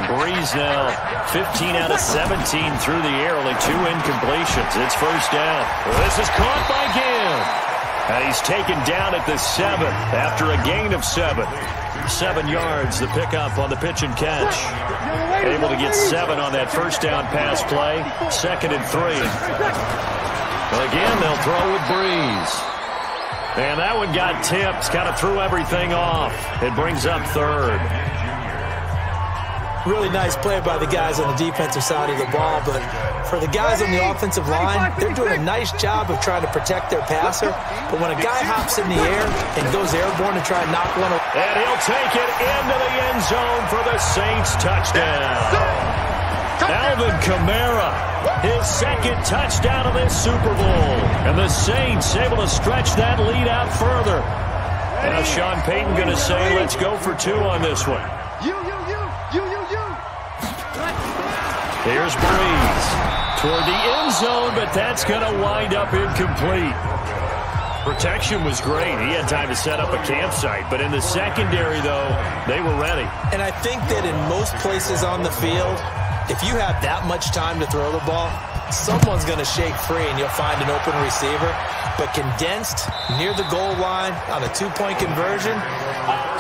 Speaker 2: Brees now 15 out of 17 through the air, only 2 incompletions. It's first down. This is caught by Gill. And he's taken down at the 7 after a gain of 7. 7 yards, the pickup on the pitch and catch. Able to get 7 on that first down pass play. 2nd and 3. Again, they'll throw with Brees. And that one got tipped, kind of threw everything off. It brings up 3rd.
Speaker 3: Really nice play by the guys on the defensive side of the ball, but for the guys on the offensive line, they're doing a nice job of trying to protect their passer. But when a guy hops in the air and goes airborne to try and knock one away.
Speaker 2: And he'll take it into the end zone for the Saints touchdown. Alvin Kamara, his 2nd touchdown of this Super Bowl. And the Saints able to stretch that lead out further. Now Sean Payton going to say, let's go for 2 on this one. Here's Brees toward the end zone, but that's going to wind up incomplete. Protection was great. He had time to set up a campsite, but in the secondary, though, they were ready.
Speaker 3: And I think that in most places on the field, if you have that much time to throw the ball, someone's going to shake free and you'll find an open receiver. But condensed near the goal line on a 2-point conversion,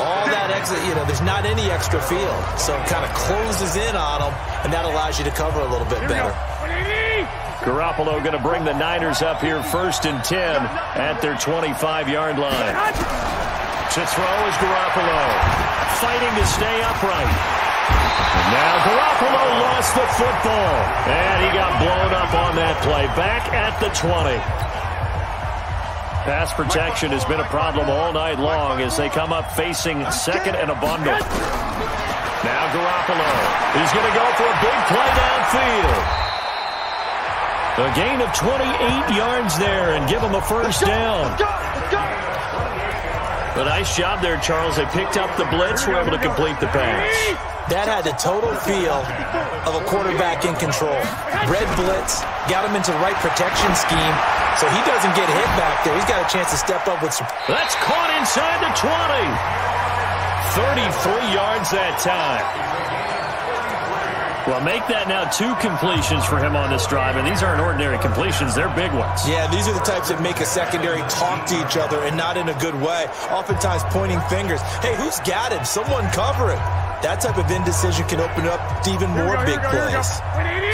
Speaker 3: all that extra, there's not any extra field. So it kind of closes in on them, and that allows you to cover a little bit better.
Speaker 2: Garoppolo going to bring the Niners up here 1st and 10 at their 25-yard line. To throw is Garoppolo, fighting to stay upright. And now Garoppolo lost the football, and he got blown up on that play. Back at the 20. Pass protection has been a problem all night long as they come up facing 2nd and a bundle. Now Garoppolo, he's going to go for a big play downfield. A gain of 28 yards there and give him a first down. A nice job there, Charles. They picked up the blitz, were able to complete the pass.
Speaker 3: That had the total feel of a quarterback in control. Red blitz, got him into the right protection scheme, so he doesn't get hit back there. He's got a chance to step up with some.
Speaker 2: That's caught inside the 20. 33 yards that time. Well, make that now 2 completions for him on this drive, and these aren't ordinary completions. They're big ones.
Speaker 3: Yeah, these are the types that make a secondary talk to each other and not in a good way. Oftentimes pointing fingers. Hey, who's got him? Someone cover it. That type of indecision can open up to even more big plays.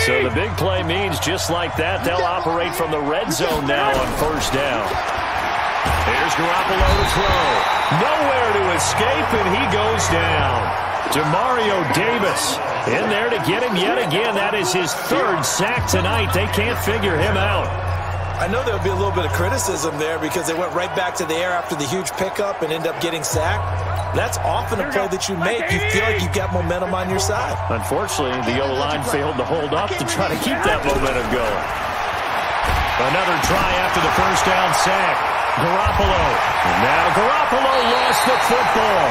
Speaker 2: So the big play means just like that, they'll operate from the red zone now on first down. Here's Garoppolo to throw. Nowhere to escape, and he goes down. Demario Davis in there to get him yet again. That is his 3rd sack tonight. They can't figure him out.
Speaker 3: I know there'll be a little bit of criticism there because they went right back to the air after the huge pickup and end up getting sacked. That's often a play that you make. You feel like you've got momentum on your side.
Speaker 2: Unfortunately, the O-line failed to hold up to try to keep that momentum going. Another try after the first down sack. Garoppolo. And now Garoppolo lost the football.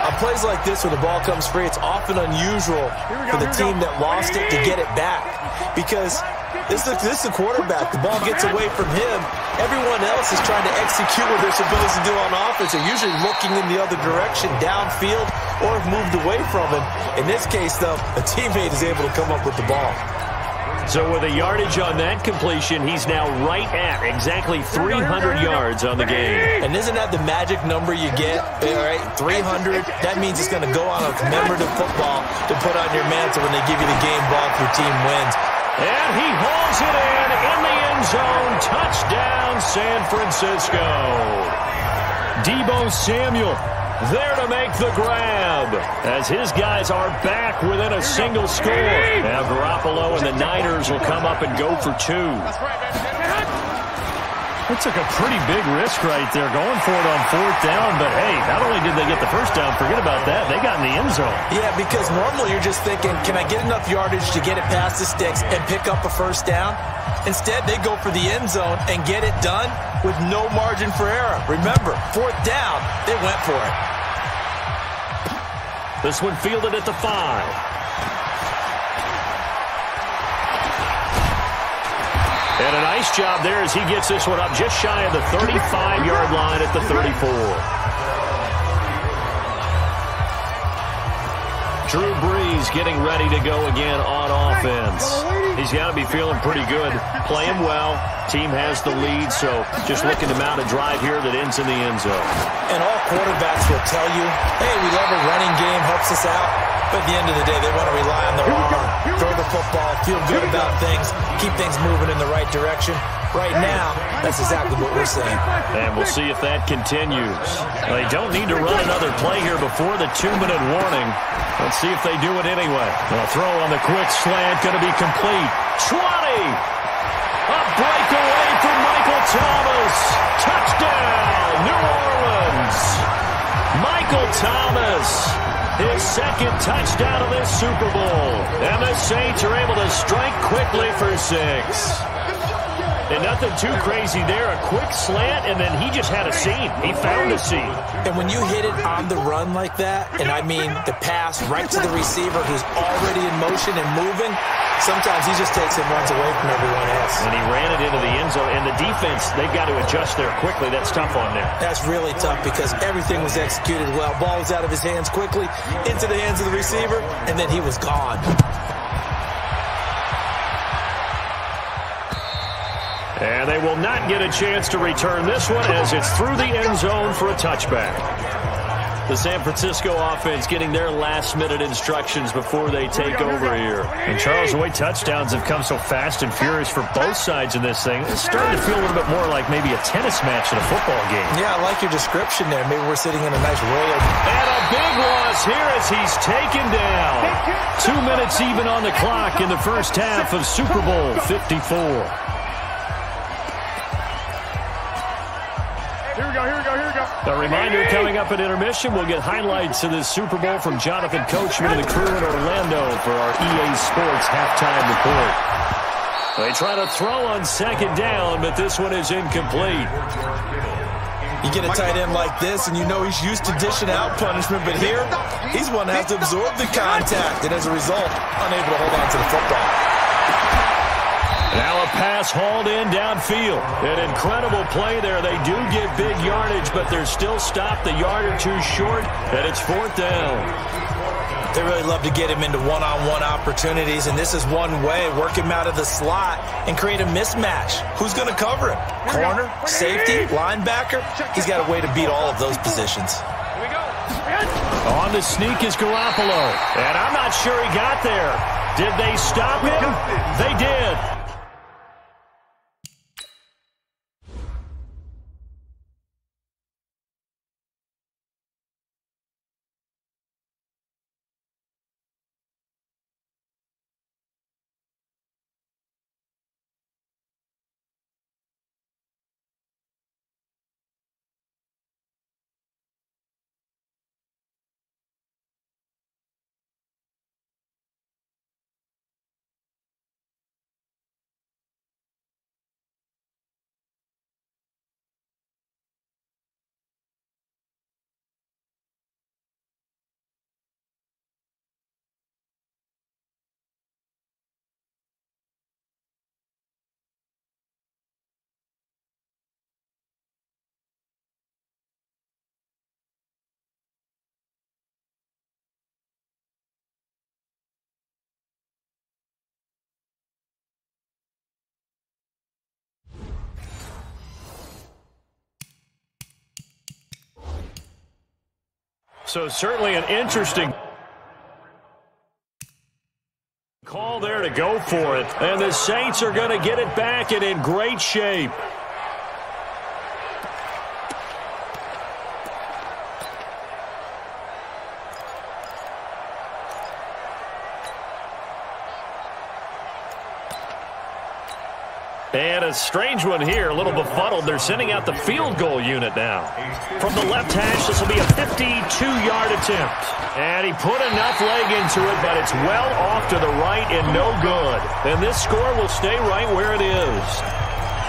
Speaker 3: On plays like this where the ball comes free, it's often unusual for the team that lost it to get it back. Because This is the quarterback. The ball gets away from him. Everyone else is trying to execute what they're supposed to do on offense. They're usually looking in the other direction, downfield, or have moved away from him. In this case, though, a teammate is able to come up with the ball.
Speaker 2: So with a yardage on that completion, he's now right at exactly 300 yards on the game.
Speaker 3: And isn't that the magic number you get? All right, 300. That means it's going to go on a commemorative football to put on your mantle when they give you the game ball if your team wins.
Speaker 2: And he hauls it in the end zone. Touchdown, San Francisco. Deebo Samuel there to make the grab as his guys are back within a single score. Now Garoppolo and the Niners will come up and go for 2.
Speaker 5: They took a pretty big risk right there going for it on 4th down, but hey, not only did they get the first down, forget about that, they got in the end zone.
Speaker 3: Yeah, because normally you're just thinking, can I get enough yardage to get it past the sticks and pick up a first down? Instead, they go for the end zone and get it done with no margin for error. Remember, 4th down, they went for it.
Speaker 2: This one fielded at the 5. And a nice job there as he gets this one up just shy of the 35-yard line at the 34. Drew Brees getting ready to go again on offense. He's got to be feeling pretty good, playing well. Team has the lead, so just looking to mount a drive here that ends in the end zone.
Speaker 3: And all quarterbacks will tell you, hey, we love a running game, helps us out. But at the end of the day, they want to rely on their arm, throw the football, feel good about things, keep things moving in the right direction. Right now, that's exactly what we're saying.
Speaker 2: And we'll see if that continues. They don't need to run another play here before the 2-minute warning. Let's see if they do it anyway. The throw on the quick slant going to be complete. 20! A breakaway from Michael Thomas. Touchdown, New Orleans. Michael Thomas, his second touchdown of this Super Bowl. And the Saints are able to strike quickly for 6. And nothing too crazy there. A quick slant, and then he just had a seam. He found a seam.
Speaker 3: And when you hit it on the run like that, and I mean the pass right to the receiver who's already in motion and moving, sometimes he just takes and runs away from everyone else.
Speaker 2: And he ran it into the end zone. And the defense, they've got to adjust there quickly. That's tough on there.
Speaker 3: That's really tough because everything was executed well. Ball was out of his hands quickly, into the hands of the receiver, and then he was gone.
Speaker 2: And they will not get a chance to return this one as it's through the end zone for a touchback. The San Francisco offense getting their last-minute instructions before they take over here.
Speaker 5: And, Charles, the way touchdowns have come so fast and furious for both sides in this thing, it's starting to feel a little bit more like maybe a tennis match in a football game.
Speaker 3: Yeah, I like your description there. Maybe we're sitting in a nice royal.
Speaker 2: And a big loss here as he's taken down.
Speaker 5: 2 minutes even on the clock in the first half of Super Bowl 54.
Speaker 2: A reminder coming up at intermission, we'll get highlights of this Super Bowl from Jonathan Coachman and the crew in Orlando for our EA Sports halftime report. They try to throw on 2nd down, but this one is incomplete.
Speaker 3: You get a tight end like this, and you know he's used to dishing out punishment, but here, he's one that has to absorb the contact, and as a result, unable to hold on to the football.
Speaker 2: Now a pass hauled in downfield. An incredible play there. They do get big yardage, but they're still stopped a yard or two short, and it's 4th down.
Speaker 3: They really love to get him into one-on-one opportunities, and this is one way. Work him out of the slot and create a mismatch. Who's going to cover him? Corner, safety, linebacker? He's got a way to beat all of those positions.
Speaker 2: On the sneak is Garoppolo, and I'm not sure he got there. Did they stop him? They did. So certainly an interesting call there to go for it. And the Saints are going to get it back and in great shape. And a strange one here, a little befuddled. They're sending out the field goal unit now. From the left hash, this will be a 52-yard attempt. And he put enough leg into it, but it's well off to the right and no good. And this score will stay right where it is.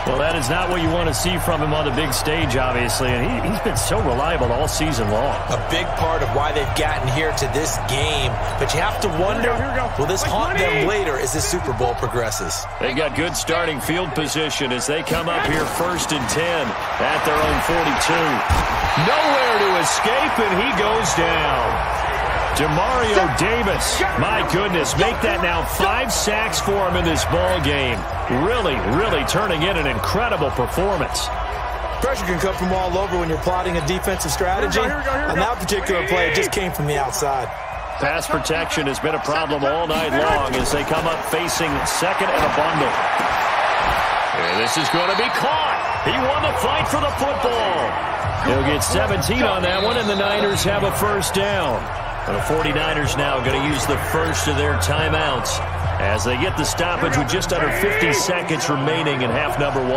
Speaker 2: Well, that is not what you want to see from him on the big stage, obviously. And he's been so reliable all season long.
Speaker 3: A big part of why they've gotten here to this game. But you have to wonder, will this haunt them later as this Super Bowl progresses?
Speaker 2: They've got good starting field position as they come up here 1st and 10 at their own 42. Nowhere to escape, and he goes down. Demario Davis, my goodness, make that now 5 sacks for him in this ball game. Really, really turning in an incredible performance.
Speaker 3: Pressure can come from all over when you're plotting a defensive strategy. On that particular play, it just came from the outside.
Speaker 2: Pass protection has been a problem all night long as they come up facing second and a bundle. And this is going to be caught. He won the fight for the football. He'll get 17 on that one, and the Niners have a first down. And the 49ers now going to use the first of their timeouts as they get the stoppage with just under 50 seconds remaining in half number 1.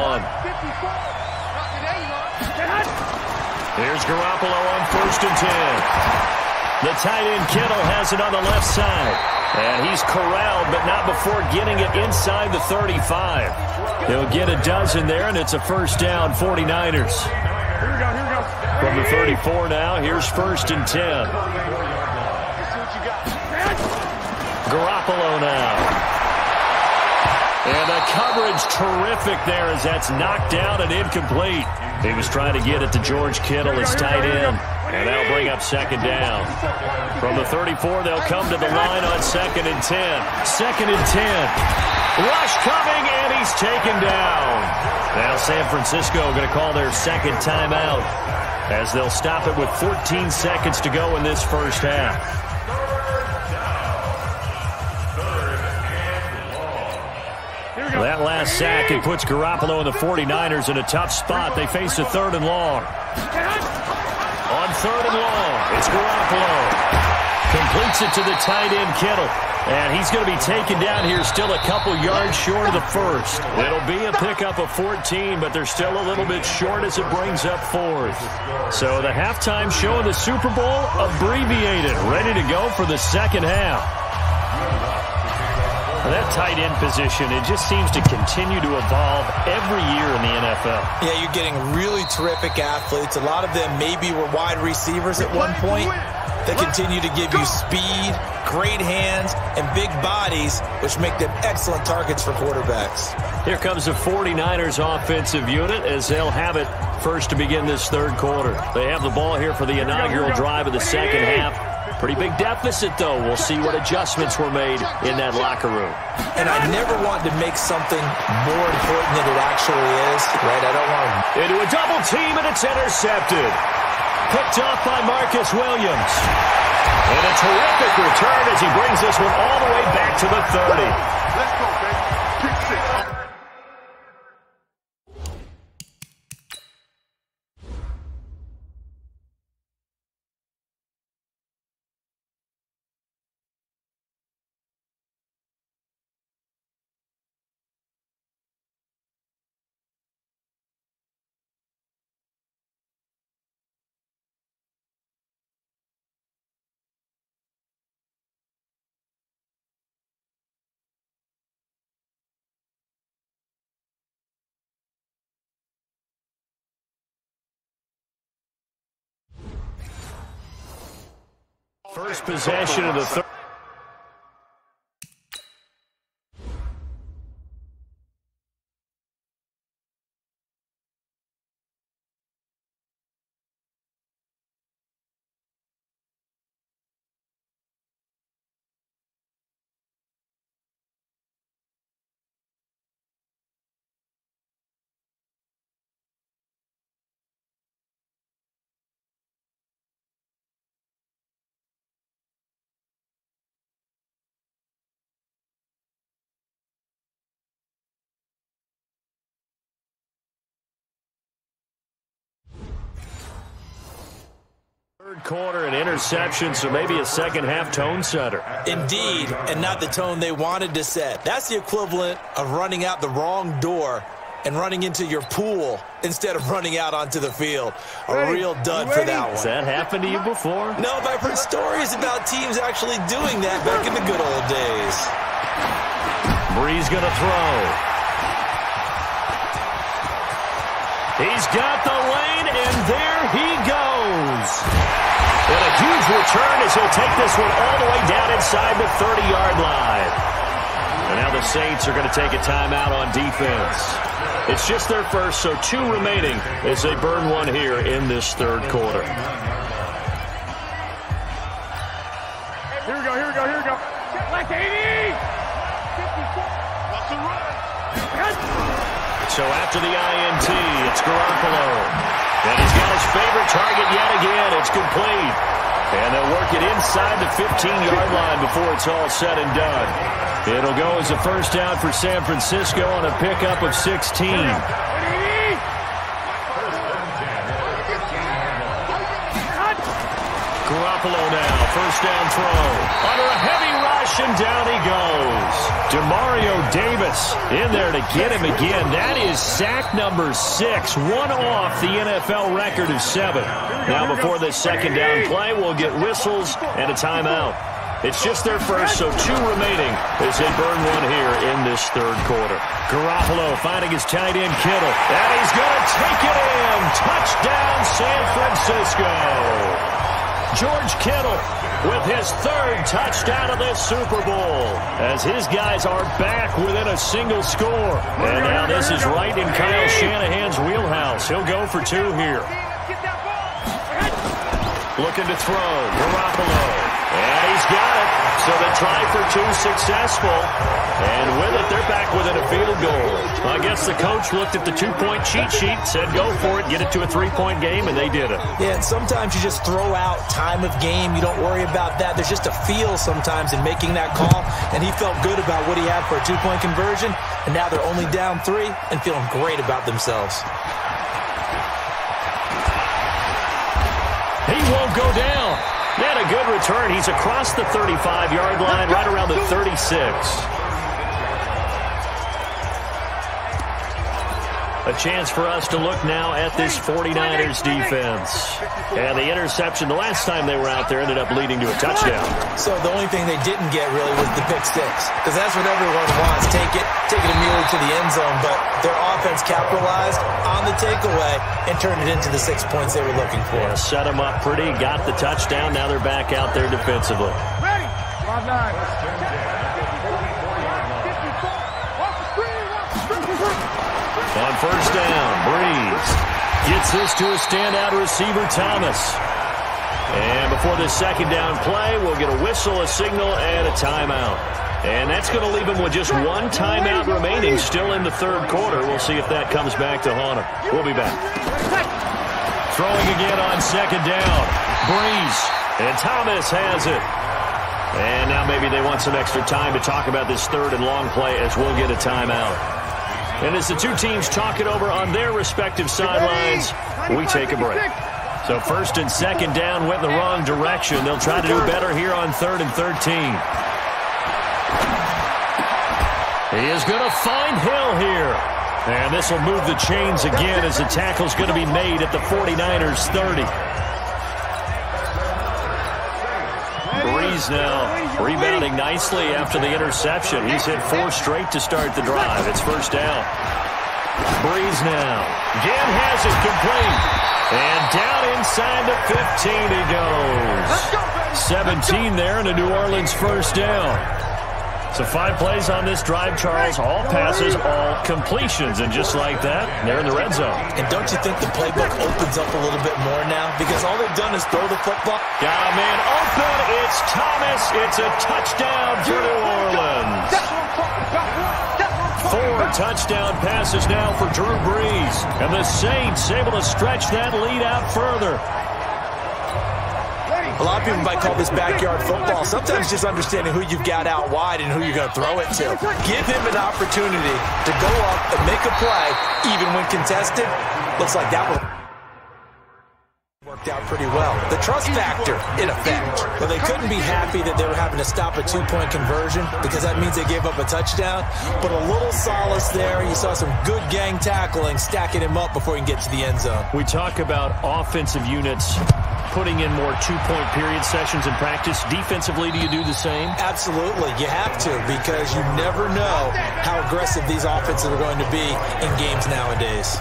Speaker 2: Here's Garoppolo on 1st and 10. The tight end Kittle has it on the left side. And he's corralled, but not before getting it inside the 35. He'll get a dozen there, and it's a first down, 49ers. From the 34 now, here's 1st and 10. Garoppolo now. And the coverage terrific there as that's knocked down and incomplete. He was trying to get it to George Kittle, his tight end. And that'll bring up 2nd down. From the 34, they'll come to the line on 2nd and 10. 2nd and 10. Rush coming, and he's taken down. Now San Francisco going to call their second timeout as they'll stop it with 14 seconds to go in this first half. That last sack, it puts Garoppolo and the 49ers in a tough spot. They face a 3rd and long. On 3rd and long, it's Garoppolo. Completes it to the tight end, Kittle. And he's going to be taken down here still a couple yards short of the first. It'll be a pickup of 14, but they're still a little bit short as it brings up 4th. So the halftime show in the Super Bowl abbreviated, ready to go for the second half. That tight end position, it just seems to continue to evolve every year in the NFL.
Speaker 3: Yeah, you're getting really terrific athletes. A lot of them maybe were wide receivers at one point. They continue to give you speed, great hands, and big bodies, which make them excellent targets for quarterbacks.
Speaker 2: Here comes the 49ers offensive unit as they'll have it first to begin this 3rd quarter. They have the ball here for the inaugural drive of the second half. Pretty big deficit, though. We'll see what adjustments were made in that locker room.
Speaker 3: And I never want to make something more important than it actually is, right? I don't want to...
Speaker 2: Into a double team, and it's intercepted. Picked off by Marcus Williams. And a terrific return as he brings this one all the way back to the 30.
Speaker 4: Let's go, baby. Pick 6.
Speaker 2: First possession of the third. quarter, an interception, so maybe a second-half tone setter.
Speaker 3: Indeed, and not the tone they wanted to set. That's the equivalent of running out the wrong door and running into your pool instead of running out onto the field. A real dud for that one.
Speaker 2: Has that happened to you before?
Speaker 3: No, but I've heard stories about teams actually doing that back in the good old days.
Speaker 2: Bree's going to throw. He's got the lane, and there he goes. And a huge return as he'll take this one all the way down inside the 30-yard line. And now the Saints are going to take a timeout on defense. It's just their first, so 2 remaining as they burn one here in this third quarter.
Speaker 4: Here we go. Like 80! What's the run?
Speaker 2: So after the INT, it's Garoppolo. And he's got his favorite target yet again. It's complete. And they'll work it inside the 15-yard line before it's all said and done. It'll go as a first down for San Francisco on a pickup of 16. Garoppolo now, first down throw. Under a heavy rush, and down he goes. Demario Davis in there to get him again. That is sack number 6, one off the NFL record of 7. Now before this second down play, we'll get whistles and a timeout. It's just their first, so 2 remaining as they burn one here in this third quarter. Garoppolo finding his tight end Kittle, and he's going to take it in. Touchdown, San Francisco. George Kittle with his 3rd touchdown of this Super Bowl as his guys are back within a single score. And now this is right in Kyle Shanahan's wheelhouse. He'll go for 2 here. Looking to throw, Garoppolo. And he's got it. So they try for 2 successful. And with it, they're back within a field goal. I guess the coach looked at the 2-point cheat sheet, said go for it, get it to a 3-point game, and they did it.
Speaker 3: Yeah, and sometimes you just throw out time of game. You don't worry about that. There's just a feel sometimes in making that call. And he felt good about what he had for a 2-point conversion. And now they're only down 3 and feeling great about themselves.
Speaker 2: He won't go down. He had a good return. He's across the 35-yard line, right around the 36. A chance for us to look now at this 49ers defense. And the interception, the last time they were out there, ended up leading to a touchdown.
Speaker 3: So the only thing they didn't get really was the pick 6. Because that's what everyone wants. Take it immediately to the end zone. But their offense capitalized on the takeaway and turned it into the 6 points they were looking for.
Speaker 2: Yeah, set them up pretty, got the touchdown. Now they're back out there defensively.
Speaker 4: Ready? 5-9.
Speaker 2: On first down, Breeze gets this to a standout receiver, Thomas. And before this second down play, we'll get a whistle, a signal, and a timeout. And that's going to leave him with just 1 timeout remaining still in the third quarter. We'll see if that comes back to haunt him. We'll be back. Throwing again on second down. Breeze. And Thomas has it. And now maybe they want some extra time to talk about this third and long play as we'll get a timeout. And as the 2 teams talk it over on their respective sidelines, we take a break. So first and second down went the wrong direction. They'll try to do better here on 3rd and 13. He is going to find Hill here. And this will move the chains again as the tackle's going to be made at the 49ers 30. Breeze now rebounding nicely after the interception. He's hit 4 straight to start the drive. It's first down. Breeze now. Again has it complete. And down inside the 15 he goes. 17 there and a New Orleans first down. So 5 plays on this drive, Charles. All passes, all completions. And just like that, they're in the red zone.
Speaker 3: And don't you think the playbook opens up a little bit more now? Because all they've done is throw the football.
Speaker 2: Got a man open. It's Thomas. It's a touchdown for New Orleans. 4 touchdown passes now for Drew Brees. And the Saints able to stretch that lead out further.
Speaker 3: A lot of people might call this backyard football. Sometimes just understanding who you've got out wide and who you're going to throw it to. Give him an opportunity to go up and make a play, even when contested. Looks like that will worked out pretty well. The trust factor, in effect. Well, they couldn't be happy that they were having to stop a two-point conversion because that means they gave up a touchdown. But a little solace there. You saw some good gang tackling, stacking him up before he can get to the end zone.
Speaker 2: We talk about offensive units putting in more two-point period sessions in practice. Defensively, do you do the same?
Speaker 3: Absolutely. You have to, because you never know how aggressive these offenses are going to be in games nowadays.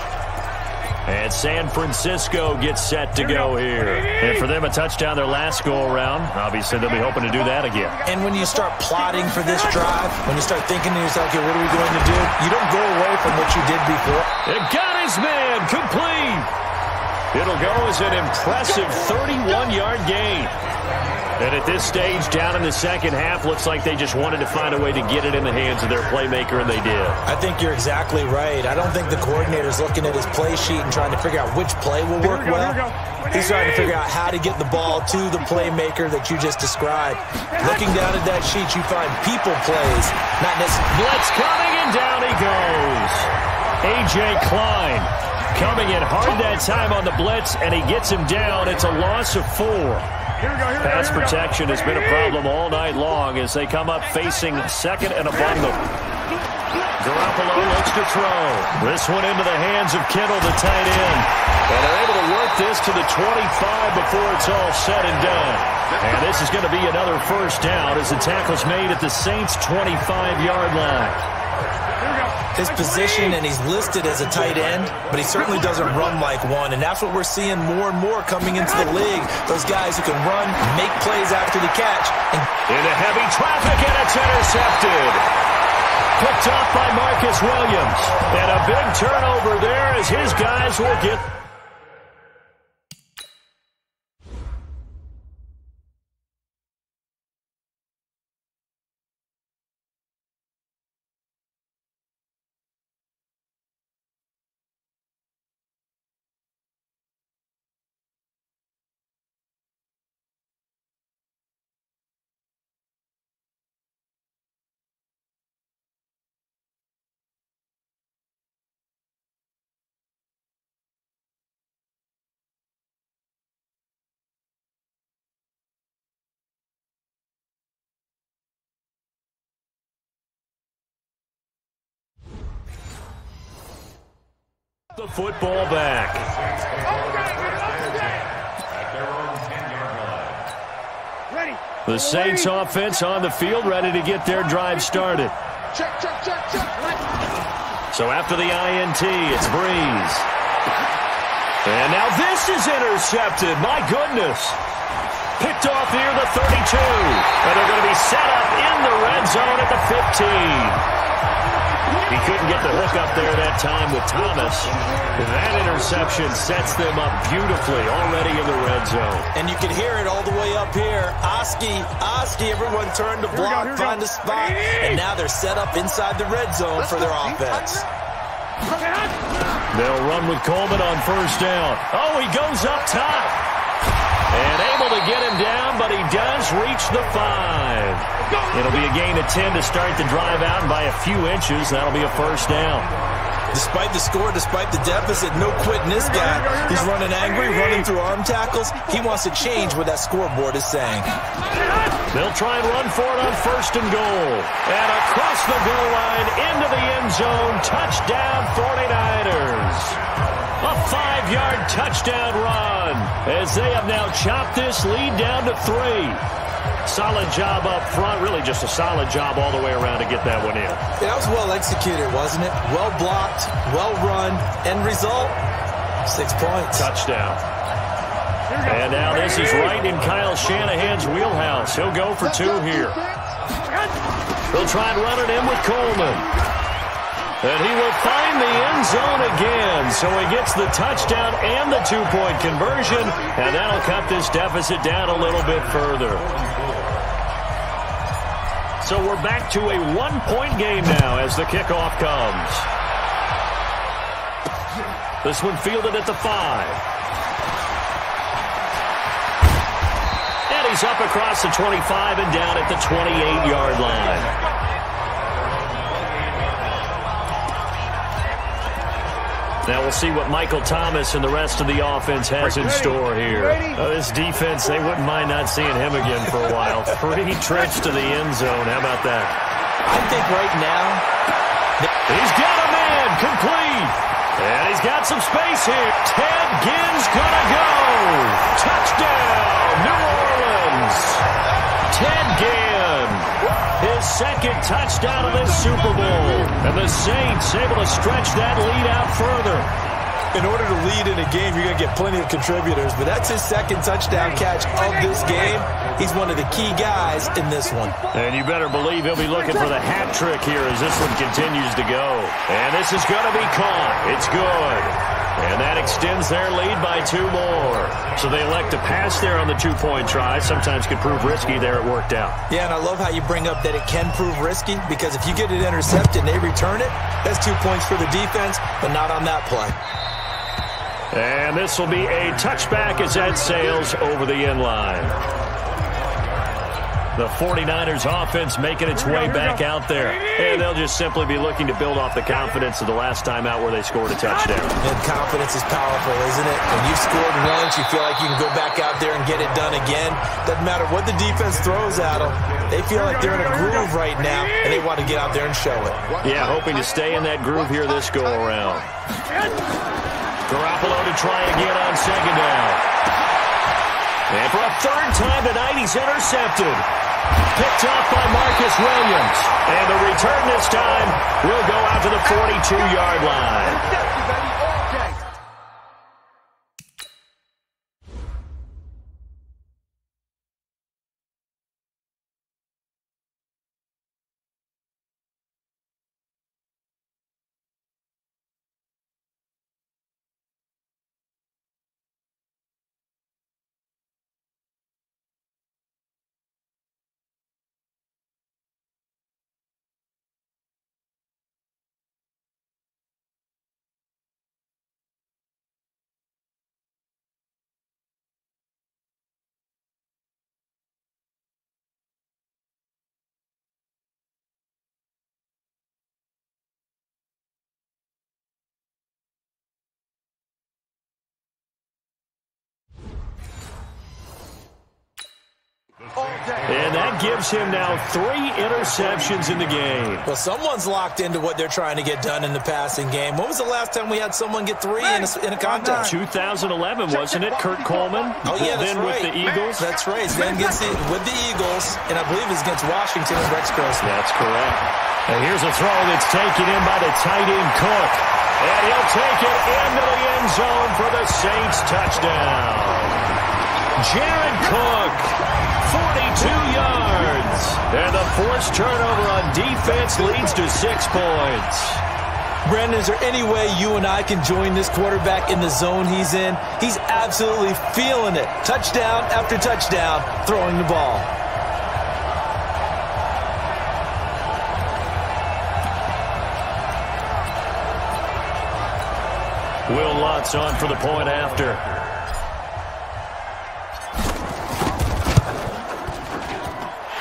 Speaker 2: And San Francisco gets set to go here. And for them, a touchdown their last go-around. Obviously, they'll be hoping to do that again.
Speaker 3: And when you start plotting for this drive, when you start thinking to yourself, okay, what are we going to do? You don't go away from what you did before.
Speaker 2: It got his man complete. It'll go as an impressive 31-yard gain. And at this stage, down in the second half, looks like they just wanted to find a way to get it in the hands of their playmaker, and they did.
Speaker 3: I think you're exactly right. I don't think the coordinator's looking at his play sheet and trying to figure out which play will work well. He's trying to figure out how to get the ball to the playmaker that you just described. Looking down at that sheet, you find people plays, not necessarily.
Speaker 2: Blitz coming, and down he goes. A.J. Klein coming in hard that time on the blitz, and he gets him down. It's a loss of 4. Pass protection has been a problem all night long as they come up facing second and a bundle. Garoppolo looks to throw. This one into the hands of Kittle, the tight end. And they're able to work this to the 25 before it's all said and done. And this is going to be another first down as the tackle's made at the Saints' 25-yard line.
Speaker 3: His position, and he's listed as a tight end, but he certainly doesn't run like one, and that's what we're seeing more and more coming into the league. Those guys who can run, make plays after the catch.
Speaker 2: Into heavy traffic, and it's intercepted. Picked off by Marcus Williams. And a big turnover there as his guys will get... The football back. The Saints offense on the field, ready to get their drive started. So after the INT, it's Breeze. And now this is intercepted. My goodness. Picked off near the 32. And they're going to be set up in the red zone at the 15. He couldn't get the hook up there that time with Thomas. That interception sets them up beautifully already in the red zone.
Speaker 3: And you can hear it all the way up here. Oski, everyone turned to block, find a spot, and now they're set up inside the red zone for their offense.
Speaker 2: They'll run with Coleman on first down. Oh, he goes up top. And able to get him down, but he does reach the 5. It'll be a gain of 10 to start the drive out, and by a few inches, that'll be a first down.
Speaker 3: Despite the score, despite the deficit, no quitting this guy. He's running angry, running through arm tackles. He wants to change what that scoreboard is saying.
Speaker 2: They'll try and run for it on first and goal. And across the goal line, into the end zone, touchdown 49ers. A 5-yard touchdown run as they have now chopped this lead down to 3. Solid job up front, really just a solid job all the way around to get that one in.
Speaker 3: Yeah, that was well executed, wasn't it? Well blocked, well run, end result, 6 points.
Speaker 2: Touchdown. And now this is right in Kyle Shanahan's wheelhouse. He'll go for 2 here. They'll try and run it in with Coleman. And he will find the end zone again. So he gets the touchdown and the 2-point conversion. And that'll cut this deficit down a little bit further. So we're back to a 1-point game now as the kickoff comes. This one fielded at the 5. And he's up across the 25 and down at the 28-yard line. Now we'll see what Michael Thomas and the rest of the offense has in store here. This defense, they wouldn't mind not seeing him again for a while. 3 trips to the end zone. How about that?
Speaker 3: I think right now,
Speaker 2: he's got a man complete. And he's got some space here. Ted Ginn's gonna go. Touchdown, New Orleans. Ted Ginn, his second touchdown of this Super Bowl. And the Saints able to stretch that lead out further.
Speaker 3: in order to lead in a game, you're going to get plenty of contributors, but that's his second touchdown catch of this game. He's one of the key guys in this one.
Speaker 2: And you better believe he'll be looking for the hat trick here as this one continues to go. And this is going to be caught. It's good. And that extends their lead by 2 more. So they elect to pass there on the 2-point try. Sometimes could prove risky there. It worked out.
Speaker 3: Yeah, and I love how you bring up that it can prove risky, because if you get it intercepted and they return it, that's 2 points for the defense, but not on that play.
Speaker 2: And this will be a touchback as that sails over the end line. The 49ers offense making its way back out there. And they'll just simply be looking to build off the confidence of the last time out where they scored a touchdown.
Speaker 3: And confidence is powerful, isn't it? When you've scored once, you feel like you can go back out there and get it done again. Doesn't matter what the defense throws at them. They feel like they're in a groove right now, and they want to get out there and show it.
Speaker 2: Yeah, hoping to stay in that groove here this go-around. Garoppolo to try again on second down. And for a third time tonight, he's intercepted. Picked off by Marcus Williams. And the return this time will go out to the 42-yard line. And that gives him now 3 interceptions in the game.
Speaker 3: Well, someone's locked into what they're trying to get done in the passing game. When was the last time we had someone get 3 in a contest?
Speaker 2: 2011, wasn't it? Kurt Coleman?
Speaker 3: Oh, yeah, that's
Speaker 2: then
Speaker 3: right.
Speaker 2: with the Eagles?
Speaker 3: That's right. Then with the Eagles, and I believe it's against Washington and Rex Grossman.
Speaker 2: That's correct. And here's a throw that's taken in by the tight end Cook. And he'll take it into the end zone for the Saints touchdown. Jared Cook, 42 yards. And the forced turnover on defense leads to 6 points.
Speaker 3: Brandon, is there any way you and I can join this quarterback in the zone he's in? He's absolutely feeling it. Touchdown after touchdown, throwing the ball.
Speaker 2: Will Lutz on for the point after.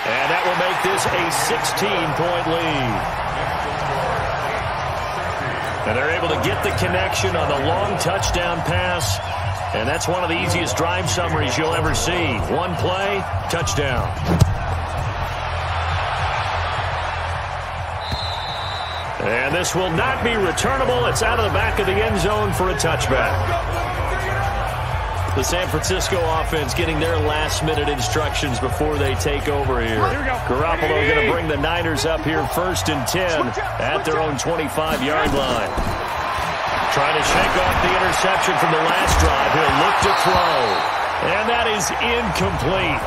Speaker 2: And that will make this a 16-point lead. And they're able to get the connection on the long touchdown pass. And that's one of the easiest drive summaries you'll ever see. 1 play, touchdown. And this will not be returnable. It's out of the back of the end zone for a touchback. The San Francisco offense getting their last-minute instructions before they take over here. Garoppolo going to bring the Niners up here 1st and 10 at their own 25-yard line. Trying to shake off the interception from the last drive. He'll look to throw. And that is incomplete.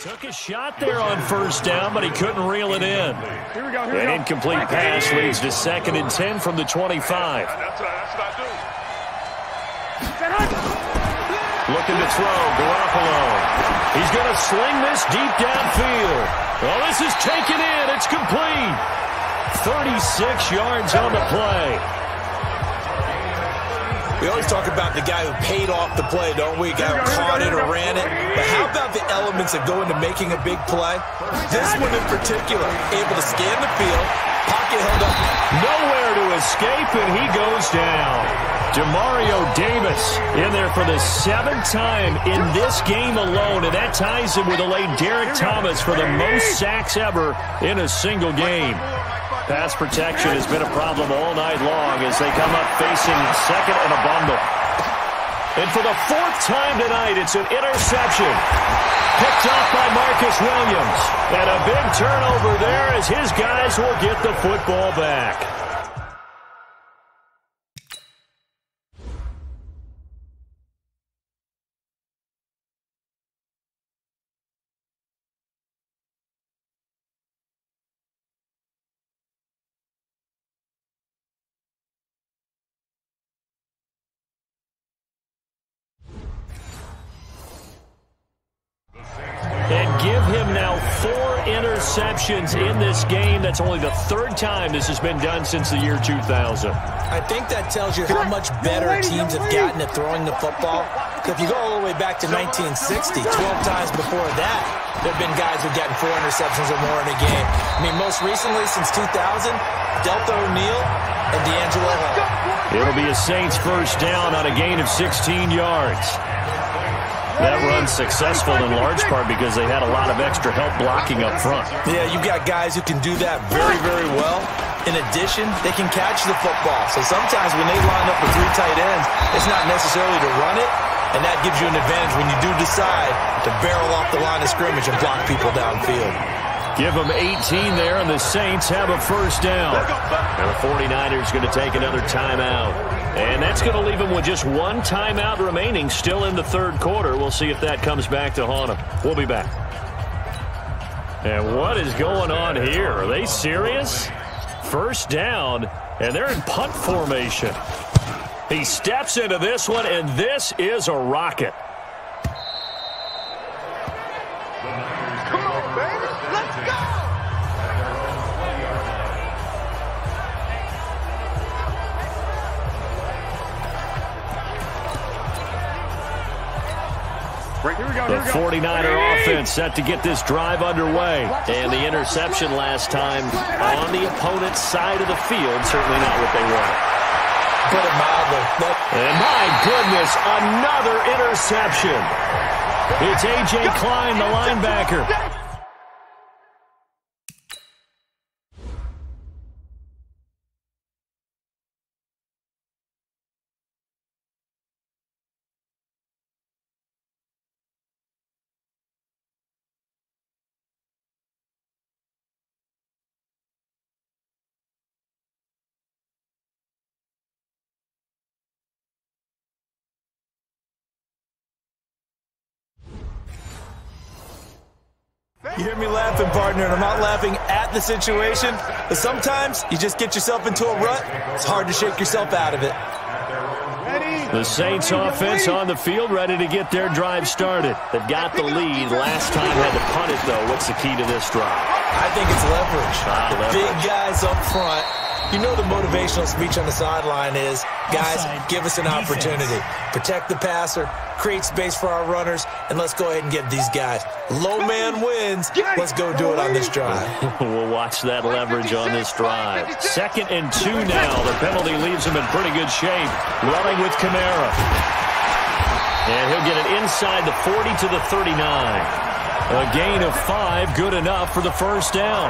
Speaker 2: Took a shot there on first down, but he couldn't reel it in.
Speaker 4: Here we go.
Speaker 2: An incomplete pass leads to 2nd and 10 from the 25. Looking to throw, Garoppolo. He's going to sling this deep downfield. Well, this is taken in. It's complete. 36 yards on the play.
Speaker 3: We always talk about the guy who paid off the play, don't we? Guy who caught it or ran it. But how about the elements that go into making a big play? This one in particular, able to scan the field, pocket held up.
Speaker 2: Nowhere to escape, and he goes down. Demario Davis in there for the 7th time in this game alone, and that ties him with the late Derek Thomas for the most sacks ever in a single game. Pass protection has been a problem all night long as they come up facing second and a bundle. And for the 4th time tonight, it's an interception. Picked off by Marcus Williams. And a big turnover there as his guys will get the football back. And give him now 4 interceptions in this game. That's only the 3rd time this has been done since the year 2000.
Speaker 3: I think that tells you how much better teams have gotten at throwing the football. If you go all the way back to 1960, 12 times before that, there have been guys who've gotten 4 interceptions or more in a game. I mean, most recently, since 2000, Delta O'Neal and D'Angelo Hall.
Speaker 2: It'll be a Saints first down on a gain of 16 yards. That run's successful in large part because they had a lot of extra help blocking up front.
Speaker 3: Yeah, you've got guys who can do that very, very well. In addition, they can catch the football. So sometimes when they line up with 3 tight ends, it's not necessarily to run it, and that gives you an advantage when you do decide to barrel off the line of scrimmage and block people downfield.
Speaker 2: Give them 18 there, and the Saints have a first down. And the 49ers going to take another timeout. And that's going to leave them with just 1 timeout remaining still in the 3rd quarter. We'll see if that comes back to haunt them. We'll be back. And what is going on here? Are they serious? First down, and they're in punt formation. He steps into this one, and this is a rocket.
Speaker 4: Come on, baby. Let's go.
Speaker 2: The 49er offense set to get this drive underway. And the interception last time on the opponent's side of the field, certainly not what they wanted.
Speaker 3: Put it mildly.
Speaker 2: And my goodness, another interception. It's A.J. Klein, the linebacker.
Speaker 3: You hear me laughing, partner, and I'm not laughing at the situation, but sometimes you just get yourself into a rut. It's hard to shake yourself out of it.
Speaker 2: The Saints offense on the field, ready to get their drive started. They've got the lead. Last time had to punt it, though. What's the key to this drive?
Speaker 3: I think it's leverage. The big guys up front. You know the motivational speech on the sideline is, guys, give us an opportunity. Protect the passer, create space for our runners, and let's go ahead and get these guys. Low man wins. Let's go do it on this drive.
Speaker 2: We'll watch that leverage on this drive. 2nd and 2 now. The penalty leaves him in pretty good shape. Running with Kamara. And he'll get it inside the 40 to the 39. A gain of 5, good enough for the first down.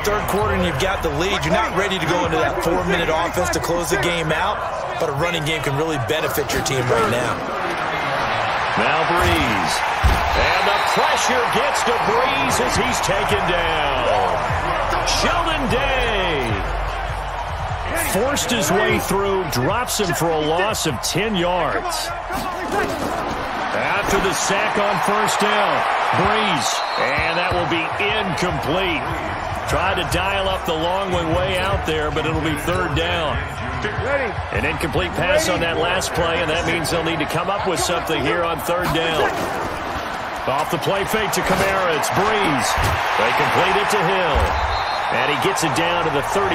Speaker 3: 3rd quarter and you've got the lead. You're not ready to go into that 4-minute offense to close the game out, but a running game can really benefit your team right now.
Speaker 2: Now Breeze. And the pressure gets to Breeze as he's taken down. Sheldon Day. forced his way through, drops him for a loss of 10 yards. After the sack on first down, Breeze, and that will be incomplete. Tried to dial up the long way out there, but it'll be third down. An incomplete pass on that last play, and that means they'll need to come up with something here on third down. Off the play fake to Kamara, it's Breeze. They complete it to Hill, and he gets it down to the 32.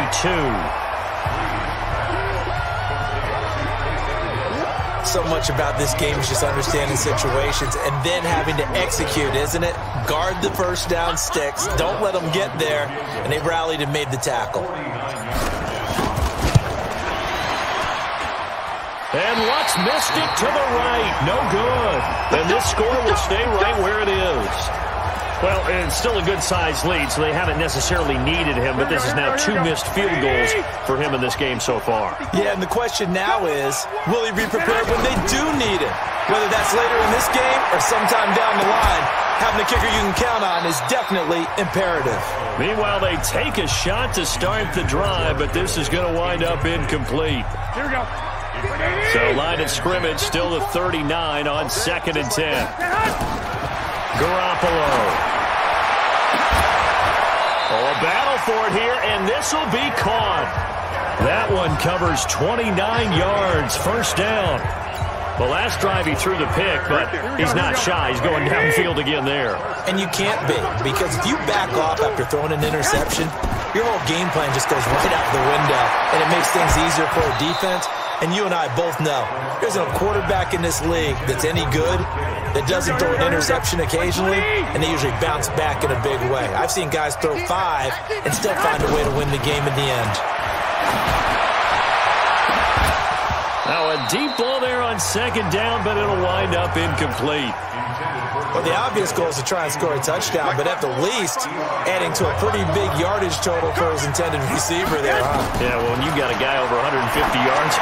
Speaker 3: So much about this game is just understanding situations and then having to execute, isn't it? Guard the first down sticks. Don't let them get there. And they rallied and made the tackle.
Speaker 2: And Lutz missed it to the right. No good. And this score will stay right where it is. Well, it's still a good-sized lead, so they haven't necessarily needed him, but this is now 2 missed field goals for him in this game so far.
Speaker 3: Yeah, and the question now is, will he be prepared when they do need him? Whether that's later in this game or sometime down the line, having a kicker you can count on is definitely imperative.
Speaker 2: Meanwhile, they take a shot to start the drive, but this is going to wind up incomplete.
Speaker 4: Here we go.
Speaker 2: So line of scrimmage still the 39 on 2nd and 10. Garoppolo. Oh, a battle for it here, and this will be caught. That one covers 29 yards, first down. The last drive he threw the pick, but he's not shy. He's going downfield again there.
Speaker 3: And you can't be, because if you back off after throwing an interception, your whole game plan just goes right out the window, and it makes things easier for a defense. And you and I both know there's no quarterback in this league that's any good that doesn't throw an interception occasionally, and they usually bounce back in a big way. I've seen guys throw 5 and still find a way to win the game in the end.
Speaker 2: Now a deep ball there on 2nd down, but it'll wind up incomplete.
Speaker 3: Well, the obvious goal is to try and score a touchdown, but at the least, adding to a pretty big yardage total for his intended receiver there, huh?
Speaker 2: Yeah, well, when you've got a guy over 150 yards,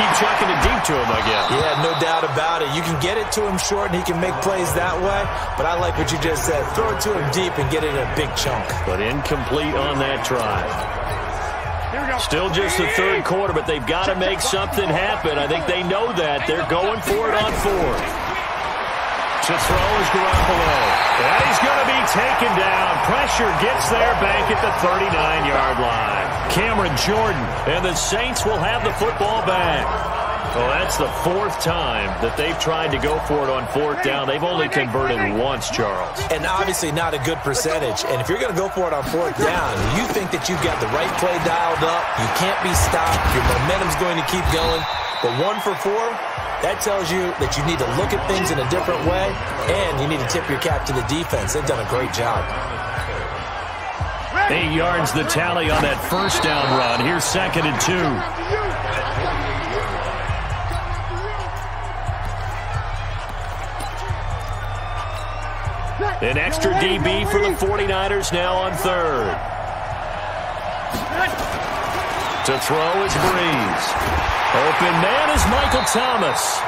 Speaker 2: keep chucking it deep to him, I guess.
Speaker 3: Yeah, no doubt about it. You can get it to him short, and he can make plays that way, but I like what you just said. Throw it to him deep and get it in a big chunk.
Speaker 2: But incomplete on that drive. Still just the 3rd quarter, but they've got to make something happen. I think they know that. They're going for it on 4th. To throw is Garoppolo. And he's going to be taken down. Pressure gets there back at the 39-yard line. Cameron Jordan, and the Saints will have the football back. Well, that's the 4th time that they've tried to go for it on 4th down. They've only converted once, Charles.
Speaker 3: And obviously not a good percentage. And if you're going to go for it on 4th down, you think that you've got the right play dialed up, you can't be stopped, your momentum's going to keep going. But 1 for 4, that tells you that you need to look at things in a different way, and you need to tip your cap to the defense. They've done a great job.
Speaker 2: 8 yards the tally on that first down run. Here's 2nd and 2. An extra DB for the 49ers now on 3rd. To throw is Breeze. Open man is Michael Thomas.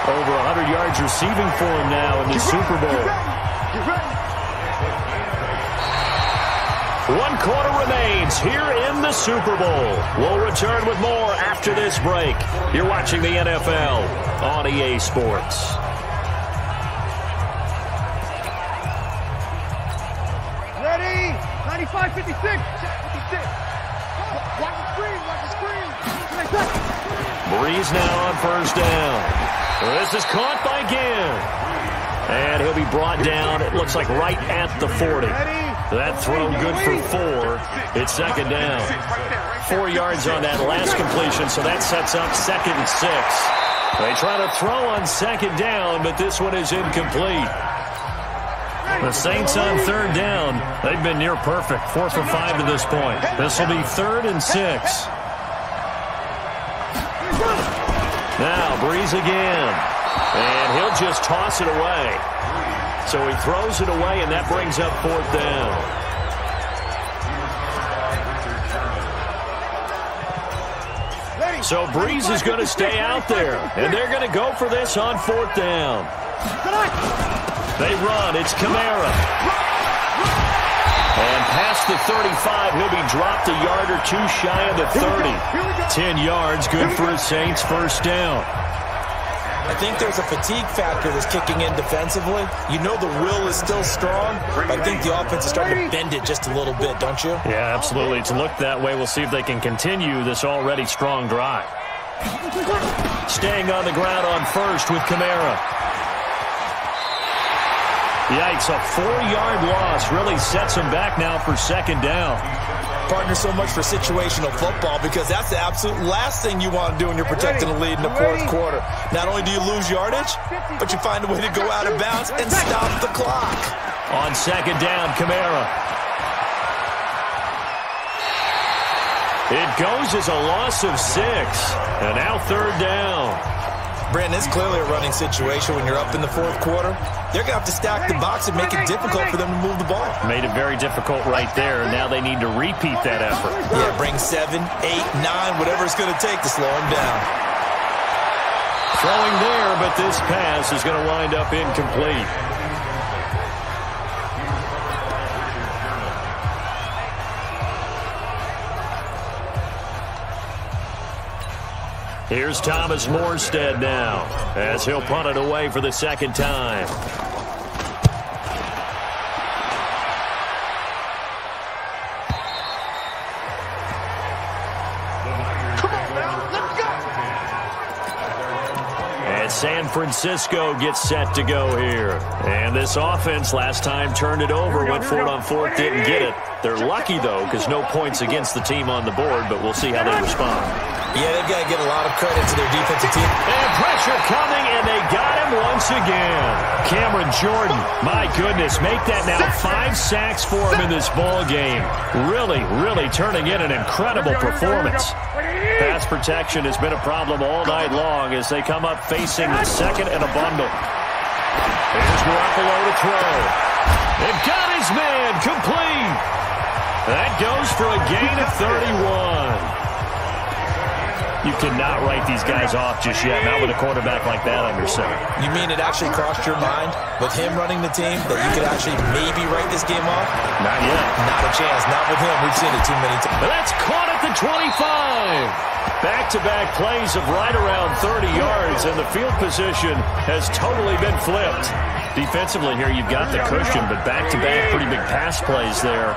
Speaker 2: Over 100 yards receiving for him now in the Super Bowl. 1 quarter remains here in the Super Bowl. We'll return with more after this break. You're watching the NFL on EA Sports.
Speaker 4: Ready? 95, 56. 56. Watch the screen. Watch the screen.
Speaker 2: Breeze now on first down. This is caught by Ginn. And he'll be brought down, it looks like right at the 40. That throw good for 4. It's 2nd down. 4 yards on that last completion, so that sets up 2nd and 6. They try to throw on 2nd down, but this one is incomplete. The Saints on 3rd down, they've been near perfect. 4 for 5 to this point. This will be 3rd and 6. Now, Breeze again. And he'll just toss it away. So he throws it away, and that brings up 4th down. So Breeze is going to stay out there. And they're going to go for this on 4th down. They run. It's Kamara. And past the 35, he'll be dropped a yard or two shy of the 30. 10 yards, good for a Saints first down.
Speaker 3: I think there's a fatigue factor that's kicking in defensively. You know the will is still strong, but I think the offense is starting to bend it just a little bit, don't you?
Speaker 2: Yeah, absolutely. It's looked that way. We'll see if they can continue this already strong drive. Staying on the ground on first with Kamara. Yikes, a 4-yard loss really sets him back now for second down.
Speaker 3: Partner, so much for situational football because that's the absolute last thing you want to do when you're protecting a lead in the fourth quarter. Not only do you lose yardage, but you find a way to go out of bounds and stop the clock.
Speaker 2: On second down, Kamara. It goes as a loss of 6, and now third down.
Speaker 3: Brandon, it's clearly a running situation when you're up in the fourth quarter. They're going to have to stack the box and make it difficult for them to move the ball.
Speaker 2: Made it very difficult right there, and now they need to repeat that effort.
Speaker 3: Yeah, bring 7, 8, 9, whatever it's going to take to slow him down.
Speaker 2: Throwing there, but this pass is going to wind up incomplete. Here's Thomas Morstead now, as he'll punt it away for the second time.
Speaker 4: Come on now, let's go!
Speaker 2: And San Francisco gets set to go here. And this offense last time turned it over, went for it on fourth, didn't get it. They're lucky, though, because no points against the team on the board, but we'll see how they respond.
Speaker 3: Yeah, they've got to give a lot of credit to their defensive team.
Speaker 2: And pressure coming, and they got him once again. Cameron Jordan, my goodness, make that now 5 sacks for him in this ball game. Really, really turning in an incredible performance. Pass protection has been a problem all night long as they come up facing the second and a bundle. Here's Garoppolo to throw. They've got his man, complete. That goes for a gain of 31. You cannot write these guys off just yet, not with a quarterback like that under center.
Speaker 3: You mean it actually crossed your mind with him running the team that you could actually maybe write this game off?
Speaker 2: Not yet.
Speaker 3: Not a chance. Not with him. We've seen it too many times.
Speaker 2: But that's caught at the 25. Back-to-back plays of right around 30 yards, and the field position has totally been flipped. Defensively here, you've got the cushion, but back-to-back pretty big pass plays there.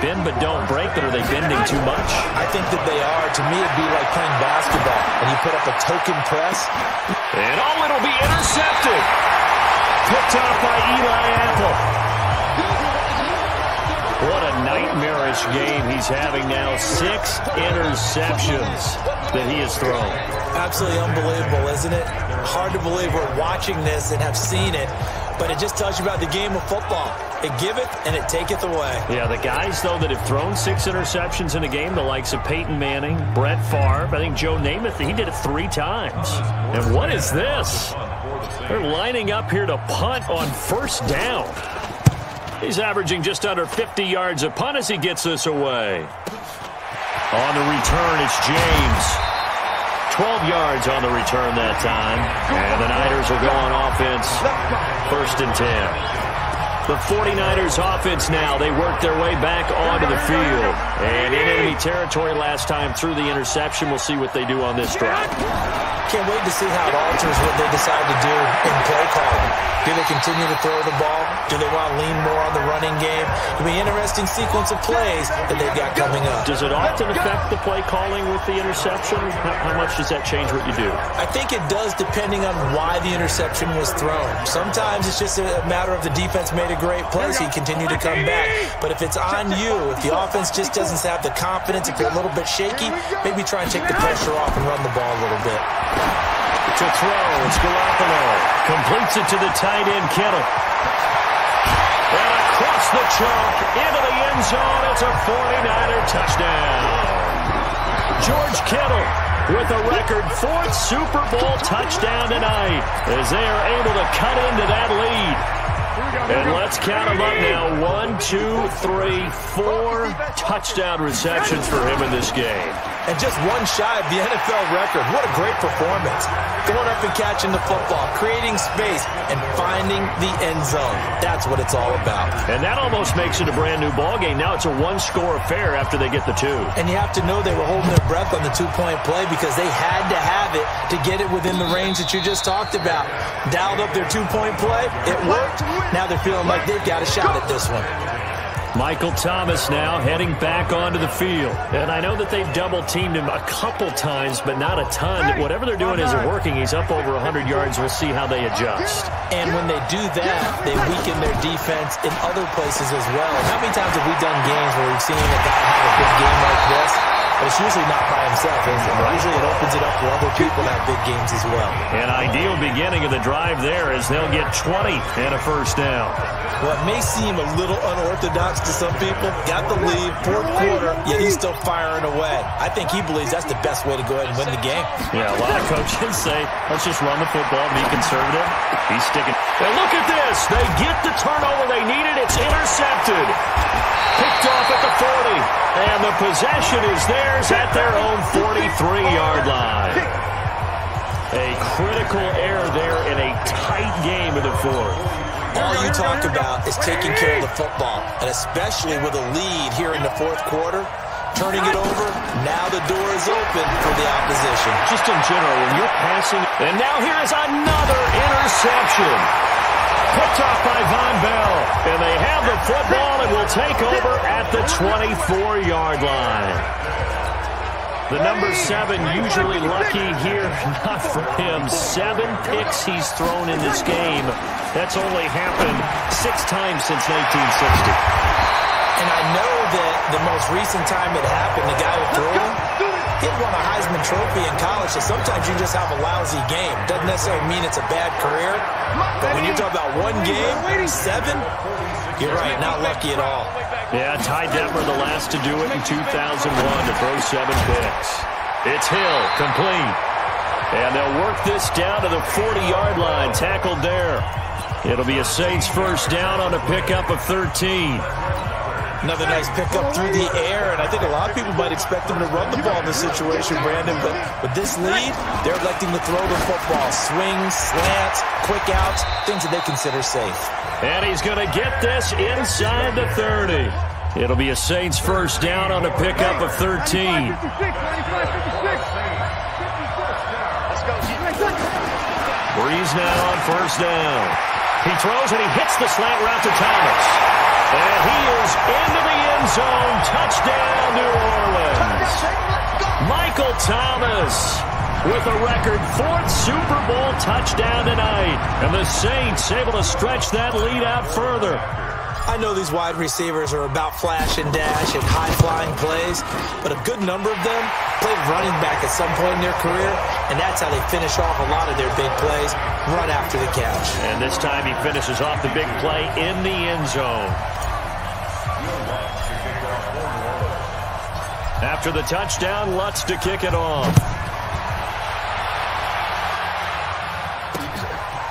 Speaker 2: Bend but don't break, but are they bending too much?
Speaker 3: I think that they are. To me, it'd be like playing basketball, and you put up a token press.
Speaker 2: And it'll be intercepted. Picked off by Eli Apple. What a nightmarish game he's having now. 6 interceptions that he has thrown.
Speaker 3: Absolutely unbelievable, isn't it? Hard to believe we're watching this and have seen it, but it just tells you about the game of football. It giveth and it taketh away.
Speaker 2: Yeah, the guys, though, that have thrown 6 interceptions in a game, the likes of Peyton Manning, Brett Favre, I think Joe Namath, he did it 3 times. And what is this? They're lining up here to punt on first down. He's averaging just under 50 yards a punt as he gets this away. On the return, it's James. 12 yards on the return that time. And the Niners will go on offense. 1st and 10. The 49ers offense now, they work their way back onto the field. And in enemy territory last time through the interception. We'll see what they do on this drive.
Speaker 3: Can't wait to see how it alters what they decide to do in play calling. Do they continue to throw the ball? Do they want to lean more on the running game? It'll be an interesting sequence of plays that they've got coming up.
Speaker 2: Does it often affect the play calling with the interception? How much does that change what you do?
Speaker 3: I think it does depending on why the interception was thrown. Sometimes it's just a matter of the defense made a great play, so you continue to come back. But if it's on you, if the offense just doesn't have the confidence, if you're a little bit shaky, maybe try and take the pressure off and run the ball a little bit.
Speaker 2: To throw, it's Garoppolo. Completes it to the tight end, Kittle. And across the chalk, into the end zone, it's a 49er touchdown. George Kittle with a record 4th Super Bowl touchdown tonight as they are able to cut into that lead. And let's count them up now. 1, 2, 3, 4 touchdown receptions for him in this game.
Speaker 3: and just one shy of the NFL record. What a great performance. Going up and catching the football, creating space, and finding the end zone. That's what it's all about.
Speaker 2: And that almost makes it a brand new ballgame. Now it's a one-score affair after they get the two.
Speaker 3: And you have to know they were holding their breath on the two-point play because they had to have it to get it within the range that you just talked about. Dialed up their two-point play. It worked. Now they're feeling like they've got a shot at this one.
Speaker 2: Michael Thomas now heading back onto the field. And I know that they've double-teamed him a couple times, but not a ton. Whatever they're doing isn't working. He's up over 100 yards. We'll see how they adjust.
Speaker 3: And when they do that, they weaken their defense in other places as well. How many times have we done games where we've seen a guy have a big game like this? But it's usually not by himself, is it? Usually it opens it up for other people to have big games as well.
Speaker 2: An ideal beginning of the drive there as they'll get 20 and a first down.
Speaker 3: Well, it may seem a little unorthodox to some people. Got the lead, fourth quarter, yet he's still firing away. I think he believes that's the best way to go ahead and win the game.
Speaker 2: Yeah, a lot of coaches say, let's just run the football, be conservative. He's sticking. And look at this. They get the turnover they needed. It's intercepted. Picked off at the 40. And the possession is theirs at their own 43-yard line. A critical error there in a tight game in the fourth.
Speaker 3: All you talk about is taking care of the football, and especially with a lead here in the fourth quarter, turning it over, now the door is open for the opposition.
Speaker 2: Just in general, when you're passing, and now here is another interception. Picked off by Von Bell, and they have the football and will take over at the 24-yard line. The number 7 usually lucky here, not for him. 7 picks he's thrown in this game. That's only happened 6 times since 1960.
Speaker 3: And I know that the most recent time it happened, the guy who threw him, he won a Heisman Trophy in college, so sometimes you just have a lousy game. Doesn't necessarily mean it's a bad career, but when you're talking about one game, 7, you're right, not lucky at all.
Speaker 2: Yeah, Ty Detmer, the last to do it in 2001 to throw 7 picks. It's Hill, complete. And they'll work this down to the 40-yard line, tackled there. It'll be a Saints first down on a pickup of 13.
Speaker 3: Another nice pickup through the air, and I think a lot of people might expect them to run the ball in this situation, Brandon, but with this lead, they're electing to throw the football. Swings, slants, quick outs, things that they consider safe.
Speaker 2: And he's going to get this inside the 30. It'll be a Saints first down on a pickup of 13. Breeze now on first down. He throws and he hits the slant route to Thomas. And he is into the end zone. Touchdown, New Orleans. Michael Thomas with a record 4th Super Bowl touchdown tonight. And the Saints able to stretch that lead out further.
Speaker 3: I know these wide receivers are about flash and dash and high-flying plays, but a good number of them played running back at some point in their career, and that's how they finish off a lot of their big plays, run after the catch.
Speaker 2: And this time he finishes off the big play in the end zone. After the touchdown, Lutz to kick it off.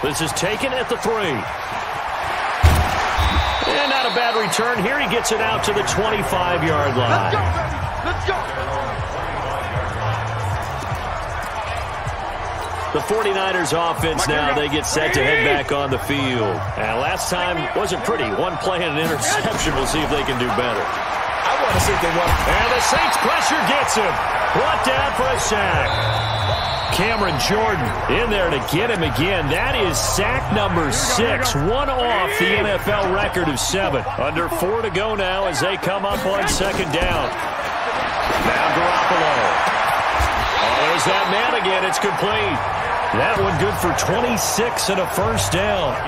Speaker 2: This is taken at the 3. And not a bad return. Here he gets it out to the 25-yard line.
Speaker 4: Let's go.
Speaker 2: The 49ers offense now, they get set to head back on the field. And last time wasn't pretty. One play and an interception. We'll see if they can do better.
Speaker 3: I want to see if they want.
Speaker 2: And the Saints pressure gets him. Brought down for a sack. Cameron Jordan in there to get him again. That is sack number 6. One off the NFL record of 7. Under 4 to go now as they come up on second down. Now Garoppolo. Oh, there's that man again. It's complete. That one good for 26 and a first down.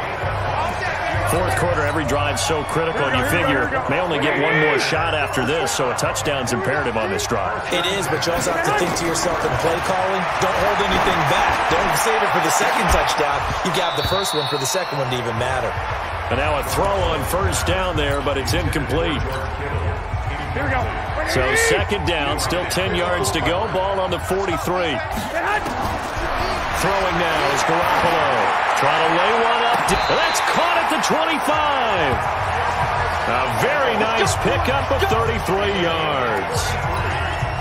Speaker 2: Fourth quarter, every drive so critical, and you figure may only get one more shot after this, so a touchdown's imperative on this drive.
Speaker 3: It is, but you also have to think to yourself in play calling, don't hold anything back. Don't save it for the second touchdown. You got the first one for the second one to even matter.
Speaker 2: And now a throw on first down there, but it's incomplete.
Speaker 4: Here we go.
Speaker 2: So second down, still 10 yards to go. Ball on the 43. Throwing now is Garoppolo. Trying to lay one up. That's caught at the 25. A very nice pickup of 33 yards.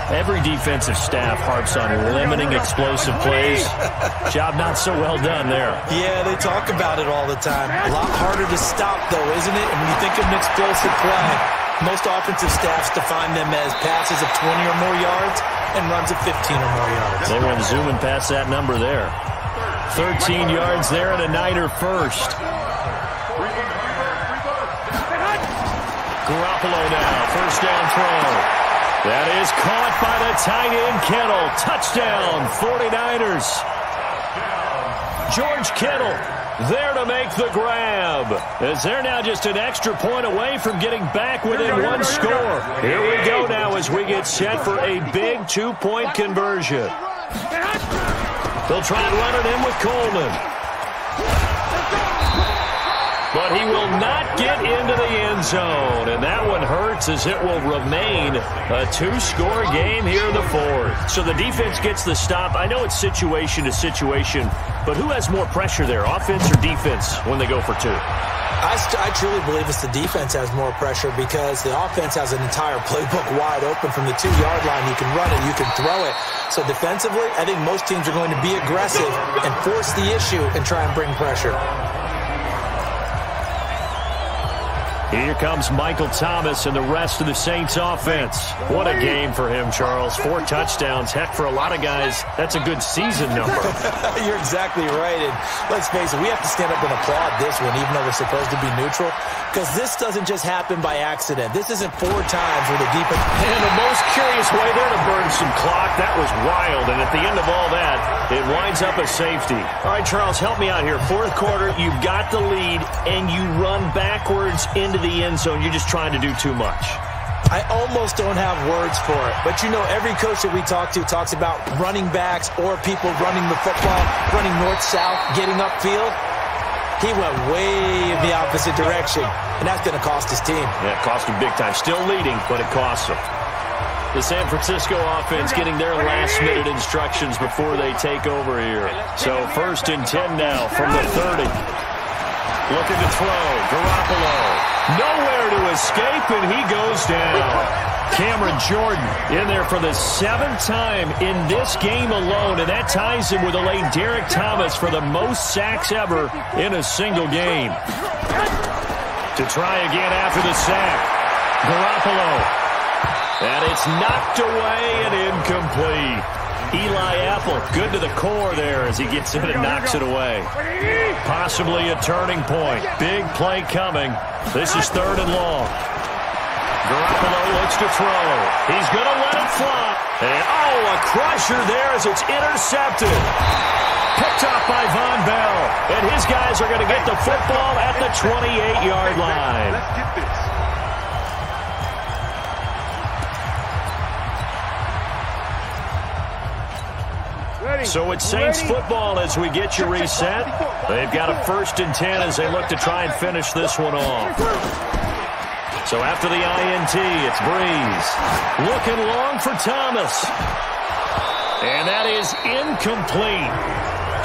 Speaker 2: Every defensive staff harps on limiting explosive plays. Job not so well done there.
Speaker 3: Yeah, they talk about it all the time. A lot harder to stop, though, isn't it? And when you think of an explosive play, most offensive staffs define them as passes of 20 or more yards and runs of 15 or more yards.
Speaker 2: They went zooming past that number there. 13 yards there and a Niner first. Garoppolo now, first down throw. That is caught by the tight end Kittle. Touchdown, 49ers. George Kittle there to make the grab, as they're now just an extra point away from getting back within one score. Here we go now as we get set for a big 2-point conversion. They'll try and run it in with Coleman. But he will not get into the end zone, and that one hurts as it will remain a 2-score game here in the fourth. So the defense gets the stop. I know it's situation to situation, but who has more pressure there, offense or defense, when they go for 2?
Speaker 3: I truly believe it's the defense has more pressure because the offense has an entire playbook wide open from the 2-yard line. You can run it, you can throw it. So defensively, I think most teams are going to be aggressive and force the issue and try and bring pressure.
Speaker 2: Here comes Michael Thomas and the rest of the Saints offense. What a game for him, Charles. 4 touchdowns. Heck, for a lot of guys, that's a good season number.
Speaker 3: You're exactly right. And let's face it, we have to stand up and applaud this one, even though we're supposed to be neutral, because this doesn't just happen by accident. This isn't 4 times where the defense...
Speaker 2: And the most curious way there to burn some clock. That was wild. And at the end of all that, it winds up a safety. All right, Charles, help me out here. Fourth quarter, you've got the lead, and you run backwards into the end zone. You're just trying to do too much.
Speaker 3: I almost don't have words for it. But, you know, every coach that we talk to talks about running backs or people running the football, running north-south, getting upfield. He went way in the opposite direction, and that's going to cost his team.
Speaker 2: Yeah, it cost him big time. Still leading, but it costs him. The San Francisco offense getting their last-minute instructions before they take over here. So 1st and 10 now from the 30. Looking to throw. Garoppolo. Nowhere to escape, and he goes down. Cameron Jordan in there for the 7th time in this game alone, and that ties him with the late Derek Thomas for the most sacks ever in a single game. To try again after the sack. Garoppolo. And it's knocked away and incomplete. Eli Apple, good to the core there as he gets it and knocks it away. Possibly a turning point. Big play coming. This is 3rd and long. Garoppolo looks to throw. He's going to let it fly. And, a crusher there as it's intercepted. Picked up by Von Bell. And his guys are going to get the football at the 28-yard line.
Speaker 4: Let's get this.
Speaker 2: So it's Saints football as we get you reset. They've got a 1st and 10 as they look to try and finish this one off. So after the INT, it's Breeze. Looking long for Thomas. And that is incomplete.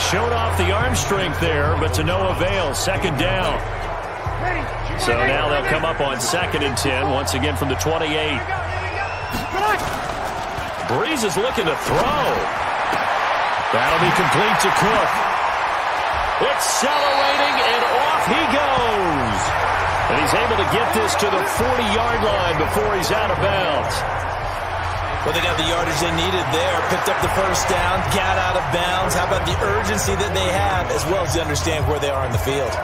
Speaker 2: Showed off the arm strength there, but to no avail. 2nd down. So now they'll come up on 2nd and 10, once again from the 28. Breeze is looking to throw. That'll be complete to Cook. Accelerating, and off he goes. And he's able to get this to the 40-yard line before he's out of bounds.
Speaker 3: Well, they got the yardage they needed there. Picked up the 1st down, got out of bounds. How about the urgency that they have, as well as to understand where they are in the field?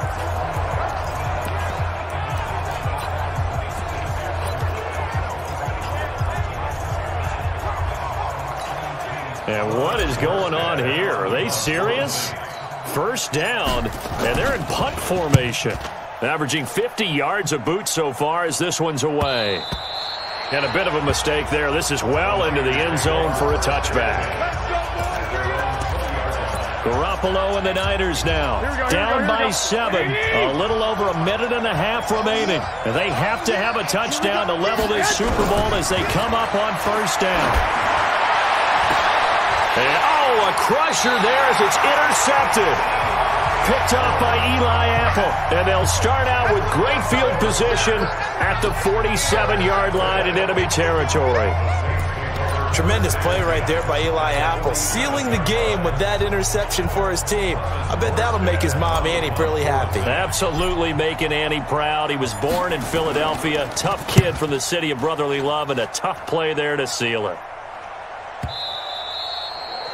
Speaker 2: And what is going on here? Are they serious? 1st down, and they're in punt formation. Averaging 50 yards a boot so far as this one's away. And a bit of a mistake there. This is well into the end zone for a touchback. Garoppolo and the Niners now. Down by 7. A little over a minute and a half remaining. And they have to have a touchdown to level this Super Bowl as they come up on 1st down. And, a crusher there as it's intercepted. Picked up by Eli Apple. And they'll start out with great field position at the 47-yard line in enemy territory.
Speaker 3: Tremendous play right there by Eli Apple, sealing the game with that interception for his team. I bet that'll make his mom, Annie, really happy.
Speaker 2: Absolutely making Annie proud. He was born in Philadelphia, tough kid from the city of brotherly love, and a tough play there to seal it.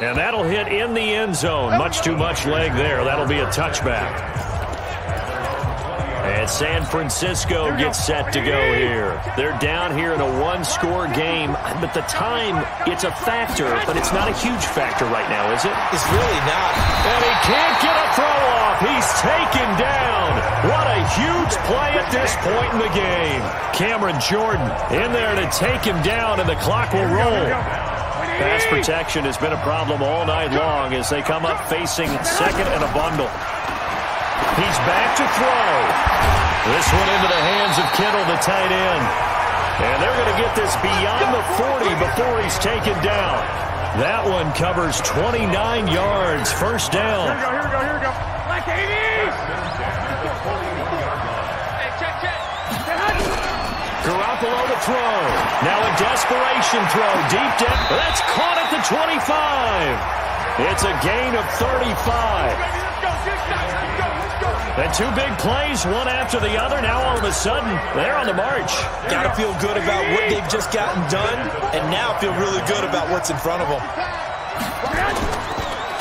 Speaker 2: And that'll hit in the end zone. Much too much leg there. That'll be a touchback. And San Francisco gets set to go here. They're down here in a one-score game. But the time, it's a factor, but it's not a huge factor right now, is it?
Speaker 3: It's really not.
Speaker 2: And he can't get a throw off. He's taken down. What a huge play at this point in the game. Cameron Jordan in there to take him down, and the clock will roll. Pass protection has been a problem all night long as they come up facing second and a bundle. He's back to throw. This one into the hands of Kittle, the tight end. And they're going to get this beyond the 40 before he's taken down. That one covers 29 yards. First down.
Speaker 4: Here we go. Like 80s! Hey, check.
Speaker 2: Garoppolo to throw. Now a desperation throw. Deep down. That's caught at the 25. It's a gain of 35. And two big plays, one after the other. Now all of a sudden, they're on the march.
Speaker 3: Got to feel good about what they've just gotten done, and now feel really good about what's in front of them.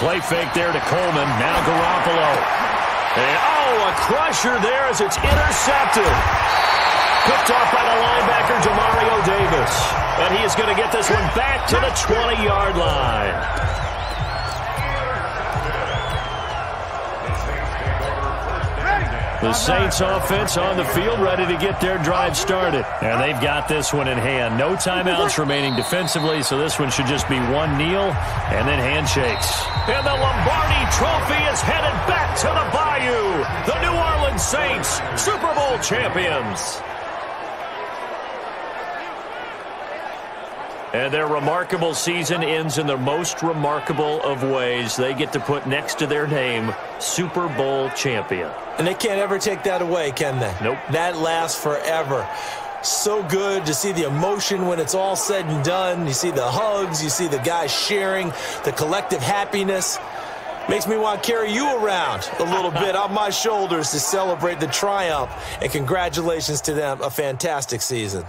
Speaker 2: Play fake there to Coleman. Now Garoppolo. And, a crusher there as it's intercepted. Picked off by the linebacker, Demario Davis. And he is going to get this one back to the 20-yard line. The Saints offense on the field, ready to get their drive started. And they've got this one in hand. No timeouts remaining defensively, so this one should just be one kneel and then handshakes. And the Lombardi Trophy is headed back to the Bayou. The New Orleans Saints, Super Bowl champions. And their remarkable season ends in the most remarkable of ways. They get to put next to their name, Super Bowl champion.
Speaker 3: And they can't ever take that away, can they?
Speaker 2: Nope.
Speaker 3: That lasts forever. So good to see the emotion when it's all said and done. You see the hugs. You see the guys sharing, the collective happiness. Makes me want to carry you around a little bit on my shoulders to celebrate the triumph. And congratulations to them. A fantastic season.